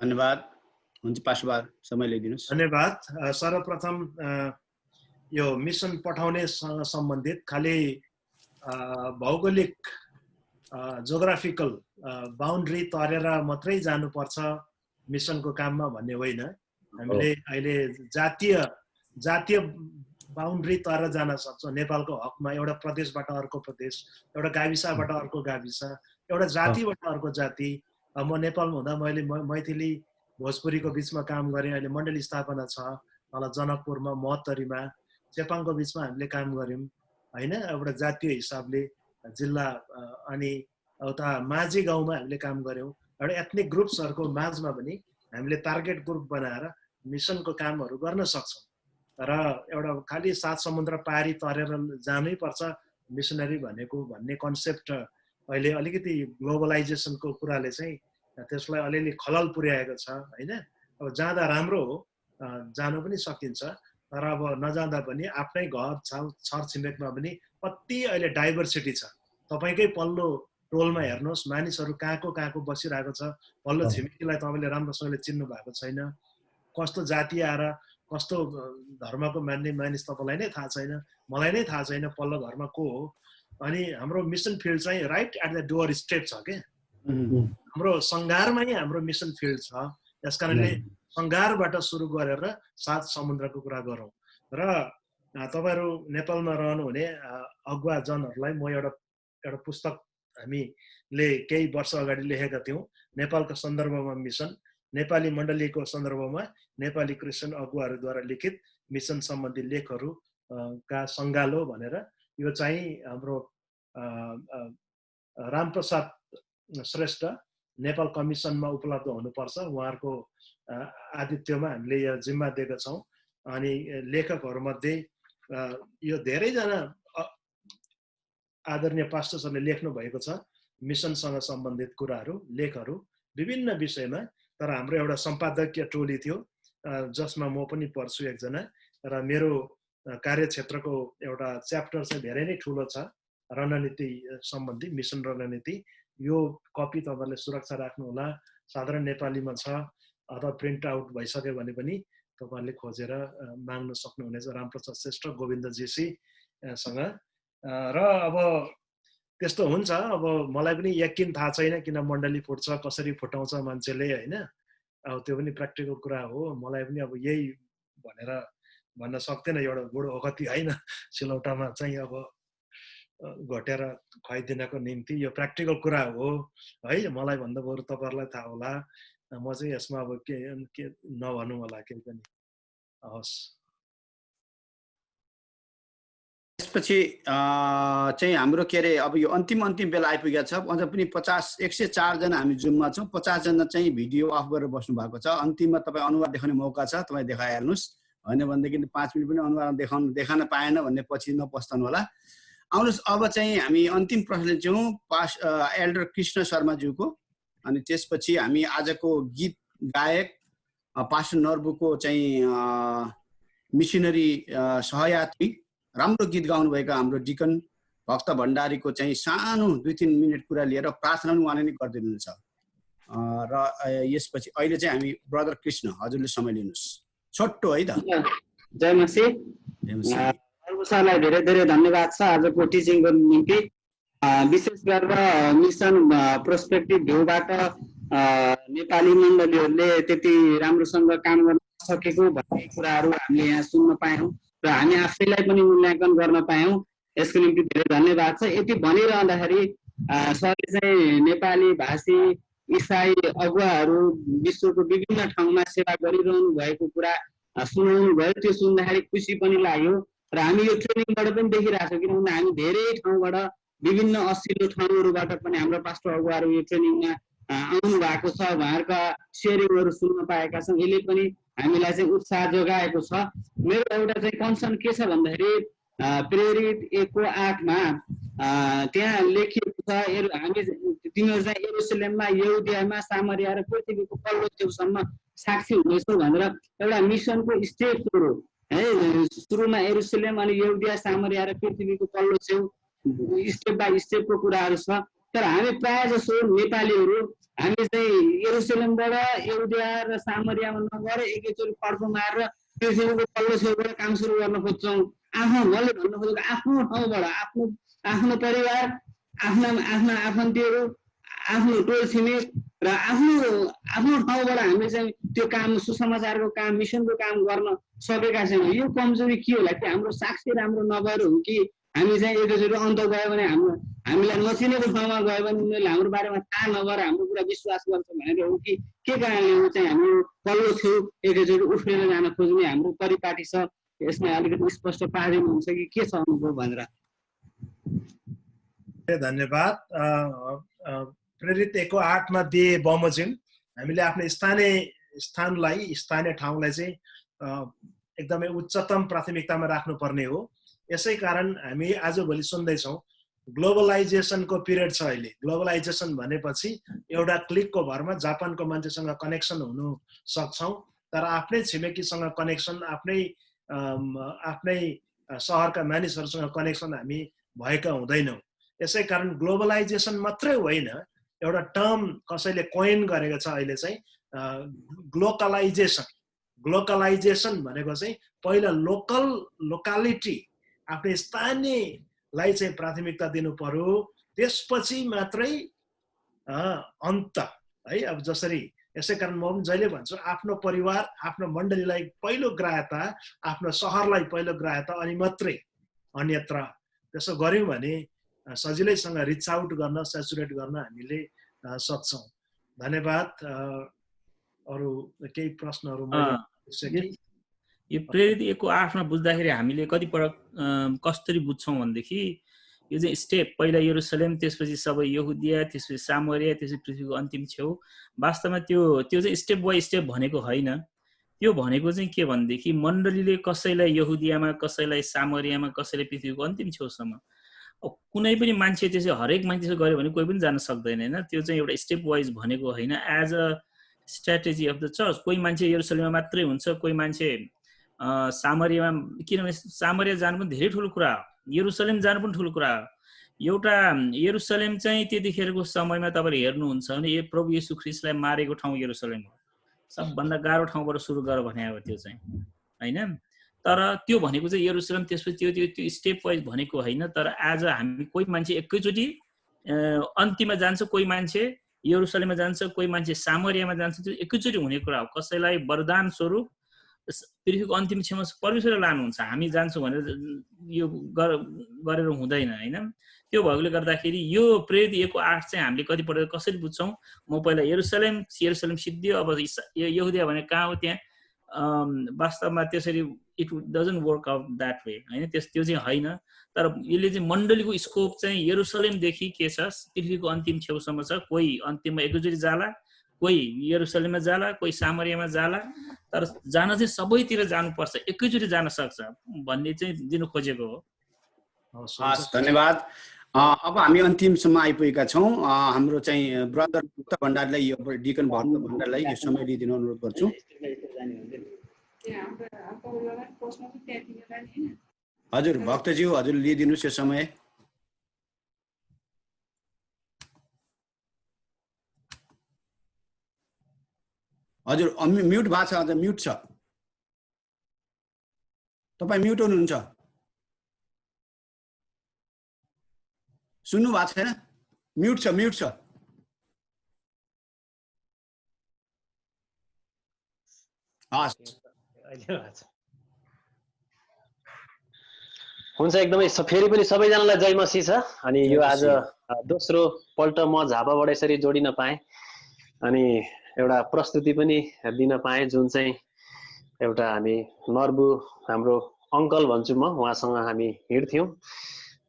धन्यवाद। हुन्छ पास्टर समय लिइदिनुहोस्। धन्यवाद। सर्वप्रथम यो मिसन पठाउनेसँग सम्बन्धित खालि भौगोलिक जोग्राफिकल बााउन्ड्री तरेर मात्रै जानुपर्छ मिसनको काममा भन्ने होइन। हामीले अहिले जातीय बााउन्ड्री तरेर जान सक्छौँ नेपालको हकमा। एउटा प्रदेशबाट अर्को प्रदेश, एउटा गाविसबाट अर्को गाविस, एउटा जातिबाट अर्को जाति। म नेपालमा हुँदा मैले मैथिली भोजपुरीको बिचमा काम गरेँ। अहिले मण्डली स्थापना छ तल जनकपुरमा, महोत्तरीमा, चेपाङको बिचमा हामीले काम गऱ्यौँ होइन, एउटा जातीय हिसाबले जिल्ला। अनि उता माझी गाउँमा हामीले काम गऱ्यौँ। एउटा एथनिक ग्रुप्सहरूको माझमा पनि हामीले टार्गेट ग्रुप बनाएर मिसनको कामहरू गर्न सक्छौँ। र एउटा खालि 7 समुद्र पारी तरेर जानै पर्छ मिसनरी भन्ने कन्सेप्ट अहिले अलिकति ग्लोबलाइजेसनको कुराले चाहिँ त्यसलाई अलिअलि खलल पुर्याएको छ होइन। अब जाँदा राम्रो हो, जानु पनि सकिन्छ, तर अब नजाँदा पनि आफ्नै घर छरछिमेकमा पनि कति अहिले डाइभर्सिटी छ। तपाईँकै पल्लो टोलमा हेर्नुहोस्, मानिसहरू कहाँको बसिरहेको छ। पल्लो छिमेकीलाई तपाईँले राम्रोसँगले चिन्नु भएको छैन, कस्तो जाति आएर कस्तो धर्मको मान्ने मानिस तपाईँलाई नै थाहा छैन, मलाई नै थाहा छैन पल्लो घरमा को हो। अनि हाम्रो मिसन फिल्ड चाहिँ right at the door step छ क्या। हाम्रो सङ्घारमै हाम्रो मिसन फिल्ड छ। त्यस कारणले सङ्घारबाट सुरु गरेर 7 समुद्रको कुरा गरौँ। र तपाईँहरू नेपालमा रहनुहुने अगुवाजनहरूलाई म एउटा पुस्तक हामीले केही वर्ष अगाडि लेखेका थियौँ, नेपालको सन्दर्भमा मिसन, नेपाली मण्डलीको सन्दर्भमा नेपाली क्रिस्चियन अगुवाहरूद्वारा लिखित मिसन सम्बन्धी लेखहरू का सङ्गालो भनेर। यो चाहिँ हाम्रो रामप्रसाद श्रेष्ठ नेपाल कमिसनमा उपलब्ध हुनुपर्छ। उहाँहरूको आतिथ्यमा हामीले यो जिम्मा दिएका छौँ। अनि लेखकहरूमध्ये यो धेरैजना आदरणीय पास्टरहरूले लेख्नु भएको छ मिसनसँग सम्बन्धित कुराहरू, लेखहरू विभिन्न विषयमा। तर हाम्रो एउटा सम्पादकीय टोली थियो जसमा म पनि पढ्छु एकजना, र मेरो कार्यक्षेत्रको एउटा च्याप्टर चाहिँ धेरै नै ठुलो छ, रणनीति सम्बन्धी, मिसन रणनीति। यो कपी तपाईँहरूले सुरक्षा राख्नुहोला, साधारण नेपालीमा छ, अथवा प्रिन्ट आउट भइसक्यो भने पनि तपाईँहरूले खोजेर माग्न सक्नुहुनेछ रामप्रसाद श्रेष्ठ गोविन्द जेसीसँग। र अब त्यस्तो हुन्छ, अब मलाई पनि यकिन थाहा छैन किन मण्डली फुट्छ, कसरी फुटाउँछ मान्छेले होइन। अब त्यो पनि प्र्याक्टिकल कुरा हो, मलाई पनि अब यही भनेर भन्न सक्दैन, एउटा बुढो ओखती होइन सिलौटामा चाहिँ अब घटेर खुवाइदिनको निम्ति। यो प्र्याक्टिकल कुरा हो है, मलाई भन्दा बरु तपाईँहरूलाई थाहा होला। म चाहिँ यसमा अब के नभनौँ होला केही पनि। हवस्। त्यसपछि चाहिँ हाम्रो के अरे अब यो अन्तिम बेला आइपुगेको छ। अझ पनि 104 जना हामी जुममा छौँ। 50 जना चाहिँ भिडियो अफ गरेर बस्नु भएको छ। अन्तिममा तपाईँ अनुहार देखाउने मौका छ, तपाईँ देखाइहाल्नुहोस्। होइन भनेदेखि 5 मिनट पनि अनुहार देखाउन पाएन भन्ने पछि नपस्तानु होला। आउनुहोस् अब चाहिँ हामी अन्तिम प्रश्न लिन्छौँ एल्डर कृष्ण शर्माज्यूको, अनि त्यसपछि हामी आजको गीत गायक पास्टर नर्बुको चाहिँ मिसनरी सहयात्री राम्रो गीत गाउनुभएका हाम्रो डिकन भक्त भण्डारीको चाहिँ सानो 2-3 मिनट कुरा लिएर प्रार्थना पनि उहाँले नै गरिदिनुहुन्छ। र यसपछि अहिले चाहिँ हामी ब्रदर कृष्ण हजुरले समय लिनुहोस्, छोटो है त। जय मसीह। सरलाई धेरै धेरै धन्यवाद छ आजको टिचिङको निम्ति। विशेष गरेर मिसन प्रोस्पेक्टिभ भ्यूबाट नेपाली मण्डलीहरूले त्यति राम्रोसँग काम गर्न सकेको भन्ने कुराहरू हामीले यहाँ सुन्न पायौँ र हामी आफैलाई पनि मूल्याङ्कन गर्न पायौँ। यसको निम्ति धेरै धन्यवाद छ। यति भनिरहँदाखेरि सरले चाहिँ नेपाली भाषी इसाई अगुवाहरू विश्वको विभिन्न ठाउँमा सेवा गरिरहनु भएको कुरा सुनाउनु भयो। त्यो सुन्दाखेरि खुसी पनि लाग्यो र हामी यो ट्रेनिङबाट पनि देखिरहेको छौँ, किनभने हामी धेरै ठाउँबाट विभिन्न असिलो ठाउँहरूबाट पनि हाम्रो पास्टर अगुवाहरू यो ट्रेनिङमा आउनु भएको छ। उहाँहरूका सेयरिङहरू सुन्न पाएका छौँ। यसले पनि हामीलाई चाहिँ उत्साह जोगाएको छ। मेरो एउटा चाहिँ कन्सर्न के छ भन्दाखेरि प्रेरित 1:8 त्यहाँ लेखिएको छ हामी तिमीहरू चाहिँ यरुसलेममा, यहुदियामा, सामरिया र पृथ्वीको पल्लो छेउसम्म साक्षी हुनेछौ भनेर एउटा मिसनको स्टेपहरू है। सुरुमा यरुसलेम, अनि यहुदिया, सामरिया र पृथ्वीको पल्लो छेउ स्टेप बाई स्टेपको कुराहरू छ। तर हामी प्रायः जसो नेपालीहरू हामी चाहिँ यरुसलेमबाट यहुदिया र सामरियामा नगएर एकैचोटि फड्को मारेर पृथ्वीको पल्लो छेउबाट काम सुरु गर्न खोज्छौँ। आफ्नो मैले भन्न खोजेको आफ्नो ठाउँबाट आफ्नो परिवार, आफ्ना आफन्तीहरू, आफ्नो टोल छिमेक र आफ्नो ठाउँबाट हामीले चाहिँ त्यो काम, सुसमाचारको काम, मिसनको काम गर्न सकेका छैनौँ। यो कमजोरी के होला? कि हाम्रो साक्षी राम्रो नभएर हो कि हामी चाहिँ एकैचोटि अन्त गयो भने हामीलाई नचिनेको ठाउँमा गयो भने उनीहरूले हाम्रो बारेमा थाहा नभएर हाम्रो कुरा विश्वास गर्छ भनेर हो कि के कारणले चाहिँ हामी पल्लो छेउ एकैचोटि उफ्रेर जान खोज्ने हाम्रो परिपाटी छ? यसमा अलिकति स्पष्ट पारिदिनुहुन्छ कि के छ अनुभव भनेर। धन्यवाद। प्रेरित 1:8 दिए बमोजिम हामीले आफ्नो स्थानीय ठाउँलाई चाहिँ एकदमै उच्चतम प्राथमिकतामा राख्नुपर्ने हो। यसै कारण हामी आजभोलि सुन्दैछौँ ग्लोबलाइजेसनको पिरियड छ अहिले। ग्लोबलाइजेसन भनेपछि एउटा क्लिकको भरमा जापानको मान्छेसँग कनेक्सन हुनु सक्छौँ, तर आफ्नै छिमेकीसँग कनेक्सन, आफ्नै सहरका मानिसहरूसँग कनेक्सन हामी भएका हुँदैनौँ। यसै कारण ग्लोबलाइजेसन मात्रै होइन, एउटा टर्म कसैले कोइन गरेको छ अहिले चाहिँ ग्लोकलाइजेसन भनेको चाहिँ पहिला लोकालिटी, आफ्नै स्थानीयलाई चाहिँ प्राथमिकता दिनु पर्यो, त्यसपछि मात्रै अन्त है। अब जसरी यसै कारण म पनि जहिले भन्छु आफ्नो परिवार, आफ्नो मण्डलीलाई पहिलो ग्राह्यता, आफ्नो सहरलाई पहिलो ग्राह्यता, अनि मात्रै अन्यत्र। त्यसो गर्यौँ भने सजिलैसँग रिच आउट गर्न, सेचुरेट गर्न हामीले सक्छौँ। धन्यवाद। अरू केही प्रश्नहरू? यो प्रेरित 1:8 बुझ्दाखेरि हामीले कतिपटक कसरी बुझ्छौँ भनेदेखि यो चाहिँ स्टेप पहिला यरुसलेम, त्यसपछि सबै यहुदिया, त्यसपछि सामरिया, त्यसपछि पृथ्वीको अन्तिम छेउ। वास्तवमा त्यो चाहिँ स्टेप बाई स्टेप भनेको होइन। त्यो भनेको चाहिँ के भनेदेखि मण्डलीले कसैलाई यहुदियामा, कसैलाई सामरियामा, कसैलाई पृथ्वीको अन्तिम छेउसम्म, कुनै पनि मान्छे त्यसै हरेक मान्छे गऱ्यो भने कोही पनि जान सक्दैन होइन। त्यो चाहिँ एउटा स्टेप वाइज भनेको होइन, as a strategy of the church. कोही मान्छे यरुसलेममा मात्रै हुन्छ, कोही मान्छे सामरियामा, किनभने सामरिया जानु पनि धेरै ठुलो कुरा हो, यरुसलेम जानु पनि ठुलो कुरा हो। एउटा यरुसलेम चाहिँ त्यतिखेरको समयमा तपाईँले हेर्नुहुन्छ भने प्रभु येशू ख्रीष्टलाई मारेको ठाउँ यरुसलेम हो। सबभन्दा गाह्रो ठाउँबाट सुरु गर भने हो त्यो चाहिँ होइन। तर त्यो भनेको चाहिँ यरुसलेम, त्यसपछि त्यो स्टेप वाइज भनेको होइन। तर आज हामी कोही मान्छे एकैचोटि अन्तिममा जान्छ, कोही मान्छे यरुसलेममा जान्छ, कोही मान्छे सामरियामा जान्छ, त्यो एकैचोटि हुने कुरा हो। कसैलाई वरदान स्वरूप पृथ्वीको अन्तिम छेउमा परमेश्वरले लानुहुन्छ, हामी जान्छौँ भनेर यो गरेर हुँदैन होइन। त्यो भएकोले गर्दाखेरि यो प्रेरित 1:8 चाहिँ हामीले कतिपल्ट कसरी बुझ्छौँ? म पहिला यरुसलेम सिद्धियो, अब यहुदिया भने कहाँ हो? त्यहाँ वास्तवमा त्यसरी it doesn't work out that way होइन। त्यो चाहिँ होइन। तर यसले चाहिँ मण्डलीको स्कोप चाहिँ यरुसलेमदेखि के छ, पृथ्वीको अन्तिम छेउसम्म छ। कोही अन्तिममा एकैचोटि जाला, कोही यरुसलेममा जाला, कोही सामरियामा जाला, तर जान चाहिँ सबैतिर जानुपर्छ, एकैचोटि जान सक्छ भन्ने चाहिँ दिनु खोजेको हो। हस्, धन्यवाद। अब हामी अन्तिमसम्म आइपुगेका छौँ। हाम्रो चाहिँ ब्रदर भक्त भण्डारीलाई, यो डिकन भक्त भण्डारीलाई यो समय लिइदिन अनुरोध गर्छु। हजुर भक्तज्यू, हजुर लिइदिनुहोस् यो समय। हजुर म्युट भएको छ, अझ म्युट छ, तपाईँ म्युट हुनुहुन्छ, सुन्नु भएको छैन? म्युट छ, म्युट छ। हुन्छ, एकदमै फेरि पनि सबैजनालाई जय मसीह छ। अनि यो आज दोस्रो पल्ट म झापाबाट यसरी जोडिन पाएँ अनि एउटा प्रस्तुति पनि दिन पाएँ, जुन चाहिँ एउटा हामी नर्बु हाम्रो अङ्कल भन्छु म, उहाँसँग हामी हिँड्थ्यौँ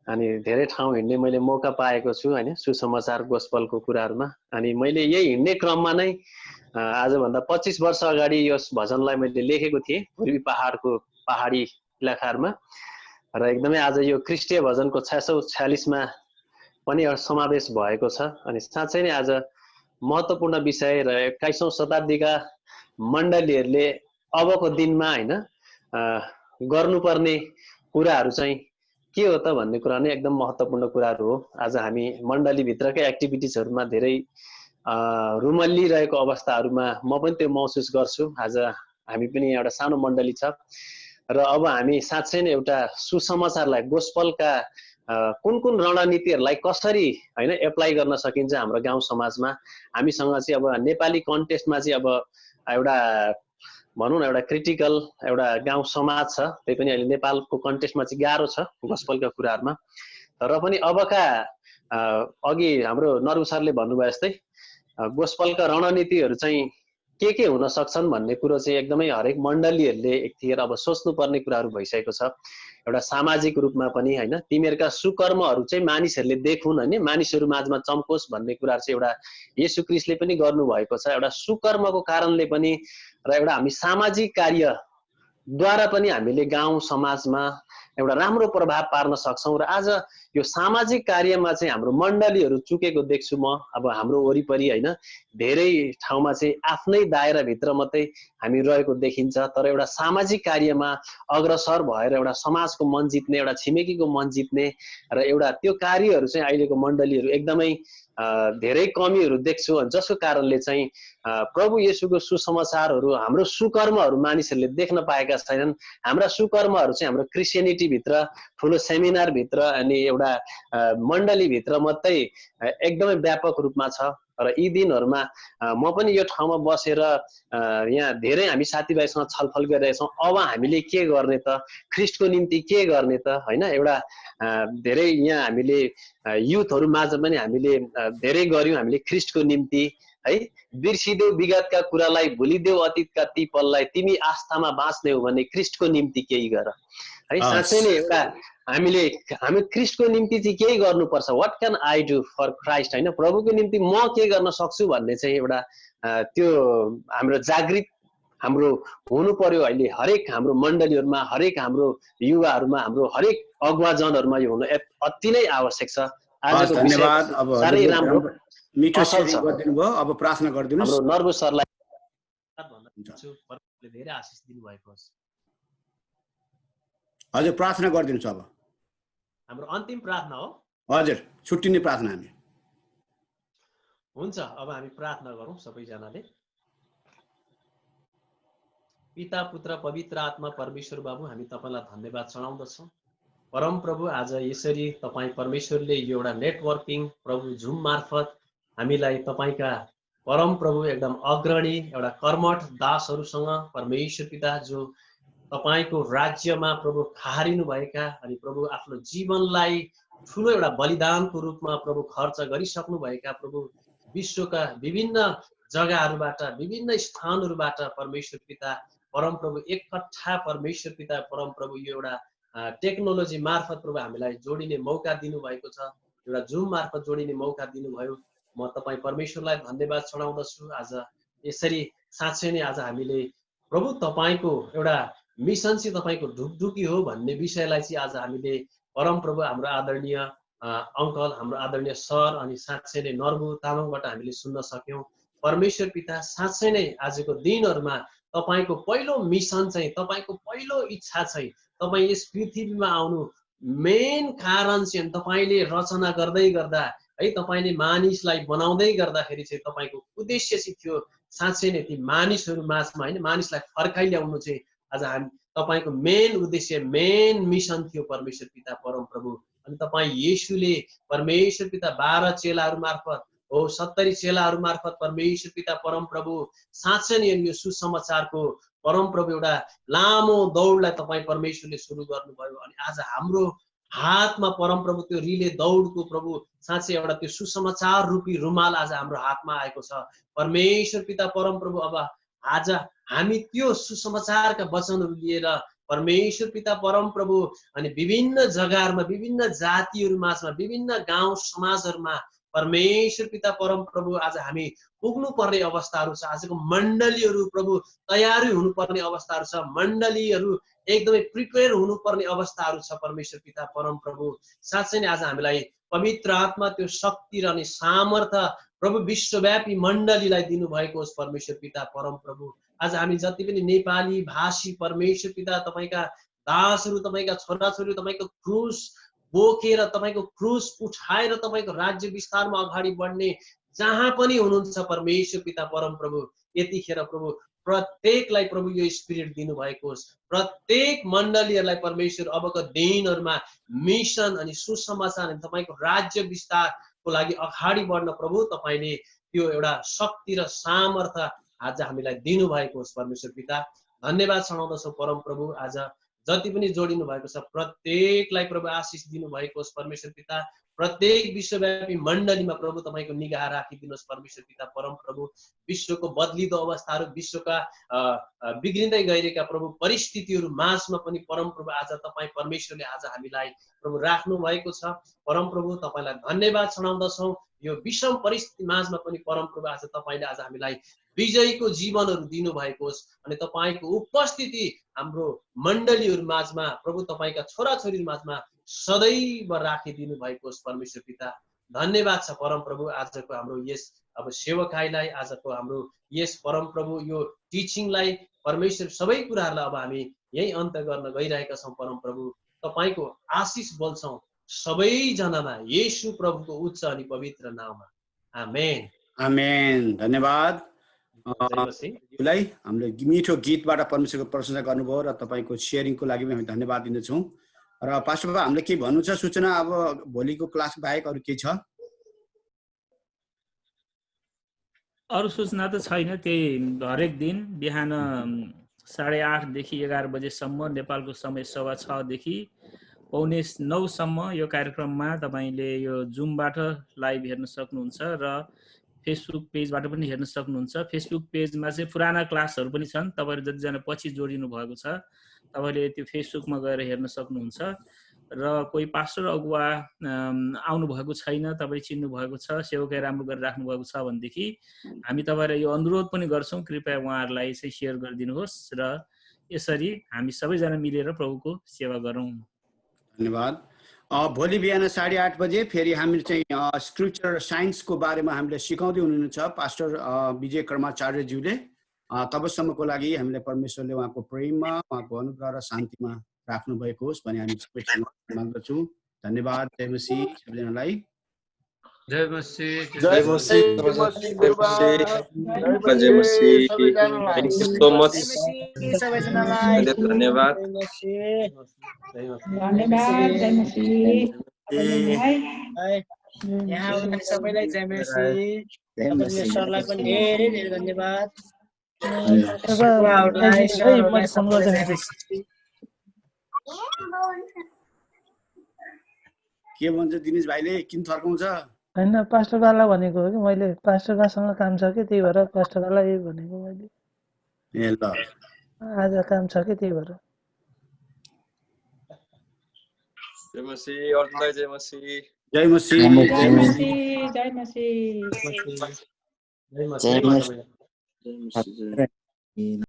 अनि धेरै ठाउँ हिँड्ने मैले मौका पाएको छु होइन, सुसमाचार गोस्पलको कुराहरूमा। अनि मैले यही हिँड्ने क्रममा नै आजभन्दा 25 वर्ष अगाडि यस भजनलाई मैले लेखेको थिएँ पूर्वी पहाडी इलाकाहरूमा। र एकदमै आज यो क्रिस्टीय भजनको 646मा पनि समावेश भएको छ। अनि साँच्चै नै आज महत्त्वपूर्ण विषय र 21औं शताब्दीका मण्डलीहरूले अबको दिनमा होइन गर्नुपर्ने कुराहरू चाहिँ के हो त भन्ने कुरा नै एकदम महत्त्वपूर्ण कुराहरू हो। आज हामी मण्डलीभित्रकै एक्टिभिटिजहरूमा धेरै रुमल्लिरहेको अवस्थाहरूमा म पनि त्यो महसुस गर्छु। आज हामी पनि एउटा सानो मण्डली छ र अब हामी साँच्चै नै एउटा सुसमाचारलाई, गोस्पलका कुन कुन रणनीतिहरूलाई कसरी होइन एप्लाई गर्न सकिन्छ हाम्रो गाउँ समाजमा। हामीसँग चाहिँ अब नेपाली कन्टेक्स्टमा चाहिँ अब एउटा भनौँ न एउटा क्रिटिकल एउटा गाउँ समाज छ, त्यही पनि अहिले नेपालको कन्टेक्स्टमा चाहिँ गाह्रो छ गोस्पलका कुराहरूमा। तर पनि अबका अघि हाम्रो नर्बु सरले भन्नुभयो जस्तै गोस्पलका रणनीतिहरू चाहिँ के हुन सक्छन् भन्ने कुरो चाहिँ एकदमै हरेक मण्डलीहरूले एकतिखेर अब सोच्नुपर्ने कुराहरू भइसकेको छ। एउटा सामाजिक रूपमा पनि होइन, तिमीहरूका सुकर्महरू चाहिँ मानिसहरूले देखुन् होइन, मानिसहरू माझमा चम्कोस् भन्ने कुरा चाहिँ एउटा येशू क्रिस्टले पनि गर्नुभएको छ। एउटा सुकर्मको कारणले पनि र एउटा हामी सामाजिक कार्यद्वारा पनि हामीले गाउँ समाजमा एउटा राम्रो प्रभाव पार्न सक्छौँ। र आज यो सामाजिक कार्यमा चाहिँ हाम्रो मण्डलीहरू चुकेको देख्छु म। अब हाम्रो वरिपरि होइन धेरै ठाउँमा चाहिँ आफ्नै दायराभित्र मात्रै हामी रहेको देखिन्छ, तर एउटा सामाजिक कार्यमा अग्रसर भएर एउटा समाजको मन जित्ने, एउटा छिमेकीको मन जित्ने र एउटा त्यो कार्यहरू चाहिँ अहिलेको मण्डलीहरू एकदमै धेरै कमीहरू देख्छु। जसको कारणले चाहिँ प्रभु येशूको सुसमाचारहरू, हाम्रो सुकर्महरू मानिसहरूले देख्न पाएका छैनन्। हाम्रा सुकर्महरू चाहिँ हाम्रो क्रिस्चियनिटीभित्र, ठुलो सेमिनारभित्र अनि एउटा मण्डलीभित्र मात्रै एकदमै व्यापक रूपमा छ। र यी दिनहरूमा म पनि यो ठाउँमा बसेर यहाँ धेरै हामी साथीभाइसँग छलफल गरिरहेछौँ, अब हामीले के गर्ने त, ख्रिस्टको निम्ति के गर्ने त होइन। एउटा धेरै यहाँ हामीले युथहरू माझ पनि हामीले धेरै गऱ्यौँ हामीले ख्रिस्टको निम्ति है। बिर्सिदेऊ विगतका कुरालाई, भुलिदेऊ अतीतका ती पललाई, तिमी आस्थामा बाँच्ने हो भने ख्रिस्टको निम्ति केही गर है। साँच्चै नै एउटा हामी ख्रिस्टको निम्ति चाहिँ केही गर्नुपर्छ। What can I do for Christ होइन, प्रभुको निम्ति म के गर्न सक्छु भन्ने चाहिँ एउटा त्यो हाम्रो जागृत हाम्रो हुनु पर्यो। अहिले हरेक हाम्रो मण्डलीहरूमा, हरेक हाम्रो युवाहरूमा, हाम्रो हरेक अगुवाजनहरूमा यो हुनु अति नै आवश्यक छ। आजको धन्यवाद। अब साह्रै राम्रो मिठो सेयरिङ गरिदिनु भयो। अब प्रार्थना गरिदिनुहोस्। हाम्रो नर्बु सरलाई धेरै आशिष दिनुभएको छ। हजुर प्रार्थना गरिदिनुहोस्। अब हाम्रो अन्तिम प्रार्थना हो। हजुर छुट्टिने प्रार्थना हामी हुन्छ। अब हामी प्रार्थना गरौँ सबैजनाले। पिता, पुत्र, पवित्र आत्मा परमेश्वर बाबु, हामी तपाईँलाई धन्यवाद चढाउँदछौँ। परम प्रभु, आज यसरी तपाईँ परमेश्वरले यो एउटा नेटवर्किङ प्रभु जुम मार्फत हामीलाई तपाईँका परम प्रभु एकदम अग्रणी एउटा कर्मठ दासहरूसँग परमेश्वर पिता जो तपाईँको राज्यमा प्रभु खारिनु भएका अनि प्रभु आफ्नो जीवनलाई ठुलो एउटा बलिदानको रूपमा प्रभु खर्च गरिसक्नु भएका प्रभु विश्वका विभिन्न जग्गाहरूबाट, विभिन्न स्थानहरूबाट परमेश्वर पिता परम प्रभु एकट्ठा परमेश्वर पिता परम प्रभु यो एउटा टेक्नोलोजी मार्फत प्रभु हामीलाई जोडिने मौका दिनुभएको छ, एउटा जुम मार्फत जोडिने मौका दिनुभयो। म तपाईँ परमेश्वरलाई धन्यवाद चढाउँदछु। आज यसरी साँच्चै नै आज हामीले प्रभु तपाईँको एउटा मिसन चाहिँ तपाईँको ढुकढुकी हो भन्ने विषयलाई चाहिँ आज हामीले परमप्रभु हाम्रो आदरणीय अङ्कल, हाम्रो आदरणीय सर अनि साँच्चै नै नर्बु तामाङबाट हामीले सुन्न सक्यौँ। परमेश्वर पिता, साँच्चै नै आजको दिनहरूमा तपाईँको पहिलो मिसन चाहिँ, तपाईँको पहिलो इच्छा चाहिँ तपाईँ यस पृथ्वीमा आउनु मेन कारण चाहिँ तपाईँले रचना गर्दै गर्दा है, तपाईँले मानिसलाई बनाउँदै गर्दाखेरि चाहिँ तपाईँको उद्देश्य चाहिँ थियो साँच्चै नै ती मानिसहरू माझमा होइन, मानिसलाई फर्काइल्याउनु चाहिँ आज हामी तपाईँको मेन उद्देश्य, मेन मिसन थियो परमेश्वर पिता परमप्रभु। अनि तपाईँ येशूले परमेश्वर पिता 12 चेलाहरू मार्फत हो 70 चेलाहरू मार्फत परमेश्वर पिता परमप्रभु साँच्चै नै यो सुसमाचारको परमप्रभु एउटा लामो दौडलाई तपाईँ परमेश्वरले सुरु गर्नुभयो। अनि आज हाम्रो हातमा परमप्रभु त्यो रिले दौडको प्रभु साँच्चै एउटा त्यो सुसमाचार रूपी रुमाल आज हाम्रो हातमा आएको छ परमेश्वर पिता परमप्रभु। अब आज हामी त्यो सुसमाचारका वचनहरू लिएर परमेश्वर पिता परमप्रभु अनि विभिन्न जग्गाहरूमा, विभिन्न जातिहरू माझमा, विभिन्न गाउँ समाजहरूमा परमेश्वर पिता परमप्रभु आज हामी पुग्नु पर्ने अवस्थाहरू छ। आजको मण्डलीहरू प्रभु तयारी हुनुपर्ने अवस्थाहरू छ, मण्डलीहरू एकदमै प्रिपेयर हुनुपर्ने अवस्थाहरू छ परमेश्वर पिता परमप्रभु। साँच्चै नै आज हामीलाई पवित्र आत्मा त्यो शक्ति र अनि सामर्थ्य प्रभु विश्वव्यापी मण्डलीलाई दिनुभएको होस् परमेश्वर पिता परमप्रभु। आज हामी जति पनि नेपाली भाषी परमेश्वर पिता तपाईँका दासहरू, तपाईँका छोराछोरी तपाईँको क्रुस बोकेर, तपाईँको क्रुस उठाएर तपाईँको राज्य विस्तारमा अगाडि बढ्ने जहाँ पनि हुनुहुन्छ परमेश्वर पिता परमप्रभु, यतिखेर प्रभु प्रत्येकलाई प्रभु यो स्पिरिट दिनुभएको होस्। प्रत्येक मण्डलीहरूलाई परमेश्वर अबको दिनहरूमा मिसन अनि सुसमाचार अनि तपाईँको राज्य विस्तारको लागि अगाडि बढ्न प्रभु तपाईँले त्यो एउटा शक्ति र सामर्थ्य आज हामीलाई दिनुभएको होस् परमेश्वर पिता। धन्यवाद चढाउँदछौँ परमप्रभु। आज जति पनि जोडिनु भएको छ प्रत्येकलाई प्रभु आशिष दिनुभएको होस् परमेश्वर पिता। प्रत्येक विश्वव्यापी मण्डलीमा प्रभु तपाईँको निगाह राखिदिनुहोस् परमेश्वर पिता परमप्रभु। विश्वको बदलिदो अवस्थाहरू, विश्वका बिग्रिँदै गइरहेका प्रभु परिस्थितिहरू माझमा पनि परमप्रभु आज तपाईँ परमेश्वरले आज हामीलाई प्रभु राख्नु भएको छ परमप्रभु। तपाईँलाई धन्यवाद चढाउँदछौँ। यो विषम परिस्थिति माझमा पनि परमप्रभु आज तपाईँले आज हामीलाई विजयीको जीवनहरू दिनुभएको होस् अनि तपाईँको उपस्थिति हाम्रो मण्डलीहरू माझमा प्रभु तपाईँका छोराछोरी माझमा सदैव राखिदिनु भएको होस् परमेश्वर पिता। धन्यवाद छ परमप्रभु आजको हाम्रो यस अब सेवकाईलाई, आजको हाम्रो यस परमप्रभु यो टिचिङलाई परमेश्वर सबै कुराहरूलाई अब हामी यही अन्त गर्न गइरहेका छौँ परमप्रभु। तपाईँको आशिष बोल्छौँ सबैजनामा येशू प्रभुको उच्च अनि पवित्र नाममा, आमेन आमेन। धन्यवाद हामीलाई हामीले मिठो गीतबाट परमेश्वरको प्रशंसा गर्नुभयो र तपाईँको सेयरिङको लागि पनि हामी धन्यवाद दिँदछौँ। र पास्टर बाबा हामीले के भन्नु छ सूचना, अब भोलिको क्लास बाहेक अरू के छ? अरू सूचना त छैन। त्यही हरेक दिन बिहान 8:30 देखि 11 बजेसम्म नेपालको समय 6:15 देखि 8:45 सम्म यो कार्यक्रममा तपाईँले यो जुमबाट लाइभ हेर्न सक्नुहुन्छ र फेसबुक पेजबाट पनि हेर्न सक्नुहुन्छ। फेसबुक पेजमा चाहिँ पुराना क्लासहरू पनि छन्। तपाईँहरू जतिजना पछि जोडिनु भएको छ तपाईँले त्यो फेसबुकमा गएर हेर्न सक्नुहुन्छ। र कोही पास्टर अगुवा आउनुभएको छैन, तपाईँ चिन्नु भएको छ, सेवकाई राम्रो गरेर राख्नु भएको छ भनेदेखि हामी तपाईँलाई यो अनुरोध पनि गर्छौँ, कृपया उहाँहरूलाई चाहिँ सेयर गरिदिनुहोस् र यसरी हामी सबैजना मिलेर प्रभुको सेवा गरौँ। धन्यवाद। भोलि बिहान 8:30 बजे फेरि हामी चाहिँ स्क्रिप्चर साइन्सको बारेमा हामीले सिकाउँदै हुनुहुन्छ पास्टर विजय कर्माचार्यज्यूले। तबसम्मको लागि हामीले परमेश्वरले उहाँको प्रेममा, उहाँको अनुग्रह र शान्तिमा राख्नु भएको होस् भनी हामी सबैसँग माग्दछौँ। धन्यवाद। जय मसीह सबैजनालाई। जय मसीह। जय मसीह। जय मसीह। Thank you so much. धन्यवाद। धन्यवाद। जय मसीह। यहाँ आउने सबैलाई जय मसीह। तपाईँले सरलाई पनि धेरै धेरै धन्यवाद। के भन्छ दिनेश भाइले, किन थर्काउँछ? होइन, पास्टर बाला भनेको हो कि मैले, पास्टर बासँग काम छ कि त्यही भएर पास्टर बाला यही भनेको मैले। ए ल, आज काम छ कि त्यही भएर। जय मसीह। अर्जुनलाई जय मसीह। जय मसीह। जय मसीह। जय मसीह। जय मसीह।